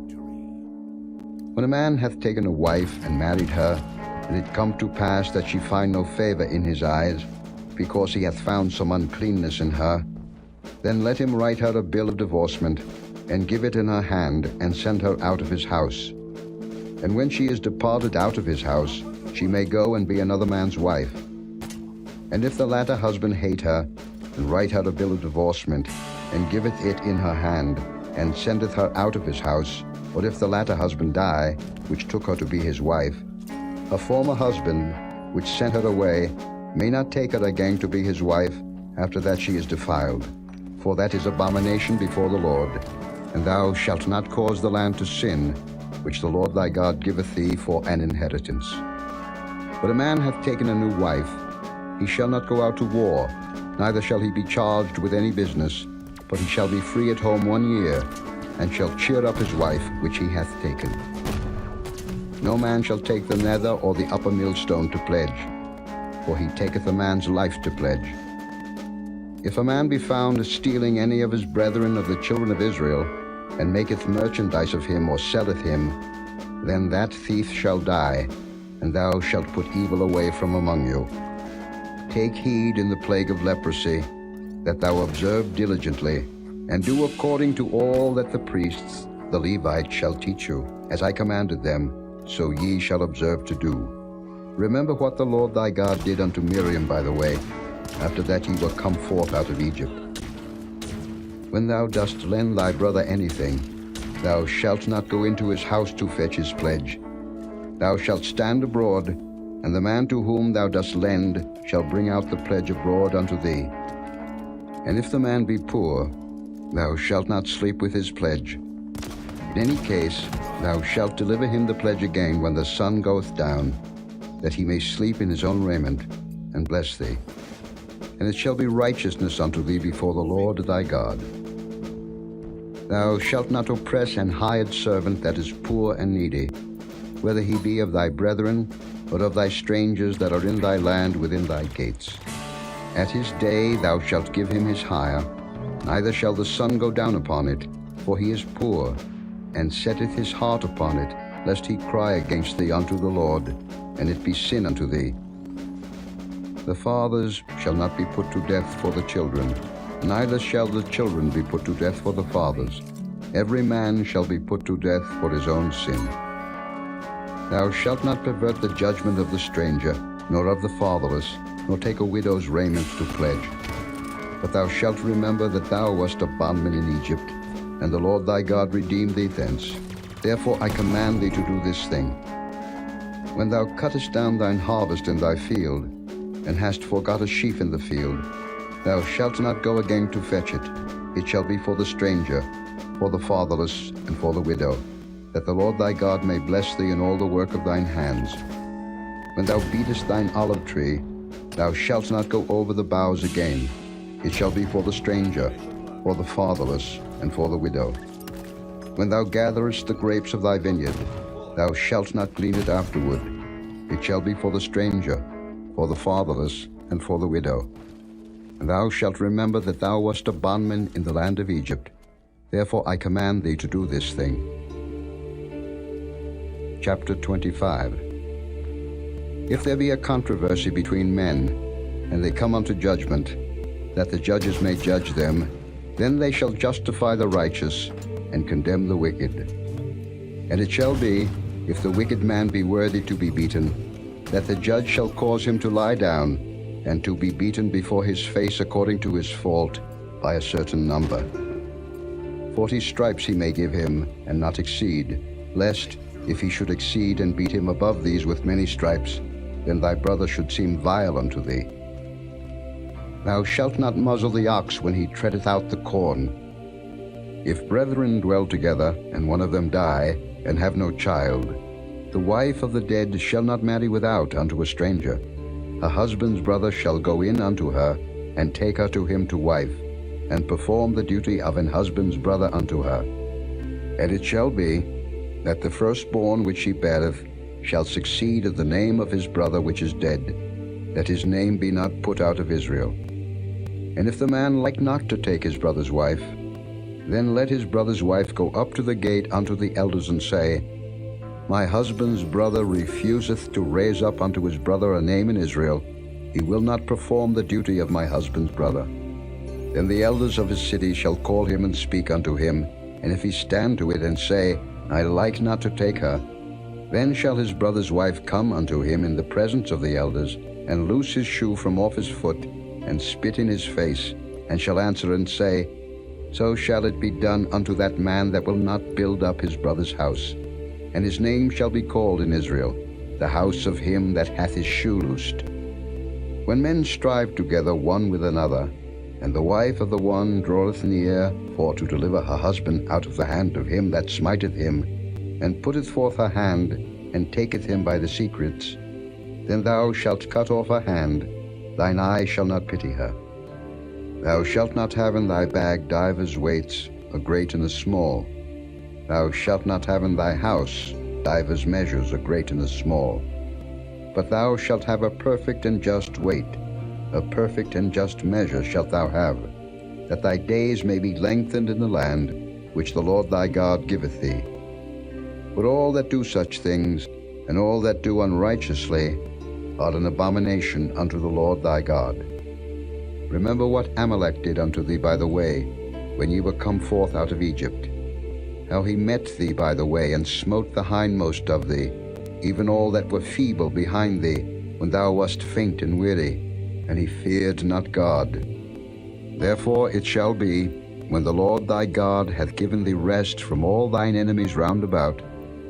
B: When a man hath taken a wife and married her, and it come to pass that she find no favor in his eyes, because he hath found some uncleanness in her, then let him write her a bill of divorcement, and give it in her hand, and send her out of his house. And when she is departed out of his house, she may go and be another man's wife. And if the latter husband hate her, and write her a bill of divorcement, and giveth it in her hand, and sendeth her out of his house, or if the latter husband die, which took her to be his wife, her former husband, which sent her away, may not take her again to be his wife, after that she is defiled. For that is abomination before the Lord. And thou shalt not cause the land to sin, which the Lord thy God giveth thee for an inheritance. But a man hath taken a new wife, he shall not go out to war, neither shall he be charged with any business, but he shall be free at home 1 year, and shall cheer up his wife which he hath taken. No man shall take the nether or the upper millstone to pledge, for he taketh a man's life to pledge. If a man be found stealing any of his brethren of the children of Israel, and maketh merchandise of him or selleth him, then that thief shall die, and thou shalt put evil away from among you. Take heed in the plague of leprosy, that thou observe diligently, and do according to all that the priests, the Levites, shall teach you, as I commanded them, so ye shall observe to do. Remember what the Lord thy God did unto Miriam by the way, after that ye were come forth out of Egypt. When thou dost lend thy brother anything, thou shalt not go into his house to fetch his pledge. Thou shalt stand abroad, and the man to whom thou dost lend shall bring out the pledge abroad unto thee. And if the man be poor, thou shalt not sleep with his pledge. In any case, thou shalt deliver him the pledge again when the sun goeth down, that he may sleep in his own raiment, and bless thee. And it shall be righteousness unto thee before the Lord thy God. Thou shalt not oppress an hired servant that is poor and needy, whether he be of thy brethren, or of thy strangers that are in thy land within thy gates. At his day thou shalt give him his hire, neither shall the sun go down upon it, for he is poor, and setteth his heart upon it, lest he cry against thee unto the Lord, and it be sin unto thee. The fathers shall not be put to death for the children, neither shall the children be put to death for the fathers. Every man shall be put to death for his own sin. Thou shalt not pervert the judgment of the stranger, nor of the fatherless, nor take a widow's raiment to pledge. But thou shalt remember that thou wast a bondman in Egypt, and the Lord thy God redeemed thee thence. Therefore I command thee to do this thing. When thou cuttest down thine harvest in thy field, and hast forgot a sheaf in the field, thou shalt not go again to fetch it. It shall be for the stranger, for the fatherless, and for the widow, that the Lord thy God may bless thee in all the work of thine hands. When thou beatest thine olive tree, thou shalt not go over the boughs again. It shall be for the stranger, for the fatherless, and for the widow. When thou gatherest the grapes of thy vineyard, thou shalt not glean it afterward. It shall be for the stranger, for the fatherless, and for the widow. And thou shalt remember that thou wast a bondman in the land of Egypt. Therefore I command thee to do this thing. Chapter 25. If there be a controversy between men, and they come unto judgment, that the judges may judge them, then they shall justify the righteous, and condemn the wicked. And it shall be, if the wicked man be worthy to be beaten, that the judge shall cause him to lie down, and to be beaten before his face according to his fault, by a certain number. 40 stripes he may give him, and not exceed, lest, if he should exceed and beat him above these with many stripes, then thy brother should seem vile unto thee. Thou shalt not muzzle the ox when he treadeth out the corn. If brethren dwell together, and one of them die, and have no child, the wife of the dead shall not marry without unto a stranger. Her husband's brother shall go in unto her, and take her to him to wife, and perform the duty of an husband's brother unto her. And it shall be, that the firstborn which she beareth shall succeed of the name of his brother which is dead, that his name be not put out of Israel. And if the man like not to take his brother's wife, then let his brother's wife go up to the gate unto the elders, and say, My husband's brother refuseth to raise up unto his brother a name in Israel. He will not perform the duty of my husband's brother. Then the elders of his city shall call him and speak unto him, and if he stand to it and say, I like not to take her, then shall his brother's wife come unto him in the presence of the elders, and loose his shoe from off his foot, and spit in his face, and shall answer and say, So shall it be done unto that man that will not build up his brother's house. And his name shall be called in Israel, the house of him that hath his shoe loosed. When men strive together one with another, and the wife of the one draweth near for to deliver her husband out of the hand of him that smiteth him, and putteth forth her hand, and taketh him by the secrets, then thou shalt cut off her hand, thine eye shall not pity her. Thou shalt not have in thy bag divers weights, a great and a small. Thou shalt not have in thy house divers measures, a great and a small. But thou shalt have a perfect and just weight, a perfect and just measure shalt thou have, that thy days may be lengthened in the land which the Lord thy God giveth thee. But all that do such things, and all that do unrighteously, are an abomination unto the Lord thy God. Remember what Amalek did unto thee by the way, when ye were come forth out of Egypt, how he met thee by the way, and smote the hindmost of thee, even all that were feeble behind thee, when thou wast faint and weary, and he feared not God. Therefore it shall be, when the Lord thy God hath given thee rest from all thine enemies round about,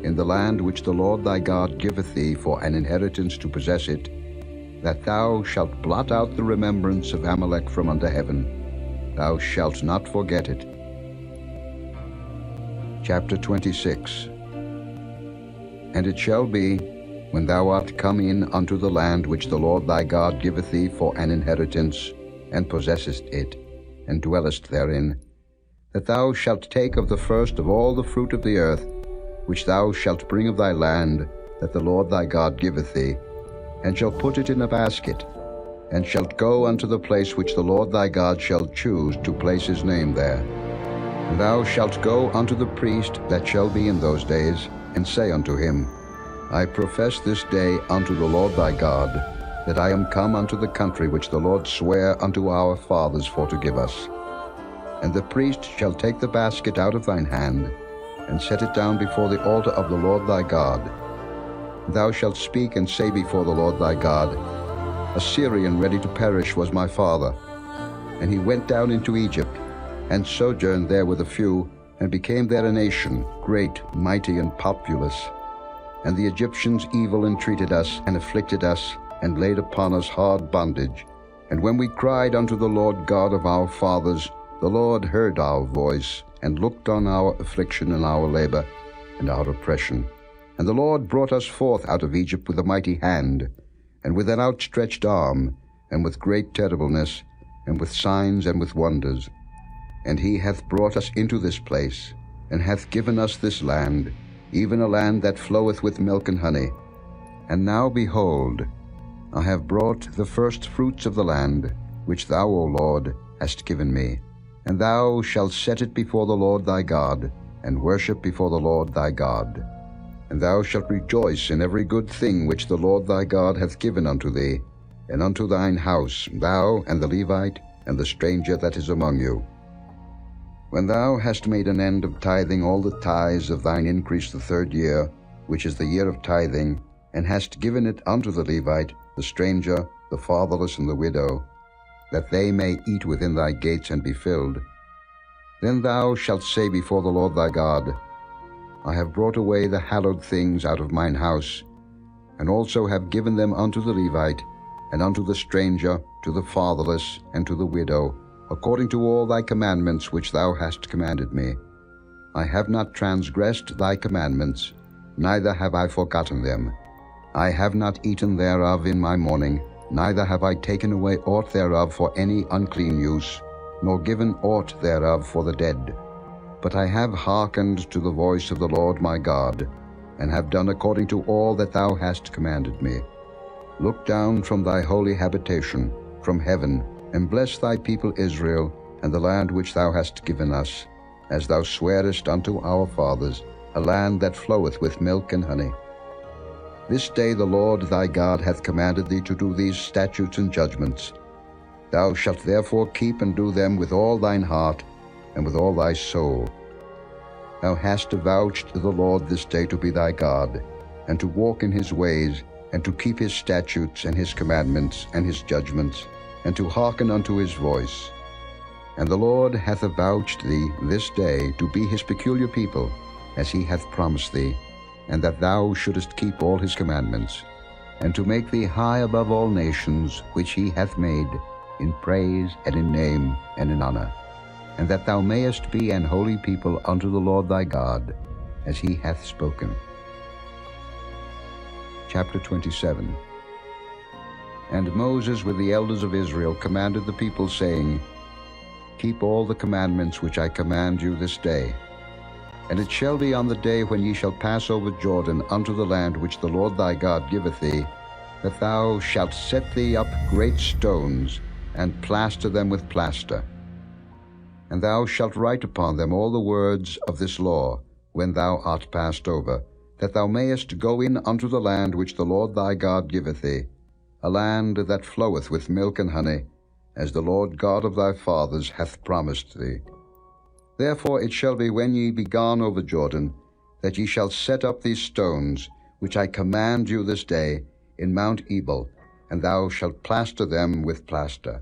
B: in the land which the Lord thy God giveth thee for an inheritance to possess it, that thou shalt blot out the remembrance of Amalek from under heaven. Thou shalt not forget it. Chapter 26. And it shall be, when thou art come in unto the land which the Lord thy God giveth thee for an inheritance, and possessest it, and dwellest therein, that thou shalt take of the first of all the fruit of the earth, which thou shalt bring of thy land, that the Lord thy God giveth thee, and shalt put it in a basket, and shalt go unto the place which the Lord thy God shall choose to place his name there. And thou shalt go unto the priest that shall be in those days, and say unto him, I profess this day unto the Lord thy God, that I am come unto the country which the Lord sware unto our fathers for to give us. And the priest shall take the basket out of thine hand, and set it down before the altar of the Lord thy God. Thou shalt speak and say before the Lord thy God, A Syrian ready to perish was my father. And he went down into Egypt, and sojourned there with a few, and became there a nation, great, mighty, and populous. And the Egyptians evil entreated us, and afflicted us, and laid upon us hard bondage. And when we cried unto the Lord God of our fathers, the Lord heard our voice, and looked on our affliction and our labor, and our oppression. And the Lord brought us forth out of Egypt with a mighty hand, and with an outstretched arm, and with great terribleness, and with signs and with wonders. And he hath brought us into this place, and hath given us this land, even a land that floweth with milk and honey. And now, behold, I have brought the first fruits of the land, which thou, O Lord, hast given me. And thou shalt set it before the Lord thy God, and worship before the Lord thy God. And thou shalt rejoice in every good thing which the Lord thy God hath given unto thee, and unto thine house, thou and the Levite, and the stranger that is among you. When thou hast made an end of tithing all the tithes of thine increase the 3rd year, which is the year of tithing, and hast given it unto the Levite, the stranger, the fatherless, and the widow, that they may eat within thy gates and be filled, then thou shalt say before the Lord thy God, I have brought away the hallowed things out of mine house, and also have given them unto the Levite, and unto the stranger, to the fatherless, and to the widow, according to all thy commandments which thou hast commanded me. I have not transgressed thy commandments, neither have I forgotten them. I have not eaten thereof in my mourning, neither have I taken away aught thereof for any unclean use, nor given aught thereof for the dead. But I have hearkened to the voice of the Lord my God, and have done according to all that thou hast commanded me. Look down from thy holy habitation, from heaven, and bless thy people Israel, and the land which thou hast given us, as thou swarest unto our fathers, a land that floweth with milk and honey. This day the Lord thy God hath commanded thee to do these statutes and judgments. Thou shalt therefore keep and do them with all thine heart, and with all thy soul. Thou hast avouched the Lord this day to be thy God, and to walk in his ways, and to keep his statutes and his commandments and his judgments, and to hearken unto his voice. And the Lord hath avouched thee this day to be his peculiar people, as he hath promised thee, and that thou shouldest keep all his commandments, and to make thee high above all nations which he hath made, in praise and in name and in honor, and that thou mayest be an holy people unto the Lord thy God, as he hath spoken. Chapter 27. And Moses with the elders of Israel commanded the people, saying, Keep all the commandments which I command you this day. And it shall be on the day when ye shall pass over Jordan unto the land which the Lord thy God giveth thee, that thou shalt set thee up great stones, and plaster them with plaster. And thou shalt write upon them all the words of this law, when thou art passed over, that thou mayest go in unto the land which the Lord thy God giveth thee, a land that floweth with milk and honey, as the Lord God of thy fathers hath promised thee. Therefore it shall be when ye be gone over Jordan, that ye shall set up these stones, which I command you this day, in Mount Ebal, and thou shalt plaster them with plaster.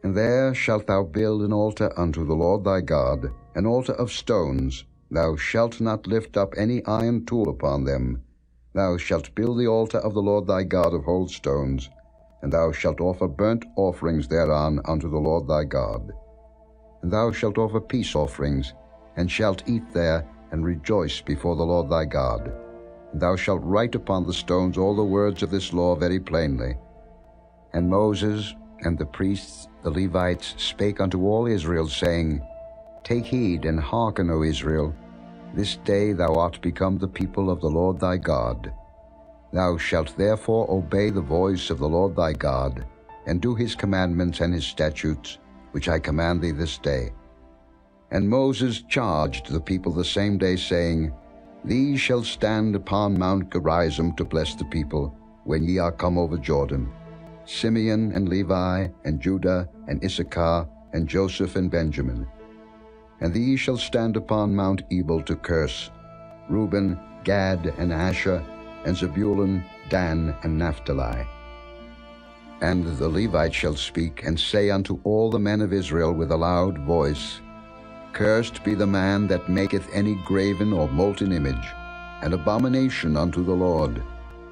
B: And there shalt thou build an altar unto the Lord thy God, an altar of stones. Thou shalt not lift up any iron tool upon them. Thou shalt build the altar of the Lord thy God of whole stones, and thou shalt offer burnt offerings thereon unto the Lord thy God. And thou shalt offer peace offerings, and shalt eat there, and rejoice before the Lord thy God. And thou shalt write upon the stones all the words of this law very plainly. And Moses and the priests, the Levites, spake unto all Israel, saying, Take heed and hearken, O Israel. This day thou art become the people of the Lord thy God. Thou shalt therefore obey the voice of the Lord thy God, and do his commandments and his statutes, which I command thee this day. And Moses charged the people the same day, saying, These shall stand upon Mount Gerizim to bless the people, when ye are come over Jordan, Simeon and Levi and Judah and Issachar and Joseph and Benjamin. And these shall stand upon Mount Ebal to curse, Reuben, Gad, and Asher, and Zebulun, Dan, and Naphtali. And the Levites shall speak, and say unto all the men of Israel with a loud voice, Cursed be the man that maketh any graven or molten image, an abomination unto the Lord,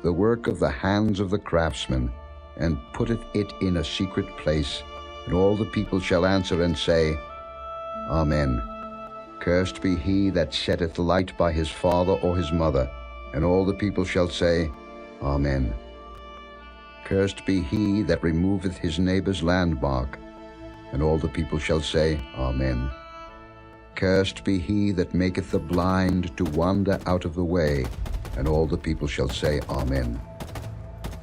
B: the work of the hands of the craftsman, and putteth it in a secret place. And all the people shall answer and say, Amen. Cursed be he that setteth light by his father or his mother. And all the people shall say, Amen. Cursed be he that removeth his neighbor's landmark. And all the people shall say, Amen. Cursed be he that maketh the blind to wander out of the way. And all the people shall say, Amen.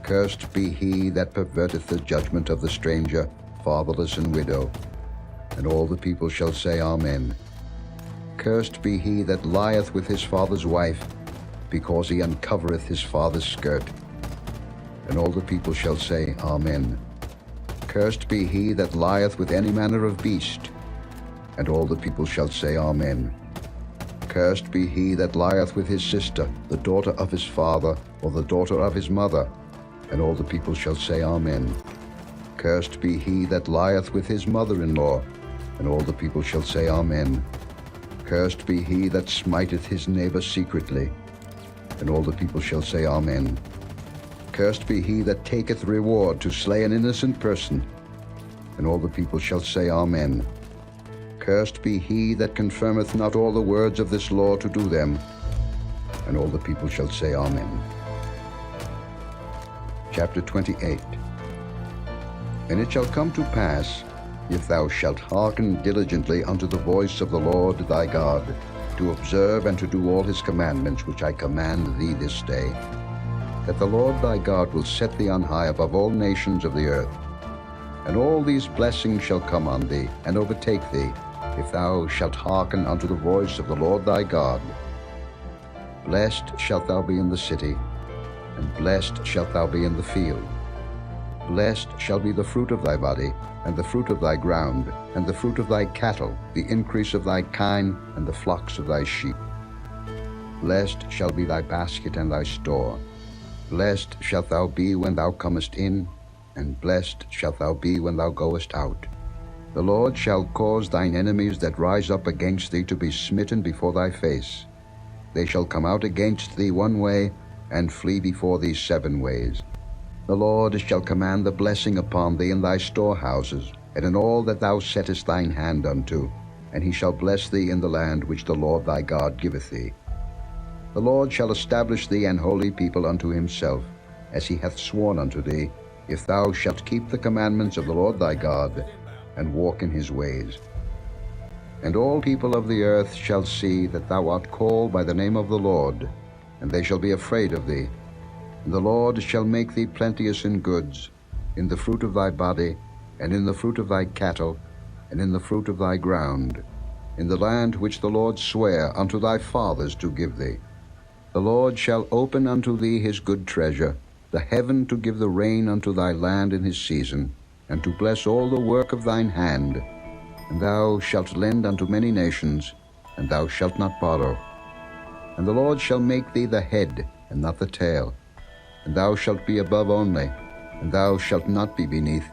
B: Cursed be he that perverteth the judgment of the stranger, fatherless and widow. And all the people shall say, Amen. Cursed be he that lieth with his father's wife, because he uncovereth his father's skirt. And all the people shall say, Amen. Cursed be he that lieth with any manner of beast. And all the people shall say, Amen. Cursed be he that lieth with his sister, the daughter of his father, or the daughter of his mother. And all the people shall say, Amen. Cursed be he that lieth with his mother-in-law. And all the people shall say, Amen. Cursed be he that smiteth his neighbor secretly. And all the people shall say, Amen. Cursed be he that taketh reward to slay an innocent person. And all the people shall say, Amen. Cursed be he that confirmeth not all the words of this law to do them. And all the people shall say, Amen. Chapter 28. And it shall come to pass, if thou shalt hearken diligently unto the voice of the Lord thy God, to observe and to do all his commandments which I command thee this day, that the Lord thy God will set thee on high above all nations of the earth. And all these blessings shall come on thee, and overtake thee, if thou shalt hearken unto the voice of the Lord thy God. Blessed shalt thou be in the city, and blessed shalt thou be in the field. Blessed shall be the fruit of thy body, and the fruit of thy ground, and the fruit of thy cattle, the increase of thy kine, and the flocks of thy sheep. Blessed shall be thy basket and thy store. Blessed shalt thou be when thou comest in, and blessed shalt thou be when thou goest out. The Lord shall cause thine enemies that rise up against thee to be smitten before thy face. They shall come out against thee one way, and flee before thee 7 ways. The Lord shall command the blessing upon thee in thy storehouses, and in all that thou settest thine hand unto, and he shall bless thee in the land which the Lord thy God giveth thee. The Lord shall establish thee an holy people unto himself, as he hath sworn unto thee, if thou shalt keep the commandments of the Lord thy God, and walk in his ways. And all people of the earth shall see that thou art called by the name of the Lord, and they shall be afraid of thee. And the Lord shall make thee plenteous in goods, in the fruit of thy body, and in the fruit of thy cattle, and in the fruit of thy ground, in the land which the Lord sware unto thy fathers to give thee. The Lord shall open unto thee his good treasure, the heaven to give the rain unto thy land in his season, and to bless all the work of thine hand. And thou shalt lend unto many nations, and thou shalt not borrow. And the Lord shall make thee the head, and not the tail. And thou shalt be above only, and thou shalt not be beneath,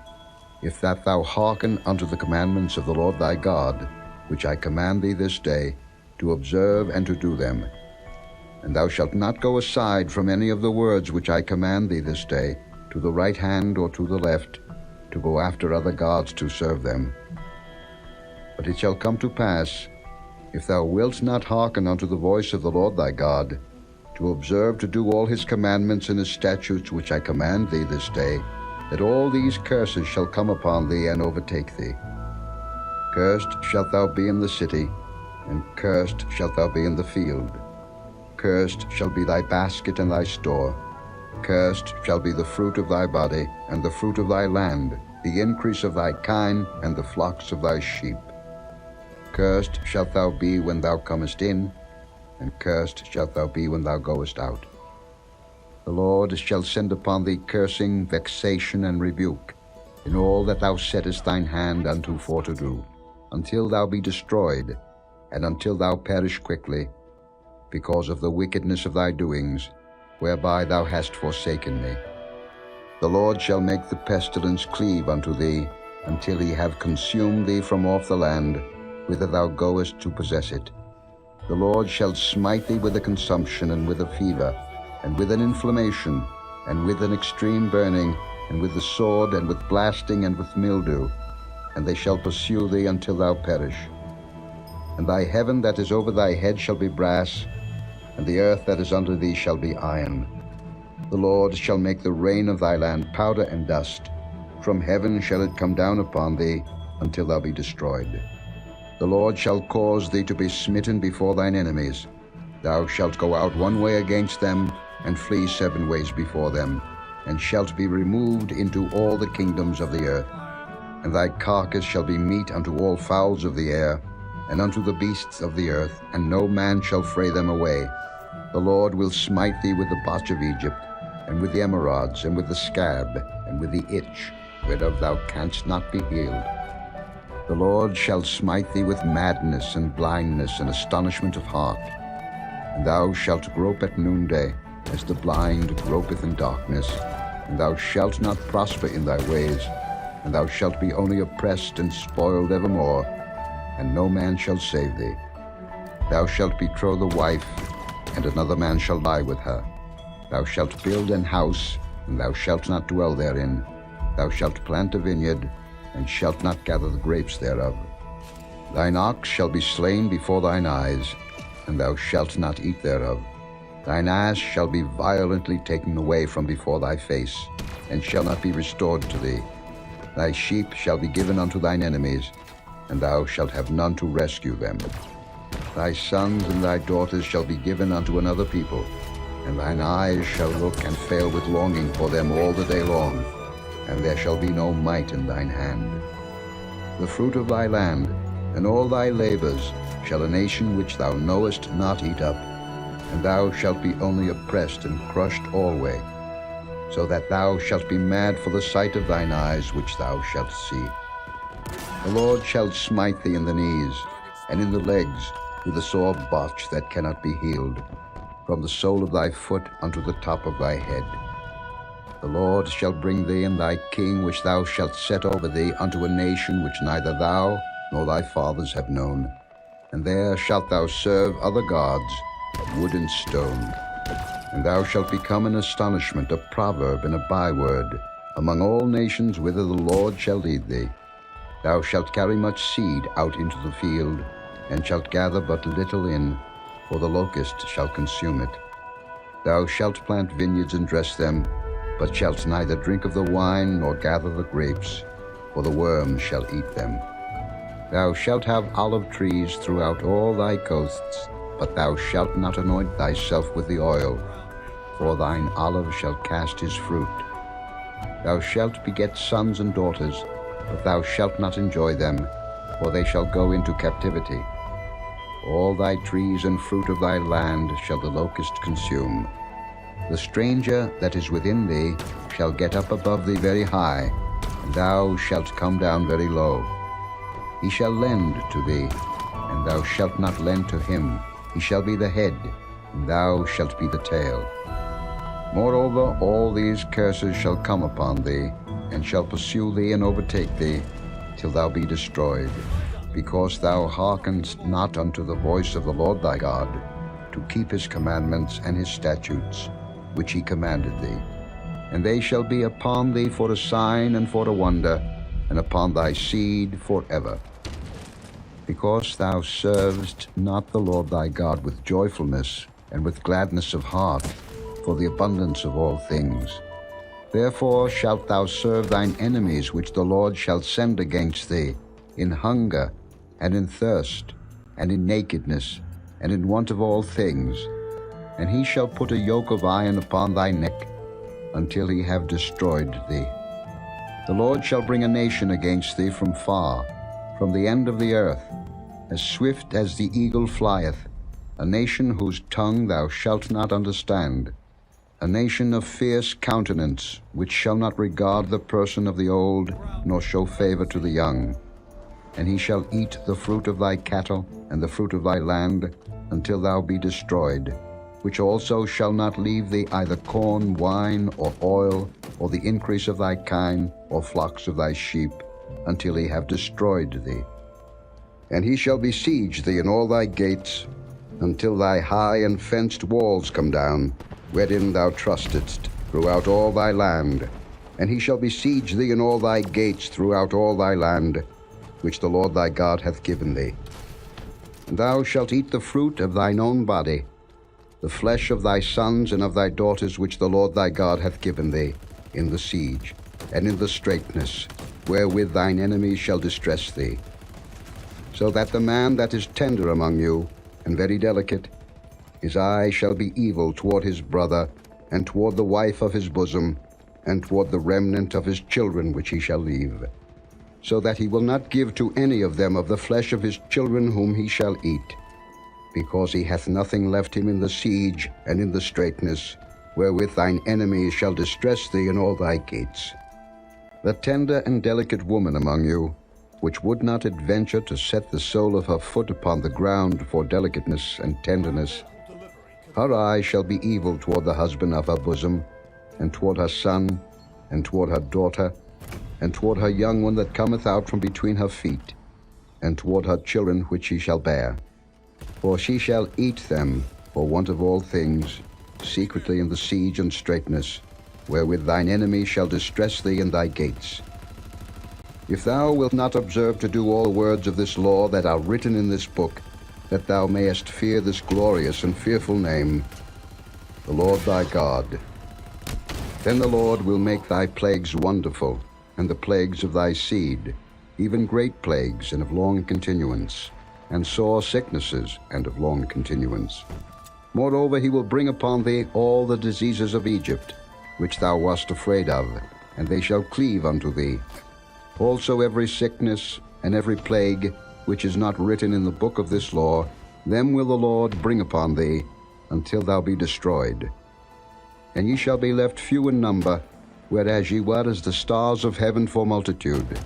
B: if that thou hearken unto the commandments of the Lord thy God, which I command thee this day, to observe and to do them. And thou shalt not go aside from any of the words which I command thee this day, to the right hand or to the left, to go after other gods to serve them. But it shall come to pass, if thou wilt not hearken unto the voice of the Lord thy God, to observe to do all his commandments and his statutes which I command thee this day, that all these curses shall come upon thee and overtake thee. Cursed shalt thou be in the city, and cursed shalt thou be in the field. Cursed shall be thy basket and thy store. Cursed shall be the fruit of thy body, and the fruit of thy land, the increase of thy kine, and the flocks of thy sheep. Cursed shalt thou be when thou comest in, and cursed shalt thou be when thou goest out. The Lord shall send upon thee cursing, vexation, and rebuke, in all that thou settest thine hand unto for to do, until thou be destroyed, and until thou perish quickly, because of the wickedness of thy doings, whereby thou hast forsaken me. The Lord shall make the pestilence cleave unto thee, until he have consumed thee from off the land, whither thou goest to possess it. The Lord shall smite thee with a consumption, and with a fever, and with an inflammation, and with an extreme burning, and with the sword, and with blasting, and with mildew, and they shall pursue thee until thou perish. And thy heaven that is over thy head shall be brass, and the earth that is under thee shall be iron. The Lord shall make the rain of thy land powder and dust. From heaven shall it come down upon thee, until thou be destroyed. The Lord shall cause thee to be smitten before thine enemies. Thou shalt go out one way against them, and flee 7 ways before them, and shalt be removed into all the kingdoms of the earth. And thy carcass shall be meat unto all fowls of the air, and unto the beasts of the earth, and no man shall fray them away. The Lord will smite thee with the botch of Egypt, and with the emerods, and with the scab, and with the itch, whereof thou canst not be healed. The Lord shall smite thee with madness, and blindness, and astonishment of heart. And thou shalt grope at noonday, as the blind gropeth in darkness, and thou shalt not prosper in thy ways, and thou shalt be only oppressed and spoiled evermore, and no man shall save thee. Thou shalt betroth a wife, and another man shall lie with her. Thou shalt build an house, and thou shalt not dwell therein. Thou shalt plant a vineyard, and shalt not gather the grapes thereof. Thine ox shall be slain before thine eyes, and thou shalt not eat thereof. Thine ass shall be violently taken away from before thy face, and shall not be restored to thee. Thy sheep shall be given unto thine enemies, and thou shalt have none to rescue them. Thy sons and thy daughters shall be given unto another people, and thine eyes shall look and fail with longing for them all the day long, and there shall be no might in thine hand. The fruit of thy land, and all thy labors, shall a nation which thou knowest not eat up, and thou shalt be only oppressed and crushed alway, so that thou shalt be mad for the sight of thine eyes which thou shalt see. The Lord shall smite thee in the knees, and in the legs, with a sore botch that cannot be healed, from the sole of thy foot unto the top of thy head. The Lord shall bring thee and thy king which thou shalt set over thee unto a nation which neither thou nor thy fathers have known, and there shalt thou serve other gods of wood and stone. And thou shalt become an astonishment, a proverb, and a byword among all nations whither the Lord shall lead thee. Thou shalt carry much seed out into the field, and shalt gather but little in, for the locust shall consume it. Thou shalt plant vineyards and dress them, but shalt neither drink of the wine nor gather the grapes, for the worm shall eat them. Thou shalt have olive trees throughout all thy coasts, but thou shalt not anoint thyself with the oil, for thine olive shall cast his fruit. Thou shalt beget sons and daughters, but thou shalt not enjoy them, for they shall go into captivity. All thy trees and fruit of thy land shall the locust consume. The stranger that is within thee shall get up above thee very high, and thou shalt come down very low. He shall lend to thee, and thou shalt not lend to him. He shall be the head, and thou shalt be the tail. Moreover, all these curses shall come upon thee, and shall pursue thee and overtake thee, till thou be destroyed, because thou hearkenest not unto the voice of the Lord thy God, to keep his commandments and his statutes, which he commanded thee. And they shall be upon thee for a sign and for a wonder, and upon thy seed forever. because thou servest not the Lord thy God with joyfulness and with gladness of heart, for the abundance of all things. Therefore shalt thou serve thine enemies which the Lord shall send against thee, in hunger, and in thirst, and in nakedness, and in want of all things. And he shall put a yoke of iron upon thy neck, until he have destroyed thee. The Lord shall bring a nation against thee from far, from the end of the earth, as swift as the eagle flieth, a nation whose tongue thou shalt not understand, a nation of fierce countenance, which shall not regard the person of the old, nor show favor to the young. And he shall eat the fruit of thy cattle and the fruit of thy land, until thou be destroyed, which also shall not leave thee either corn, wine, or oil, or the increase of thy kine, or flocks of thy sheep, until he have destroyed thee. And he shall besiege thee in all thy gates, until thy high and fenced walls come down, wherein thou trustedst, throughout all thy land. And he shall besiege thee in all thy gates throughout all thy land, which the Lord thy God hath given thee. And thou shalt eat the fruit of thine own body, the flesh of thy sons and of thy daughters which the Lord thy God hath given thee, in the siege, and in the straitness, wherewith thine enemies shall distress thee. So that the man that is tender among you, and very delicate, his eye shall be evil toward his brother, and toward the wife of his bosom, and toward the remnant of his children which he shall leave, so that he will not give to any of them of the flesh of his children whom he shall eat, because he hath nothing left him in the siege and in the straitness, wherewith thine enemies shall distress thee in all thy gates. The tender and delicate woman among you, which would not adventure to set the sole of her foot upon the ground for delicateness and tenderness, her eye shall be evil toward the husband of her bosom, and toward her son, and toward her daughter, and toward her young one that cometh out from between her feet, and toward her children which she shall bear. For she shall eat them for want of all things, secretly in the siege and straitness, wherewith thine enemy shall distress thee in thy gates. If thou wilt not observe to do all the words of this law that are written in this book, that thou mayest fear this glorious and fearful name, the Lord thy God, then the Lord will make thy plagues wonderful, and the plagues of thy seed, even great plagues and of long continuance, and sore sicknesses and of long continuance. Moreover, he will bring upon thee all the diseases of Egypt, which thou wast afraid of, and they shall cleave unto thee. Also every sickness and every plague, which is not written in the book of this law, them will the Lord bring upon thee, until thou be destroyed. And ye shall be left few in number, whereas ye were as the stars of heaven for multitude,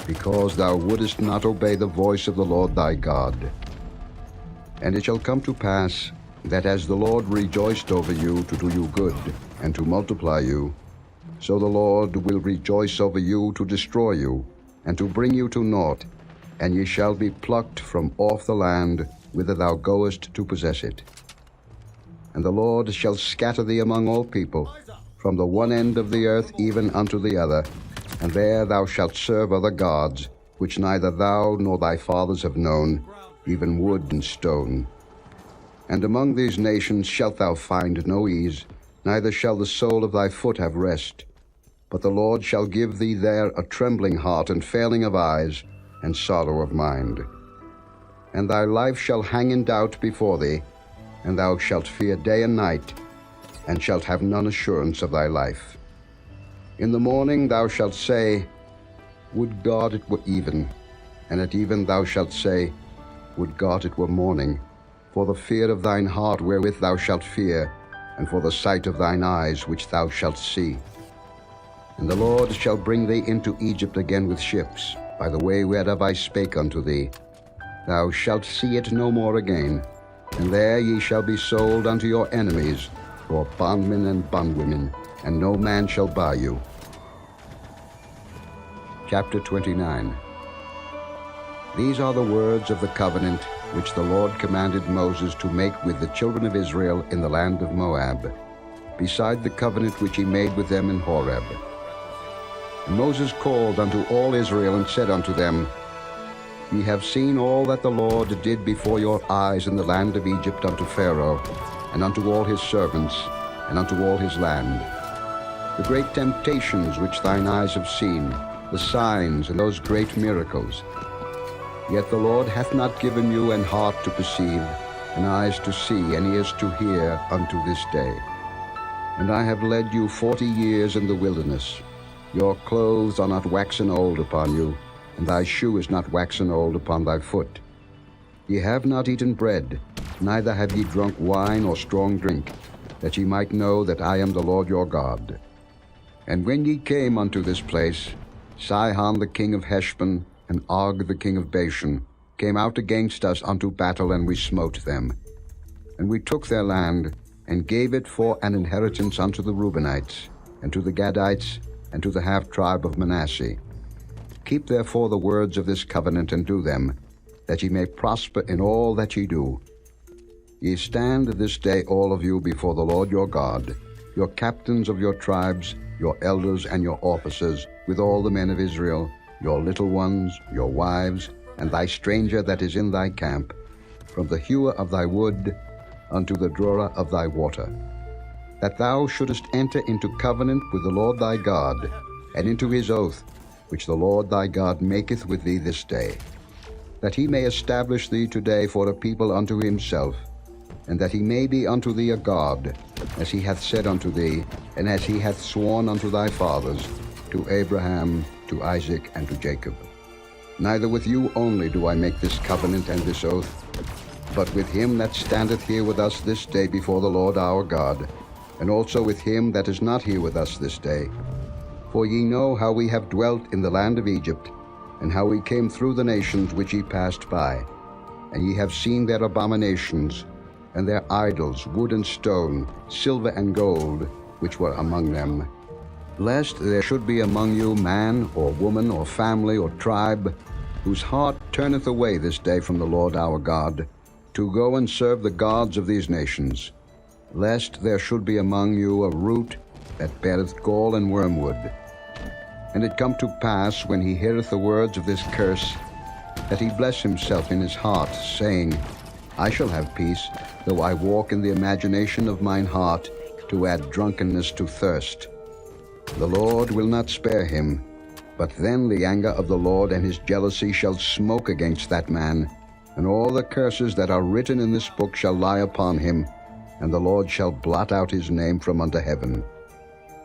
B: because thou wouldest not obey the voice of the Lord thy God. And it shall come to pass, that as the Lord rejoiced over you to do you good, and to multiply you, so the Lord will rejoice over you to destroy you, and to bring you to naught, and ye shall be plucked from off the land whither thou goest to possess it. And the Lord shall scatter thee among all people, from the one end of the earth even unto the other, and there thou shalt serve other gods, which neither thou nor thy fathers have known, even wood and stone. And among these nations shalt thou find no ease, neither shall the sole of thy foot have rest. But the Lord shall give thee there a trembling heart, and failing of eyes, and sorrow of mind. And thy life shall hang in doubt before thee, and thou shalt fear day and night, and shalt have none assurance of thy life. In the morning thou shalt say, Would God it were even, and at even thou shalt say, Would God it were morning, for the fear of thine heart wherewith thou shalt fear, and for the sight of thine eyes which thou shalt see. And the Lord shall bring thee into Egypt again with ships, by the way whereof I spake unto thee. Thou shalt see it no more again, and there ye shall be sold unto your enemies, for bondmen and bondwomen, and no man shall buy you. Chapter 29. These are the words of the covenant which the Lord commanded Moses to make with the children of Israel in the land of Moab, beside the covenant which he made with them in Horeb. And Moses called unto all Israel and said unto them, Ye have seen all that the Lord did before your eyes in the land of Egypt unto Pharaoh, and unto all his servants, and unto all his land. The great temptations which thine eyes have seen, the signs and those great miracles. Yet the Lord hath not given you an heart to perceive, and eyes to see, and ears to hear unto this day. And I have led you 40 years in the wilderness. Your clothes are not waxen old upon you, and thy shoe is not waxen old upon thy foot. Ye have not eaten bread, neither have ye drunk wine or strong drink, that ye might know that I am the Lord your God. And when ye came unto this place, Sihon the king of Heshbon, and Og the king of Bashan, came out against us unto battle, and we smote them. And we took their land, and gave it for an inheritance unto the Reubenites, and to the Gadites, and to the half-tribe of Manasseh. Keep therefore the words of this covenant, and do them, that ye may prosper in all that ye do. Ye stand this day all of you before the Lord your God, your captains of your tribes, your elders and your officers, with all the men of Israel, your little ones, your wives, and thy stranger that is in thy camp, from the hewer of thy wood unto the drawer of thy water, that thou shouldest enter into covenant with the Lord thy God, and into his oath, which the Lord thy God maketh with thee this day, that he may establish thee today for a people unto himself, and that he may be unto thee a God, as he hath said unto thee, and as he hath sworn unto thy fathers, to Abraham, to Isaac, and to Jacob. Neither with you only do I make this covenant and this oath, but with him that standeth here with us this day before the Lord our God, and also with him that is not here with us this day. For ye know how we have dwelt in the land of Egypt, and how we came through the nations which ye passed by. And ye have seen their abominations, and their idols, wood and stone, silver and gold, which were among them. Lest there should be among you man, or woman, or family, or tribe, whose heart turneth away this day from the Lord our God, to go and serve the gods of these nations. Lest there should be among you a root that beareth gall and wormwood. And it come to pass, when he heareth the words of this curse, that he bless himself in his heart, saying, I shall have peace, though I walk in the imagination of mine heart, to add drunkenness to thirst. The Lord will not spare him, but then the anger of the Lord and his jealousy shall smoke against that man, and all the curses that are written in this book shall lie upon him, and the Lord shall blot out his name from under heaven.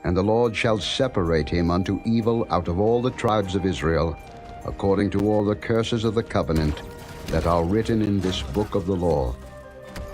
B: And the Lord shall separate him unto evil out of all the tribes of Israel, according to all the curses of the covenant that are written in this book of the law,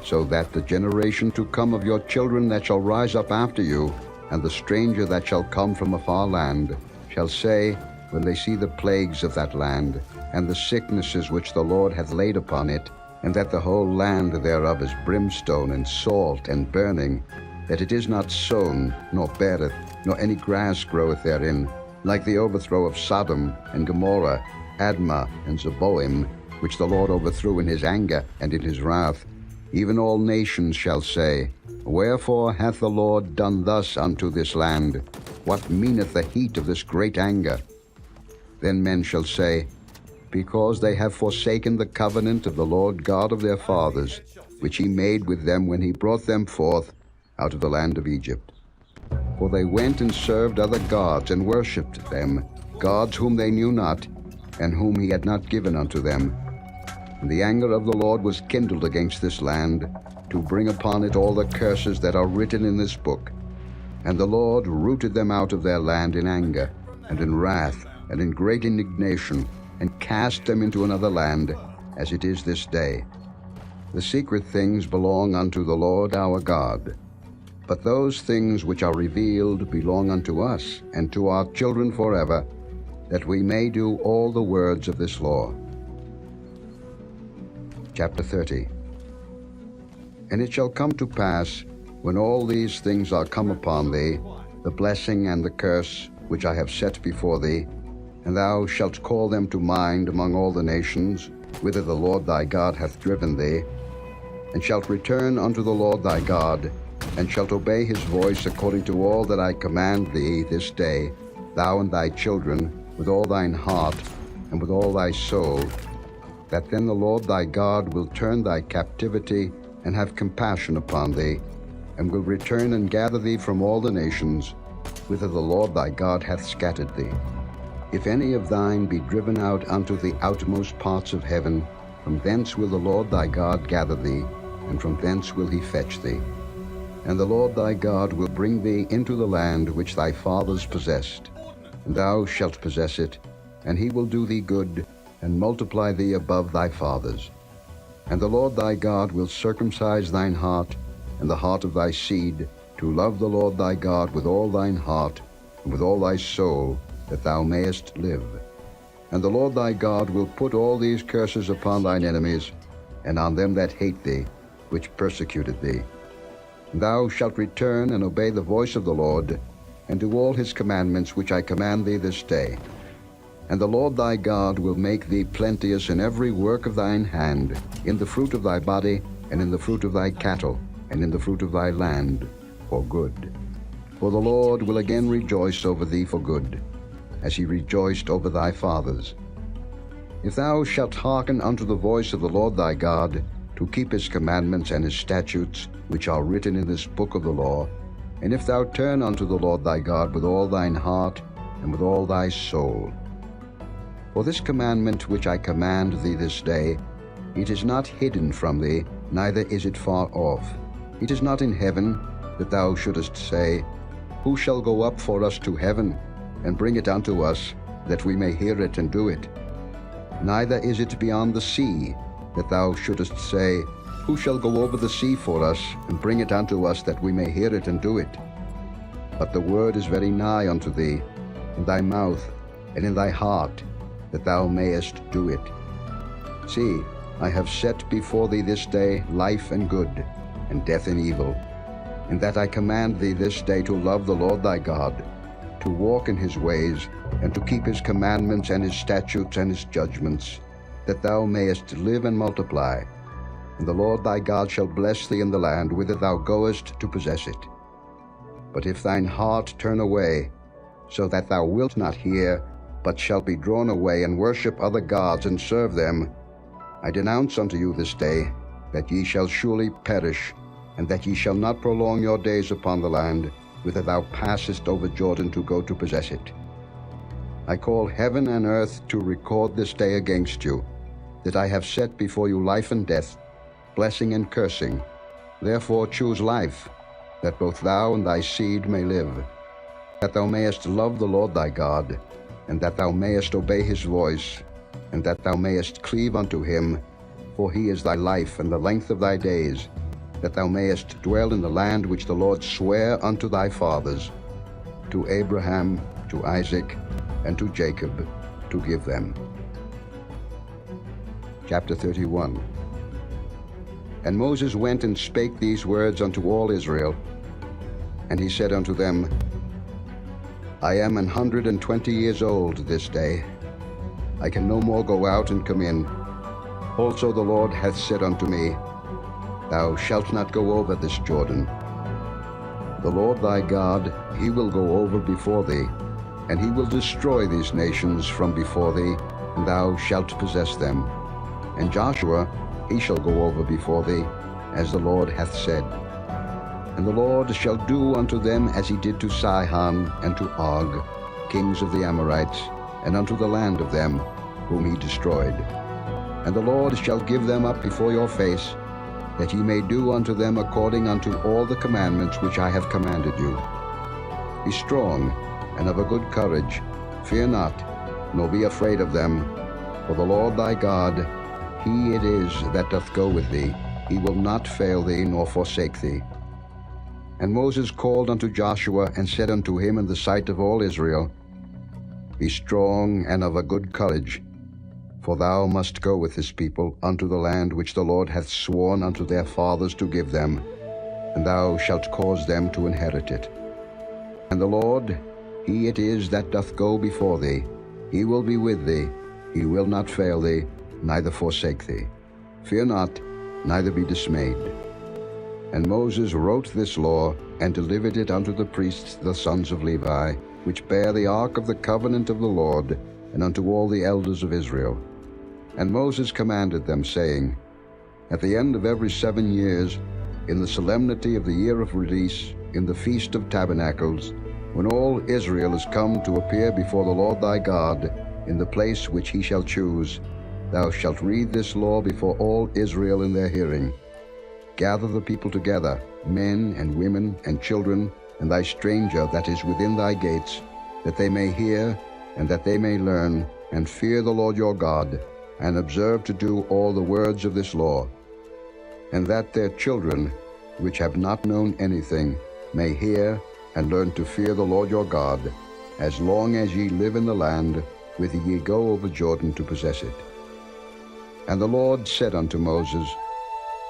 B: so that the generation to come of your children that shall rise up after you, and the stranger that shall come from a far land, shall say, when they see the plagues of that land, and the sicknesses which the Lord hath laid upon it, and that the whole land thereof is brimstone and salt and burning, that it is not sown, nor beareth, nor any grass groweth therein, like the overthrow of Sodom and Gomorrah, Admah and Zeboim, which the Lord overthrew in his anger and in his wrath. Even all nations shall say, Wherefore hath the Lord done thus unto this land? What meaneth the heat of this great anger? Then men shall say, Because they have forsaken the covenant of the Lord God of their fathers, which he made with them when he brought them forth out of the land of Egypt. For they went and served other gods, and worshipped them, gods whom they knew not, and whom he had not given unto them. And the anger of the Lord was kindled against this land, to bring upon it all the curses that are written in this book. And the Lord rooted them out of their land in anger, and in wrath, and in great indignation, and cast them into another land, as it is this day. The secret things belong unto the Lord our God, but those things which are revealed belong unto us, and to our children forever, that we may do all the words of this law. Chapter 30. And it shall come to pass, when all these things are come upon thee, the blessing and the curse which I have set before thee, and thou shalt call them to mind among all the nations, whither the Lord thy God hath driven thee, and shalt return unto the Lord thy God, and shalt obey his voice according to all that I command thee this day, thou and thy children, with all thine heart, and with all thy soul, that then the Lord thy God will turn thy captivity and have compassion upon thee, and will return and gather thee from all the nations, whither the Lord thy God hath scattered thee. If any of thine be driven out unto the outmost parts of heaven, from thence will the Lord thy God gather thee, and from thence will he fetch thee. And the Lord thy God will bring thee into the land which thy fathers possessed, and thou shalt possess it, and he will do thee good, and multiply thee above thy fathers. And the Lord thy God will circumcise thine heart, and the heart of thy seed, to love the Lord thy God with all thine heart, and with all thy soul, that thou mayest live. And the Lord thy God will put all these curses upon thine enemies, and on them that hate thee, which persecuted thee. And thou shalt return and obey the voice of the Lord, and do all his commandments which I command thee this day. And the Lord thy God will make thee plenteous in every work of thine hand, in the fruit of thy body, and in the fruit of thy cattle, and in the fruit of thy land, for good. For the Lord will again rejoice over thee for good, as he rejoiced over thy fathers. If thou shalt hearken unto the voice of the Lord thy God, to keep his commandments and his statutes, which are written in this book of the law, and if thou turn unto the Lord thy God with all thine heart, and with all thy soul. For this commandment which I command thee this day, it is not hidden from thee, neither is it far off. It is not in heaven, that thou shouldest say, Who shall go up for us to heaven, and bring it unto us, that we may hear it and do it? Neither is it beyond the sea, that thou shouldest say, Who shall go over the sea for us, and bring it unto us, that we may hear it and do it? But the word is very nigh unto thee, in thy mouth, and in thy heart, that thou mayest do it. See, I have set before thee this day life and good, and death and evil, in that I command thee this day to love the Lord thy God, to walk in his ways, and to keep his commandments and his statutes and his judgments, that thou mayest live and multiply. And the Lord thy God shall bless thee in the land whither thou goest to possess it. But if thine heart turn away, so that thou wilt not hear, but shalt be drawn away, and worship other gods, and serve them, I denounce unto you this day, that ye shall surely perish, and that ye shall not prolong your days upon the land, whither thou passest over Jordan to go to possess it. I call heaven and earth to record this day against you, that I have set before you life and death, blessing and cursing. Therefore choose life, that both thou and thy seed may live, that thou mayest love the Lord thy God, and that thou mayest obey his voice, and that thou mayest cleave unto him, for he is thy life and the length of thy days, that thou mayest dwell in the land which the Lord sware unto thy fathers, to Abraham, to Isaac, and to Jacob, to give them. Chapter 31. And Moses went and spake these words unto all Israel. And he said unto them, I am 120 years old this day. I can no more go out and come in. Also the Lord hath said unto me, Thou shalt not go over this Jordan. The Lord thy God, he will go over before thee, and he will destroy these nations from before thee, and thou shalt possess them. And Joshua, he shall go over before thee, as the Lord hath said. And the Lord shall do unto them as he did to Sihon and to Og, kings of the Amorites, and unto the land of them, whom he destroyed. And the Lord shall give them up before your face, that ye may do unto them according unto all the commandments which I have commanded you. Be strong, and of a good courage. Fear not, nor be afraid of them. For the Lord thy God, he it is that doth go with thee. He will not fail thee, nor forsake thee. And Moses called unto Joshua, and said unto him in the sight of all Israel, Be strong and of a good courage, for thou must go with this people unto the land which the Lord hath sworn unto their fathers to give them, and thou shalt cause them to inherit it. And the Lord, he it is that doth go before thee. He will be with thee. He will not fail thee, neither forsake thee. Fear not, neither be dismayed. And Moses wrote this law, and delivered it unto the priests the sons of Levi, which bear the ark of the covenant of the Lord, and unto all the elders of Israel. And Moses commanded them, saying, At the end of every 7 years, in the solemnity of the year of release, in the Feast of Tabernacles, when all Israel is come to appear before the Lord thy God, in the place which he shall choose, thou shalt read this law before all Israel in their hearing. Gather the people together, men and women and children, and thy stranger that is within thy gates, that they may hear, and that they may learn, and fear the Lord your God, and observe to do all the words of this law, and that their children, which have not known anything, may hear and learn to fear the Lord your God, as long as ye live in the land, whither ye go over Jordan to possess it. And the Lord said unto Moses,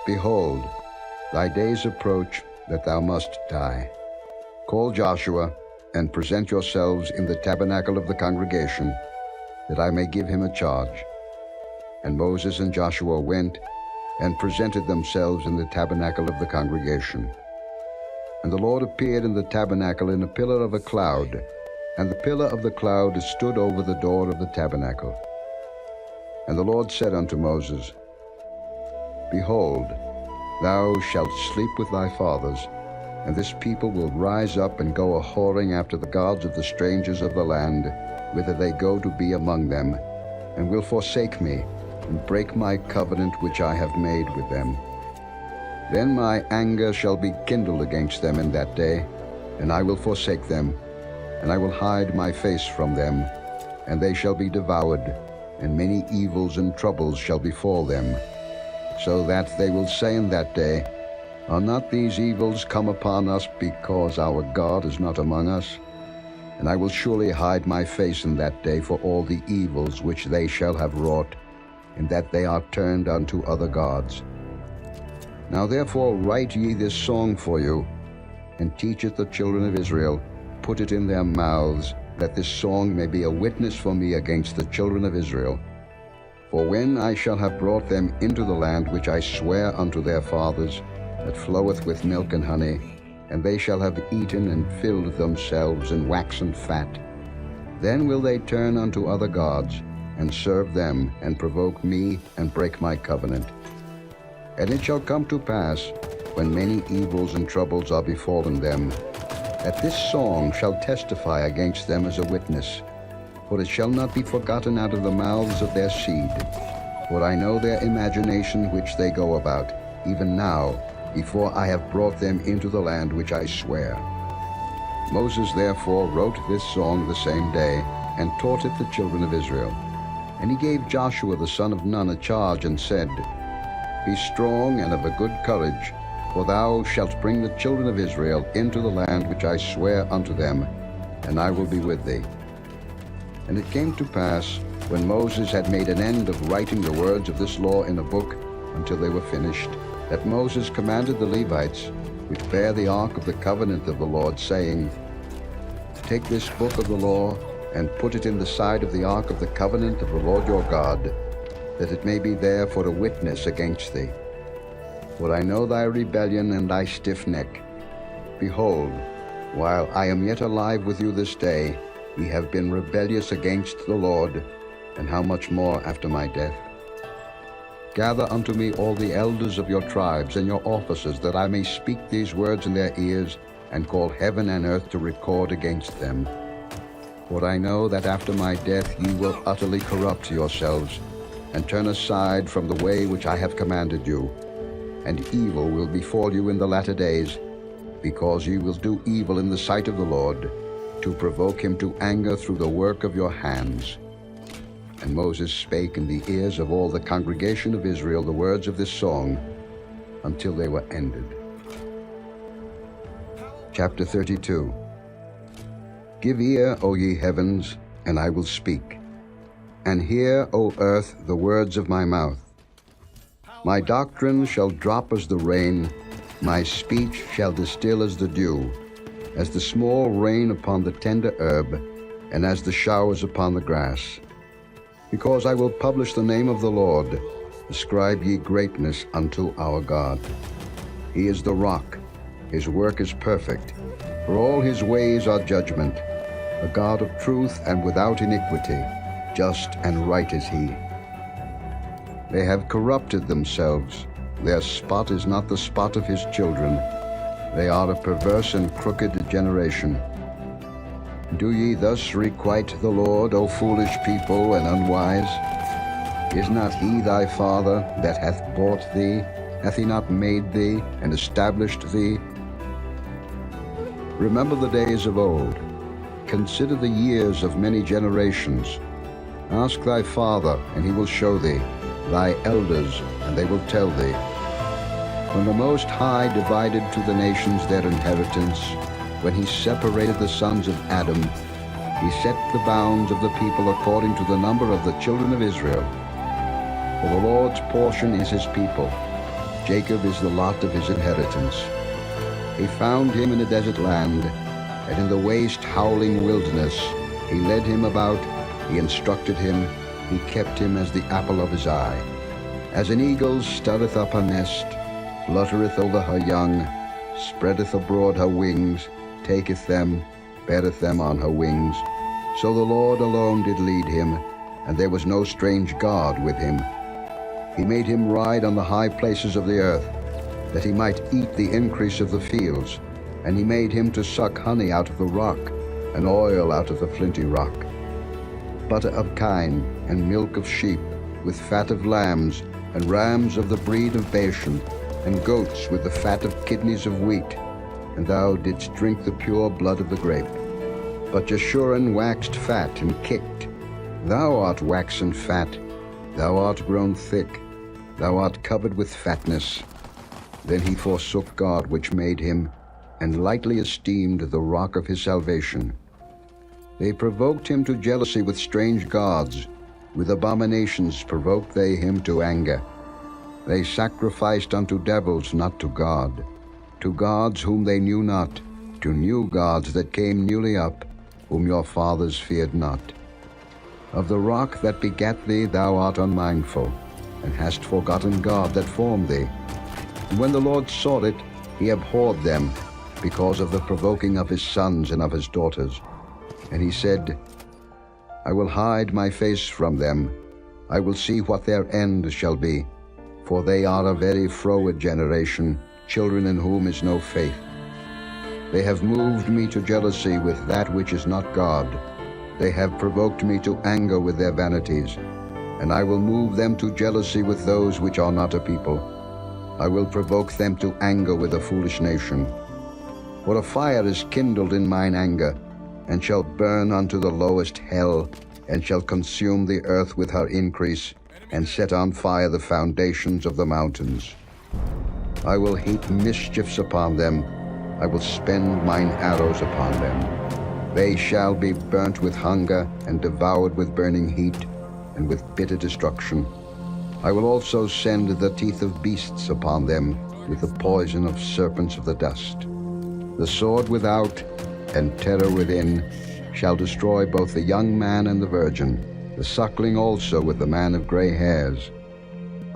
B: Behold, thy days approach that thou must die. Call Joshua, and present yourselves in the tabernacle of the congregation, that I may give him a charge. And Moses and Joshua went and presented themselves in the tabernacle of the congregation. And the Lord appeared in the tabernacle in a pillar of a cloud, and the pillar of the cloud stood over the door of the tabernacle. And the Lord said unto Moses, Behold, thou shalt sleep with thy fathers, and this people will rise up and go a-whoring after the gods of the strangers of the land, whither they go to be among them, and will forsake me, and break my covenant which I have made with them. Then my anger shall be kindled against them in that day, and I will forsake them, and I will hide my face from them, and they shall be devoured, and many evils and troubles shall befall them, so that they will say in that day, Are not these evils come upon us because our God is not among us? And I will surely hide my face in that day for all the evils which they shall have wrought, in that they are turned unto other gods. Now therefore write ye this song for you, and teach it the children of Israel, put it in their mouths, that this song may be a witness for me against the children of Israel. For when I shall have brought them into the land which I swear unto their fathers, that floweth with milk and honey, and they shall have eaten and filled themselves and waxen fat, then will they turn unto other gods, and serve them, and provoke me, and break my covenant. And it shall come to pass, when many evils and troubles are befallen them, that this song shall testify against them as a witness, for it shall not be forgotten out of the mouths of their seed. For I know their imagination which they go about, even now, before I have brought them into the land which I swear. Moses therefore wrote this song the same day, and taught it the children of Israel. And he gave Joshua the son of Nun a charge, and said, Be strong and of a good courage, for thou shalt bring the children of Israel into the land which I swear unto them, and I will be with thee. And it came to pass, when Moses had made an end of writing the words of this law in a book until they were finished, that Moses commanded the Levites, which bear the ark of the covenant of the Lord, saying, Take this book of the law, and put it in the side of the ark of the covenant of the Lord your God, that it may be there for a witness against thee. For I know thy rebellion and thy stiff neck. Behold, while I am yet alive with you this day, ye have been rebellious against the Lord, and how much more after my death? Gather unto me all the elders of your tribes and your officers, that I may speak these words in their ears, and call heaven and earth to record against them. For I know that after my death ye will utterly corrupt yourselves, and turn aside from the way which I have commanded you, and evil will befall you in the latter days, because ye will do evil in the sight of the Lord, to provoke him to anger through the work of your hands. And Moses spake in the ears of all the congregation of Israel the words of this song, until they were ended. Chapter 32. Give ear, O ye heavens, and I will speak, and hear, O earth, the words of my mouth. My doctrine shall drop as the rain, my speech shall distill as the dew, as the small rain upon the tender herb, and as the showers upon the grass. Because I will publish the name of the Lord, ascribe ye greatness unto our God. He is the rock, his work is perfect, for all his ways are judgment, a God of truth and without iniquity, just and right is he. They have corrupted themselves. Their spot is not the spot of his children. They are a perverse and crooked generation. Do ye thus requite the Lord, O foolish people and unwise? Is not he thy father that hath bought thee? Hath he not made thee and established thee? Remember the days of old. Consider the years of many generations. Ask thy father, and he will show thee, thy elders, and they will tell thee. When the Most High divided to the nations their inheritance, when he separated the sons of Adam, he set the bounds of the people according to the number of the children of Israel. For the Lord's portion is his people. Jacob is the lot of his inheritance. He found him in a desert land, and in the waste howling wilderness. He led him about, he instructed him, he kept him as the apple of his eye. As an eagle stirreth up her nest, fluttereth over her young, spreadeth abroad her wings, taketh them, beareth them on her wings. So the Lord alone did lead him, and there was no strange God with him. He made him ride on the high places of the earth, that he might eat the increase of the fields. And he made him to suck honey out of the rock, and oil out of the flinty rock. Butter of kine, and milk of sheep, with fat of lambs, and rams of the breed of Bashan, and goats with the fat of kidneys of wheat. And thou didst drink the pure blood of the grape. But Jeshurun waxed fat and kicked. Thou art waxen fat, thou art grown thick, thou art covered with fatness. Then he forsook God which made him, and lightly esteemed the rock of his salvation. They provoked him to jealousy with strange gods. With abominations provoked they him to anger. They sacrificed unto devils, not to God, to gods whom they knew not, to new gods that came newly up, whom your fathers feared not. Of the rock that begat thee thou art unmindful, and hast forgotten God that formed thee. And when the Lord saw it, he abhorred them, because of the provoking of his sons and of his daughters. And he said, I will hide my face from them. I will see what their end shall be. For they are a very froward generation, children in whom is no faith. They have moved me to jealousy with that which is not God. They have provoked me to anger with their vanities. And I will move them to jealousy with those which are not a people. I will provoke them to anger with a foolish nation. For a fire is kindled in mine anger, and shall burn unto the lowest hell, and shall consume the earth with her increase, and set on fire the foundations of the mountains. I will heap mischiefs upon them, I will spend mine arrows upon them. They shall be burnt with hunger, and devoured with burning heat, and with bitter destruction. I will also send the teeth of beasts upon them, with the poison of serpents of the dust. The sword without, and terror within, shall destroy both the young man and the virgin, the suckling also with the man of gray hairs.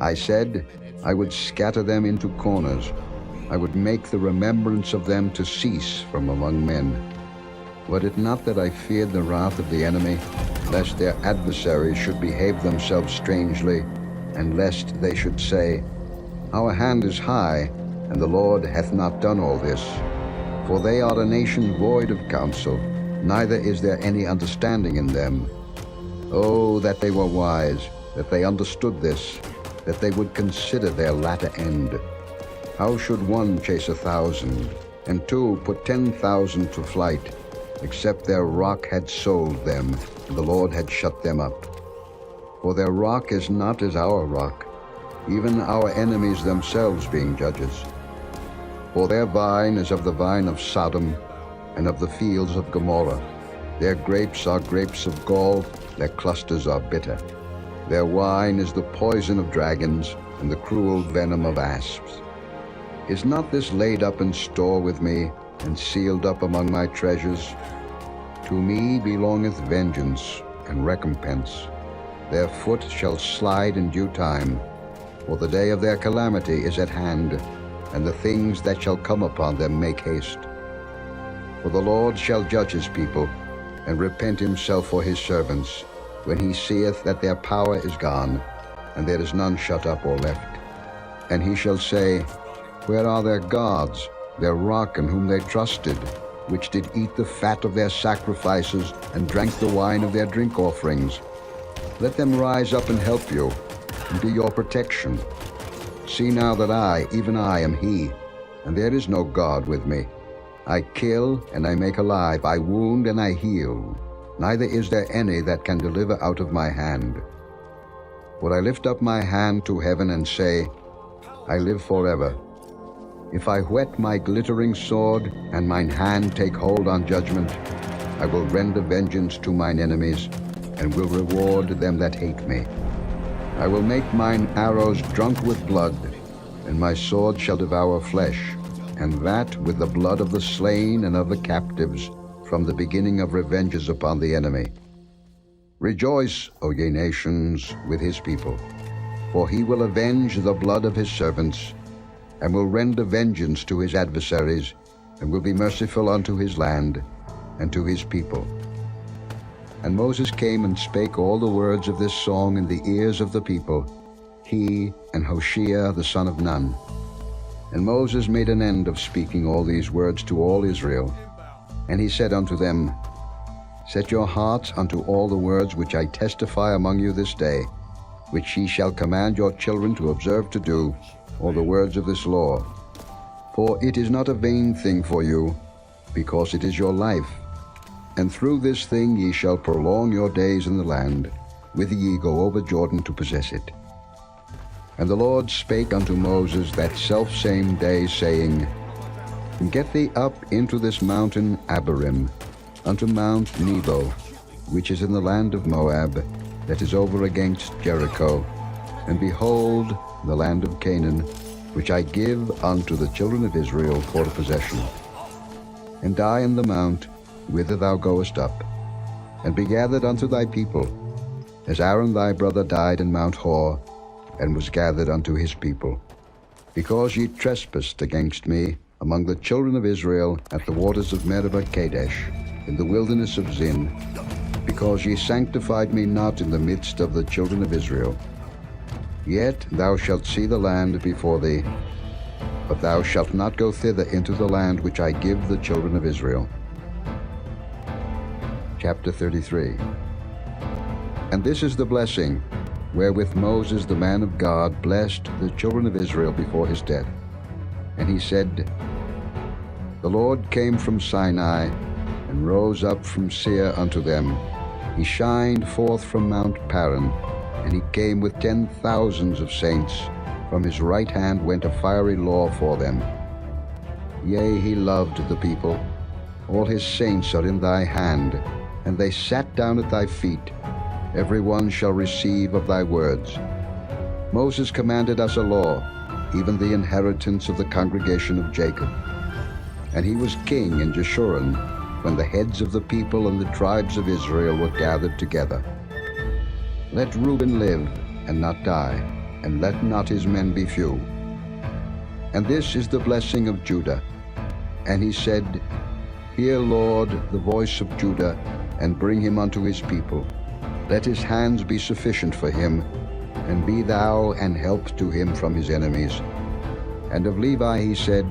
B: I said, I would scatter them into corners. I would make the remembrance of them to cease from among men. Were it not that I feared the wrath of the enemy, lest their adversaries should behave themselves strangely, and lest they should say, Our hand is high, and the Lord hath not done all this. For they are a nation void of counsel, neither is there any understanding in them. Oh, that they were wise, that they understood this, that they would consider their latter end. How should one chase 1,000, and two put 10,000 to flight, except their rock had sold them, and the Lord had shut them up? For their rock is not as our rock, even our enemies themselves being judges. For their vine is of the vine of Sodom, and of the fields of Gomorrah. Their grapes are grapes of gall, their clusters are bitter. Their wine is the poison of dragons, and the cruel venom of asps. Is not this laid up in store with me, and sealed up among my treasures? To me belongeth vengeance and recompense. Their foot shall slide in due time, for the day of their calamity is at hand, and the things that shall come upon them make haste. For the Lord shall judge his people, and repent himself for his servants, when he seeth that their power is gone, and there is none shut up or left. And he shall say, Where are their gods, their rock in whom they trusted, which did eat the fat of their sacrifices and drank the wine of their drink offerings? Let them rise up and help you, and be your protection. See now that I, even I, am he, and there is no God with me. I kill and I make alive, I wound and I heal. Neither is there any that can deliver out of my hand. Would I lift up my hand to heaven and say, I live forever. If I whet my glittering sword, and mine hand take hold on judgment, I will render vengeance to mine enemies, and will reward them that hate me. I will make mine arrows drunk with blood, and my sword shall devour flesh, and that with the blood of the slain and of the captives, from the beginning of revenges upon the enemy. Rejoice, O ye nations, with his people, for he will avenge the blood of his servants, and will render vengeance to his adversaries, and will be merciful unto his land, and to his people. And Moses came and spake all the words of this song in the ears of the people, he and Hoshea the son of Nun. And Moses made an end of speaking all these words to all Israel. And he said unto them, Set your hearts unto all the words which I testify among you this day, which ye shall command your children to observe to do, all the words of this law. For it is not a vain thing for you, because it is your life. And through this thing ye shall prolong your days in the land, whither ye go over Jordan to possess it. And the Lord spake unto Moses that selfsame day, saying, Get thee up into this mountain Abarim, unto Mount Nebo, which is in the land of Moab, that is over against Jericho, and behold the land of Canaan, which I give unto the children of Israel for a possession. And die in the mount whither thou goest up, and be gathered unto thy people, as Aaron thy brother died in Mount Hor, and was gathered unto his people. Because ye trespassed against me among the children of Israel at the waters of Meribah Kadesh, in the wilderness of Zin, because ye sanctified me not in the midst of the children of Israel. Yet thou shalt see the land before thee, but thou shalt not go thither into the land which I give the children of Israel. Chapter 33. And this is the blessing wherewith Moses the man of God blessed the children of Israel before his death. And he said, The Lord came from Sinai, and rose up from Seir unto them. He shined forth from Mount Paran, and he came with 10,000s of saints. From his right hand went a fiery law for them. Yea, he loved the people. All his saints are in thy hand, and they sat down at thy feet. Every one shall receive of thy words. Moses commanded us a law, even the inheritance of the congregation of Jacob. And he was king in Jeshurun, when the heads of the people and the tribes of Israel were gathered together. Let Reuben live, and not die, and let not his men be few. And this is the blessing of Judah. And he said, Hear, Lord, the voice of Judah, and bring him unto his people. Let his hands be sufficient for him, and be thou an help to him from his enemies. And of Levi he said,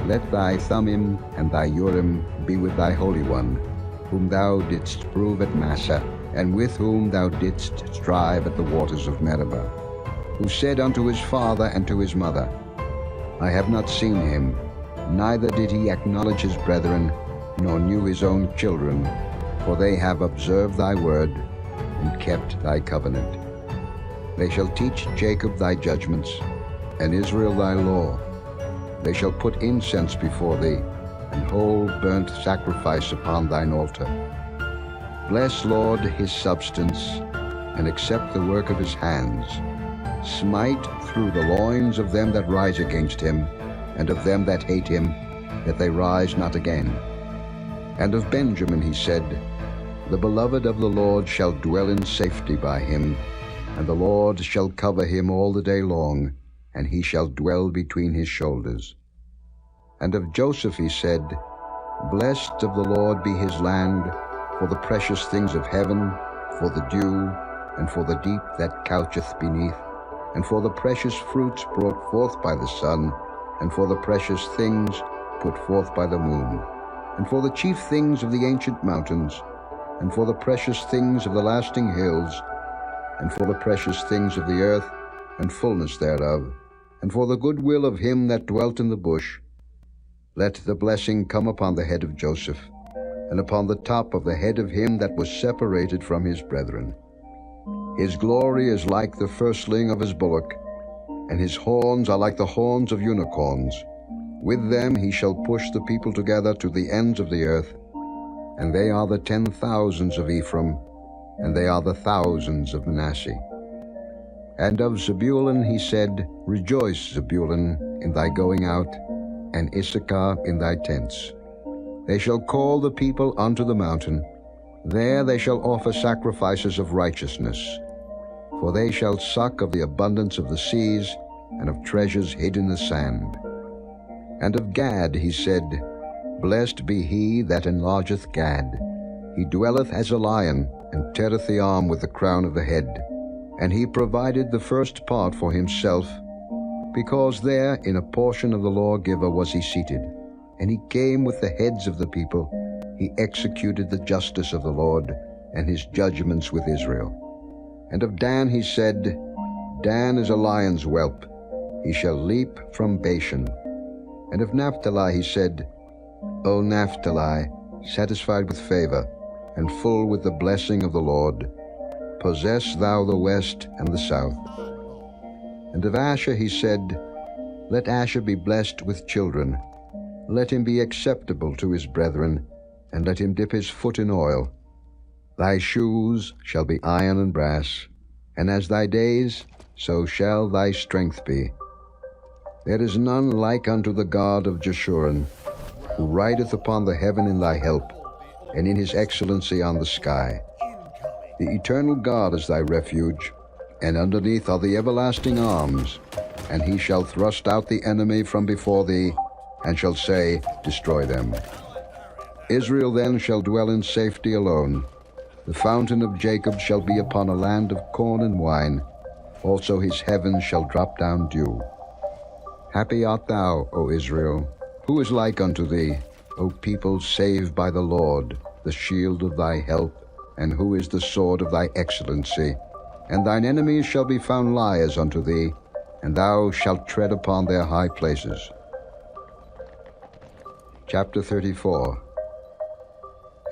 B: Let thy Thummim and thy Urim be with thy Holy One, whom thou didst prove at Massah, and with whom thou didst strive at the waters of Meribah, who said unto his father and to his mother, I have not seen him, neither did he acknowledge his brethren, nor knew his own children, for they have observed thy word, and kept thy covenant. They shall teach Jacob thy judgments, and Israel thy law. They shall put incense before thee, and whole burnt sacrifice upon thine altar. Bless, Lord, his substance, and accept the work of his hands. Smite through the loins of them that rise against him, and of them that hate him, that they rise not again. And of Benjamin he said, The beloved of the Lord shall dwell in safety by him, and the Lord shall cover him all the day long, and he shall dwell between his shoulders. And of Joseph he said, Blessed of the Lord be his land, for the precious things of heaven, for the dew, and for the deep that coucheth beneath, and for the precious fruits brought forth by the sun, and for the precious things put forth by the moon, and for the chief things of the ancient mountains, and for the precious things of the lasting hills, and for the precious things of the earth, and fullness thereof, and for the good will of him that dwelt in the bush. Let the blessing come upon the head of Joseph, and upon the top of the head of him that was separated from his brethren. His glory is like the firstling of his bullock, and his horns are like the horns of unicorns. With them he shall push the people together to the ends of the earth, and they are the 10,000s of Ephraim, and they are the thousands of Manasseh. And of Zebulun he said, Rejoice, Zebulun, in thy going out, and Issachar in thy tents. They shall call the people unto the mountain. There they shall offer sacrifices of righteousness. For they shall suck of the abundance of the seas, and of treasures hid in the sand. And of Gad he said, Blessed be he that enlargeth Gad. He dwelleth as a lion, and teareth the arm with the crown of the head. And he provided the first part for himself, because there in a portion of the lawgiver was he seated. And he came with the heads of the people. He executed the justice of the Lord, and his judgments with Israel. And of Dan he said, Dan is a lion's whelp. He shall leap from Bashan. And of Naphtali he said, O Naphtali, satisfied with favor, and full with the blessing of the Lord, possess thou the west and the south. And of Asher he said, Let Asher be blessed with children. Let him be acceptable to his brethren, and let him dip his foot in oil. Thy shoes shall be iron and brass, and as thy days, so shall thy strength be. There is none like unto the God of Jeshurun, who rideth upon the heaven in thy help, and in his excellency on the sky. The eternal God is thy refuge, and underneath are the everlasting arms, and he shall thrust out the enemy from before thee, and shall say, Destroy them. Israel then shall dwell in safety alone. The fountain of Jacob shall be upon a land of corn and wine. Also his heavens shall drop down dew. Happy art thou, O Israel. Who is like unto thee, O people saved by the Lord, the shield of thy help, and who is the sword of thy excellency? And thine enemies shall be found liars unto thee, and thou shalt tread upon their high places. Chapter 34.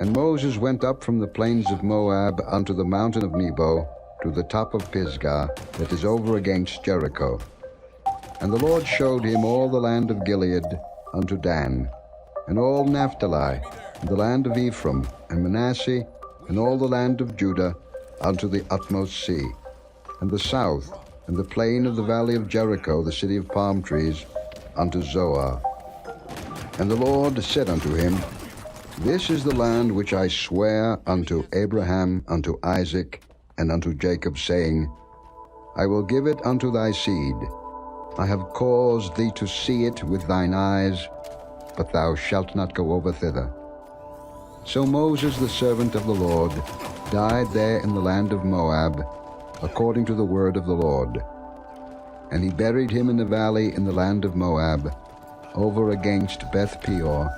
B: And Moses went up from the plains of Moab unto the mountain of Nebo, to the top of Pisgah, that is over against Jericho. And the Lord showed him all the land of Gilead unto Dan, and all Naphtali, and the land of Ephraim, and Manasseh, and all the land of Judah, unto the utmost sea, and the south, and the plain of the valley of Jericho, the city of palm trees, unto Zoar. And the Lord said unto him, This is the land which I swear unto Abraham, unto Isaac, and unto Jacob, saying, I will give it unto thy seed. I have caused thee to see it with thine eyes, but thou shalt not go over thither. So Moses, the servant of the Lord, died there in the land of Moab, according to the word of the Lord. And he buried him in the valley in the land of Moab, over against Beth Peor,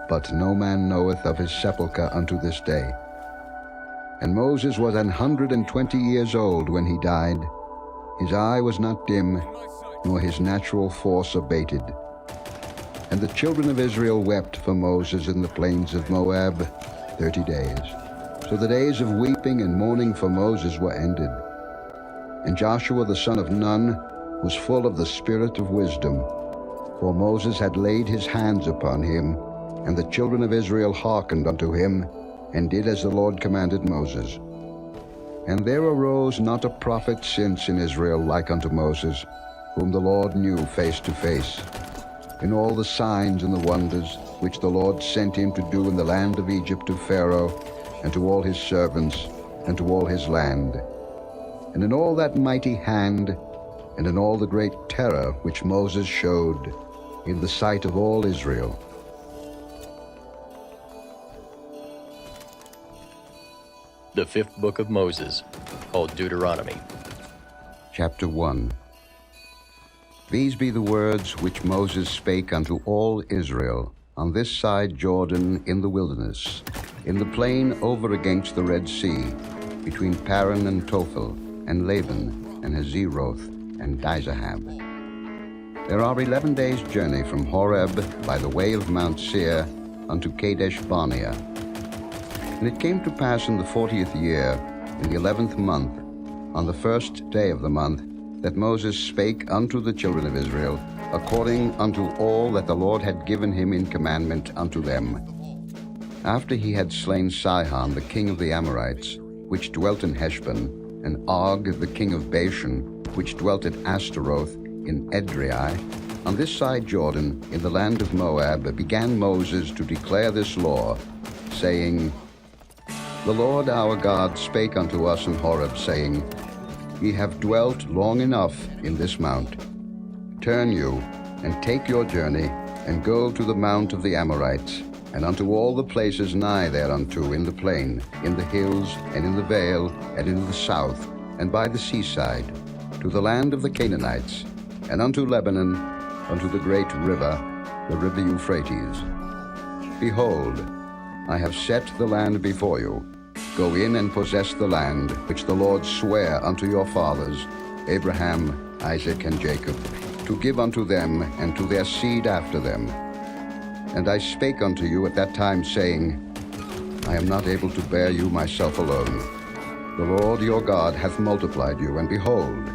B: but no man knoweth of his sepulchre unto this day. And Moses was 120 years old when he died. His eye was not dim, nor his natural force abated. And the children of Israel wept for Moses in the plains of Moab 30 days. So the days of weeping and mourning for Moses were ended. And Joshua the son of Nun was full of the spirit of wisdom, for Moses had laid his hands upon him, and the children of Israel hearkened unto him, and did as the Lord commanded Moses. And there arose not a prophet since in Israel like unto Moses, whom the Lord knew face to face, in all the signs and the wonders which the Lord sent him to do in the land of Egypt to Pharaoh, and to all his servants, and to all his land, and in all that mighty hand, and in all the great terror which Moses showed in the sight of all Israel.
A: The fifth book of Moses, called Deuteronomy.
B: Chapter 1. These be the words which Moses spake unto all Israel on this side Jordan in the wilderness, in the plain over against the Red Sea, between Paran and Tophel, and Laban, and Hazeroth, and Dizahab. There are 11 days' journey from Horeb by the way of Mount Seir unto Kadesh Barnea. And it came to pass in the 40th year, in the 11th month, on the first day of the month, that Moses spake unto the children of Israel, according unto all that the Lord had given him in commandment unto them. After he had slain Sihon the king of the Amorites, which dwelt in Heshbon, and Og the king of Bashan, which dwelt at Ashtaroth in Edrei, on this side Jordan, in the land of Moab, began Moses to declare this law, saying, The Lord our God spake unto us in Horeb, saying, Ye have dwelt long enough in this mount. Turn you, and take your journey, and go to the mount of the Amorites, and unto all the places nigh thereunto in the plain, in the hills, and in the vale, and in the south, and by the seaside, to the land of the Canaanites, and unto Lebanon, unto the great river, the river Euphrates. Behold, I have set the land before you. Go in and possess the land which the Lord sware unto your fathers, Abraham, Isaac, and Jacob, to give unto them and to their seed after them. And I spake unto you at that time, saying, I am not able to bear you myself alone. The Lord your God hath multiplied you, and behold,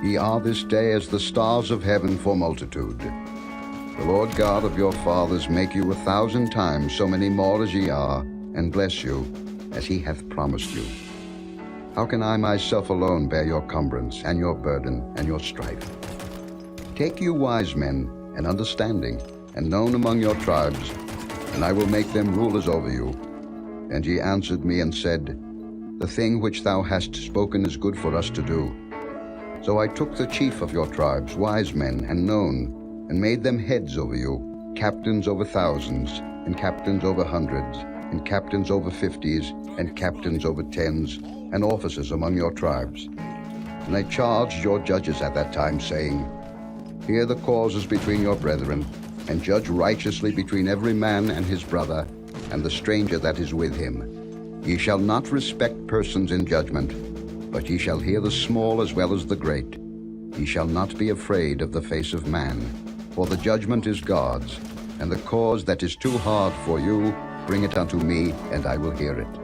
B: ye are this day as the stars of heaven for multitude. The Lord God of your fathers make you 1,000 times so many more as ye are, and bless you, as he hath promised you. How can I myself alone bear your cumbrance, and your burden, and your strife? Take you wise men, and understanding, and known among your tribes, and I will make them rulers over you. And ye answered me and said, The thing which thou hast spoken is good for us to do. So I took the chief of your tribes, wise men and known, and made them heads over you, captains over thousands, and captains over hundreds, and captains over 50s, and captains over 10s, and officers among your tribes. And I charged your judges at that time, saying, Hear the causes between your brethren, and judge righteously between every man and his brother, and the stranger that is with him. Ye shall not respect persons in judgment, but ye shall hear the small as well as the great. Ye shall not be afraid of the face of man, for the judgment is God's, and the cause that is too hard for you, bring it unto me, and I will hear it.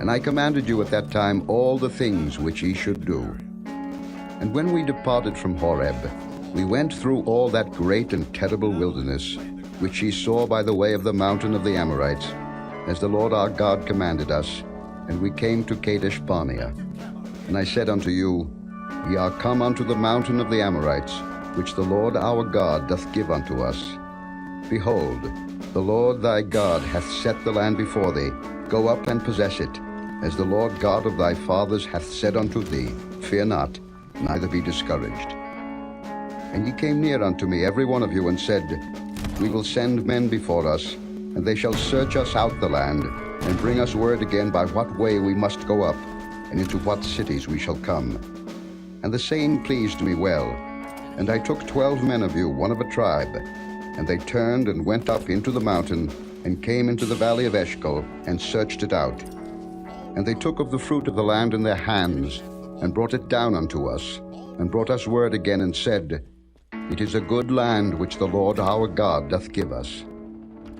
B: And I commanded you at that time all the things which ye should do. And when we departed from Horeb, we went through all that great and terrible wilderness, which ye saw by the way of the mountain of the Amorites, as the Lord our God commanded us, and we came to Kadesh Barnea. And I said unto you, Ye are come unto the mountain of the Amorites, which the Lord our God doth give unto us. Behold, the Lord thy God hath set the land before thee. Go up and possess it, as the Lord God of thy fathers hath said unto thee. Fear not, neither be discouraged. And ye came near unto me, every one of you, and said, We will send men before us, and they shall search us out the land, and bring us word again by what way we must go up, and into what cities we shall come. And the saying pleased me well. And I took 12 men of you, one of a tribe, and they turned and went up into the mountain, and came into the valley of Eshcol, and searched it out. And they took of the fruit of the land in their hands, and brought it down unto us, and brought us word again, and said, It is a good land which the Lord our God doth give us.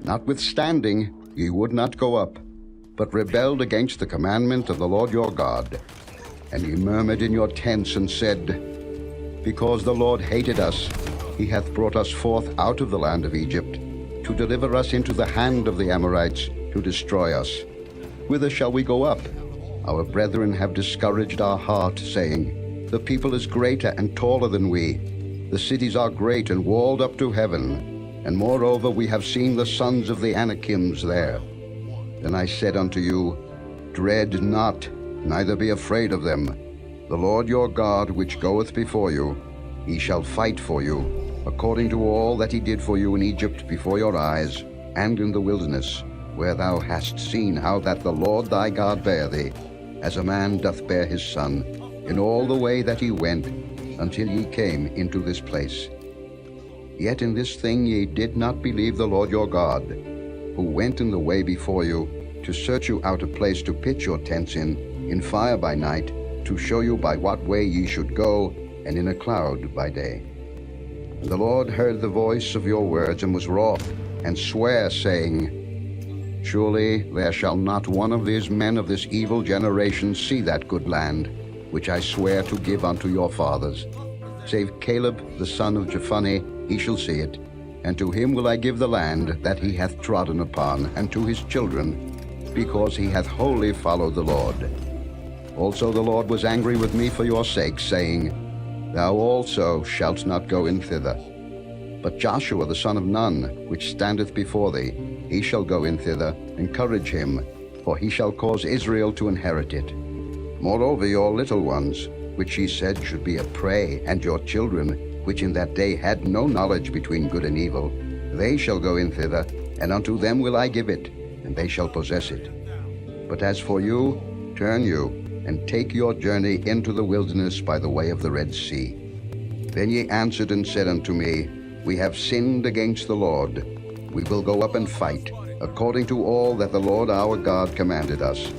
B: Notwithstanding, ye would not go up, but rebelled against the commandment of the Lord your God. And ye murmured in your tents, and said, Because the Lord hated us, he hath brought us forth out of the land of Egypt, to deliver us into the hand of the Amorites, to destroy us. Whither shall we go up? Our brethren have discouraged our heart, saying, The people is greater and taller than we. The cities are great and walled up to heaven. And moreover, we have seen the sons of the Anakims there. Then I said unto you, Dread not, neither be afraid of them. The Lord your God, which goeth before you, he shall fight for you, according to all that he did for you in Egypt before your eyes, and in the wilderness, where thou hast seen how that the Lord thy God bare thee, as a man doth bear his son. In all the way that he went, until ye came into this place. Yet in this thing ye did not believe the Lord your God, who went in the way before you, to search you out a place to pitch your tents in fire by night, to show you by what way ye should go, and in a cloud by day. And the Lord heard the voice of your words, and was wroth, and sware, saying, Surely there shall not one of these men of this evil generation see that good land, which I swear to give unto your fathers. Save Caleb the son of Jephunneh, he shall see it, and to him will I give the land that he hath trodden upon, and to his children, because he hath wholly followed the Lord. Also the Lord was angry with me for your sake, saying, Thou also shalt not go in thither. But Joshua the son of Nun, which standeth before thee, he shall go in thither. Encourage him, for he shall cause Israel to inherit it. Moreover, your little ones, which he said should be a prey, and your children, which in that day had no knowledge between good and evil, they shall go in thither, and unto them will I give it, and they shall possess it. But as for you, turn you, and take your journey into the wilderness by the way of the Red Sea. Then ye answered and said unto me, We have sinned against the Lord. We will go up and fight, according to all that the Lord our God commanded us.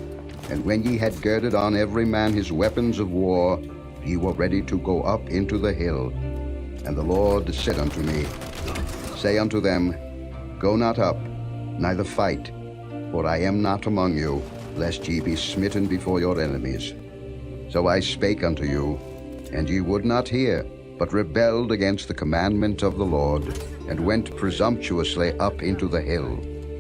B: And when ye had girded on every man his weapons of war, ye were ready to go up into the hill. And the Lord said unto me, Say unto them, Go not up, neither fight, for I am not among you, lest ye be smitten before your enemies. So I spake unto you, and ye would not hear, but rebelled against the commandment of the Lord, and went presumptuously up into the hill.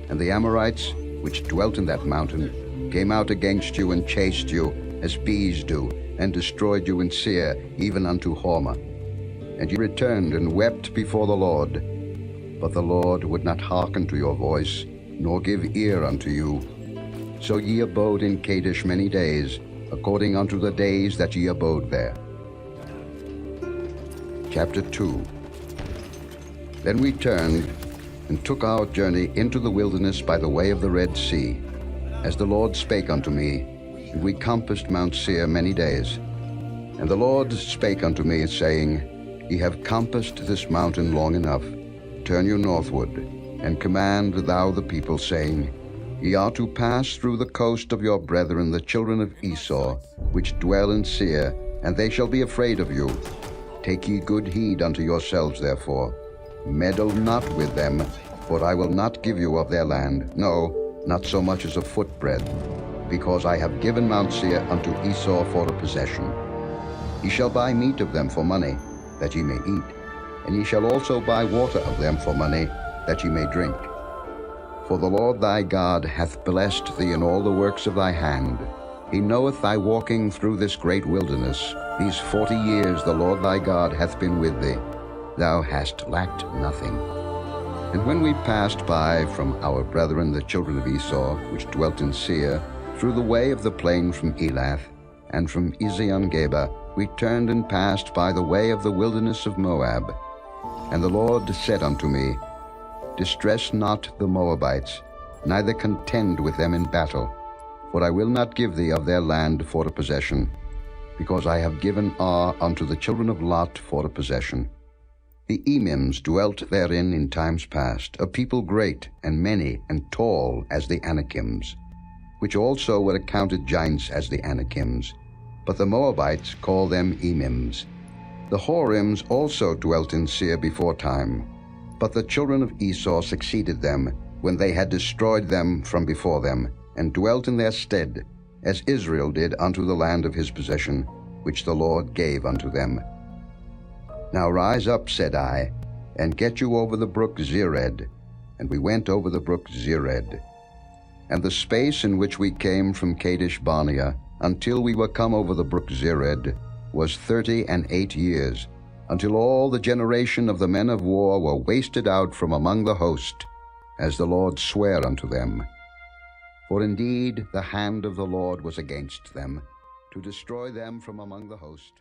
B: And the Amorites, which dwelt in that mountain, came out against you, and chased you, as bees do, and destroyed you in Seir, even unto Hormah. And ye returned and wept before the Lord. But the Lord would not hearken to your voice, nor give ear unto you. So ye abode in Kadesh many days, according unto the days that ye abode there. Chapter 2. Then we turned, and took our journey into the wilderness by the way of the Red Sea, as the Lord spake unto me, and we compassed Mount Seir many days. And the Lord spake unto me, saying, Ye have compassed this mountain long enough. Turn you northward, and command thou the people, saying, Ye are to pass through the coast of your brethren the children of Esau, which dwell in Seir, and they shall be afraid of you. Take ye good heed unto yourselves, therefore. Meddle not with them, for I will not give you of their land, no, not so much as a footbreadth, because I have given Mount Seir unto Esau for a possession. Ye shall buy meat of them for money, that ye may eat, and ye shall also buy water of them for money, that ye may drink. For the Lord thy God hath blessed thee in all the works of thy hand. He knoweth thy walking through this great wilderness. These 40 years the Lord thy God hath been with thee. Thou hast lacked nothing. And when we passed by from our brethren the children of Esau, which dwelt in Seir, through the way of the plain from Elath, and from Ezion-Geber, we turned and passed by the way of the wilderness of Moab. And the Lord said unto me, Distress not the Moabites, neither contend with them in battle, for I will not give thee of their land for a possession, because I have given Ar unto the children of Lot for a possession. The Emims dwelt therein in times past, a people great and many and tall as the Anakims, which also were accounted giants as the Anakims, but the Moabites call them Emims. The Horims also dwelt in Seir before time, but the children of Esau succeeded them, when they had destroyed them from before them, and dwelt in their stead, as Israel did unto the land of his possession, which the Lord gave unto them. Now rise up, said I, and get you over the brook Zered. And we went over the brook Zered. And the space in which we came from Kadesh Barnea, until we were come over the brook Zered, was 38 years, until all the generation of the men of war were wasted out from among the host, as the Lord sware unto them. For indeed the hand of the Lord was against them, to destroy them from among the host.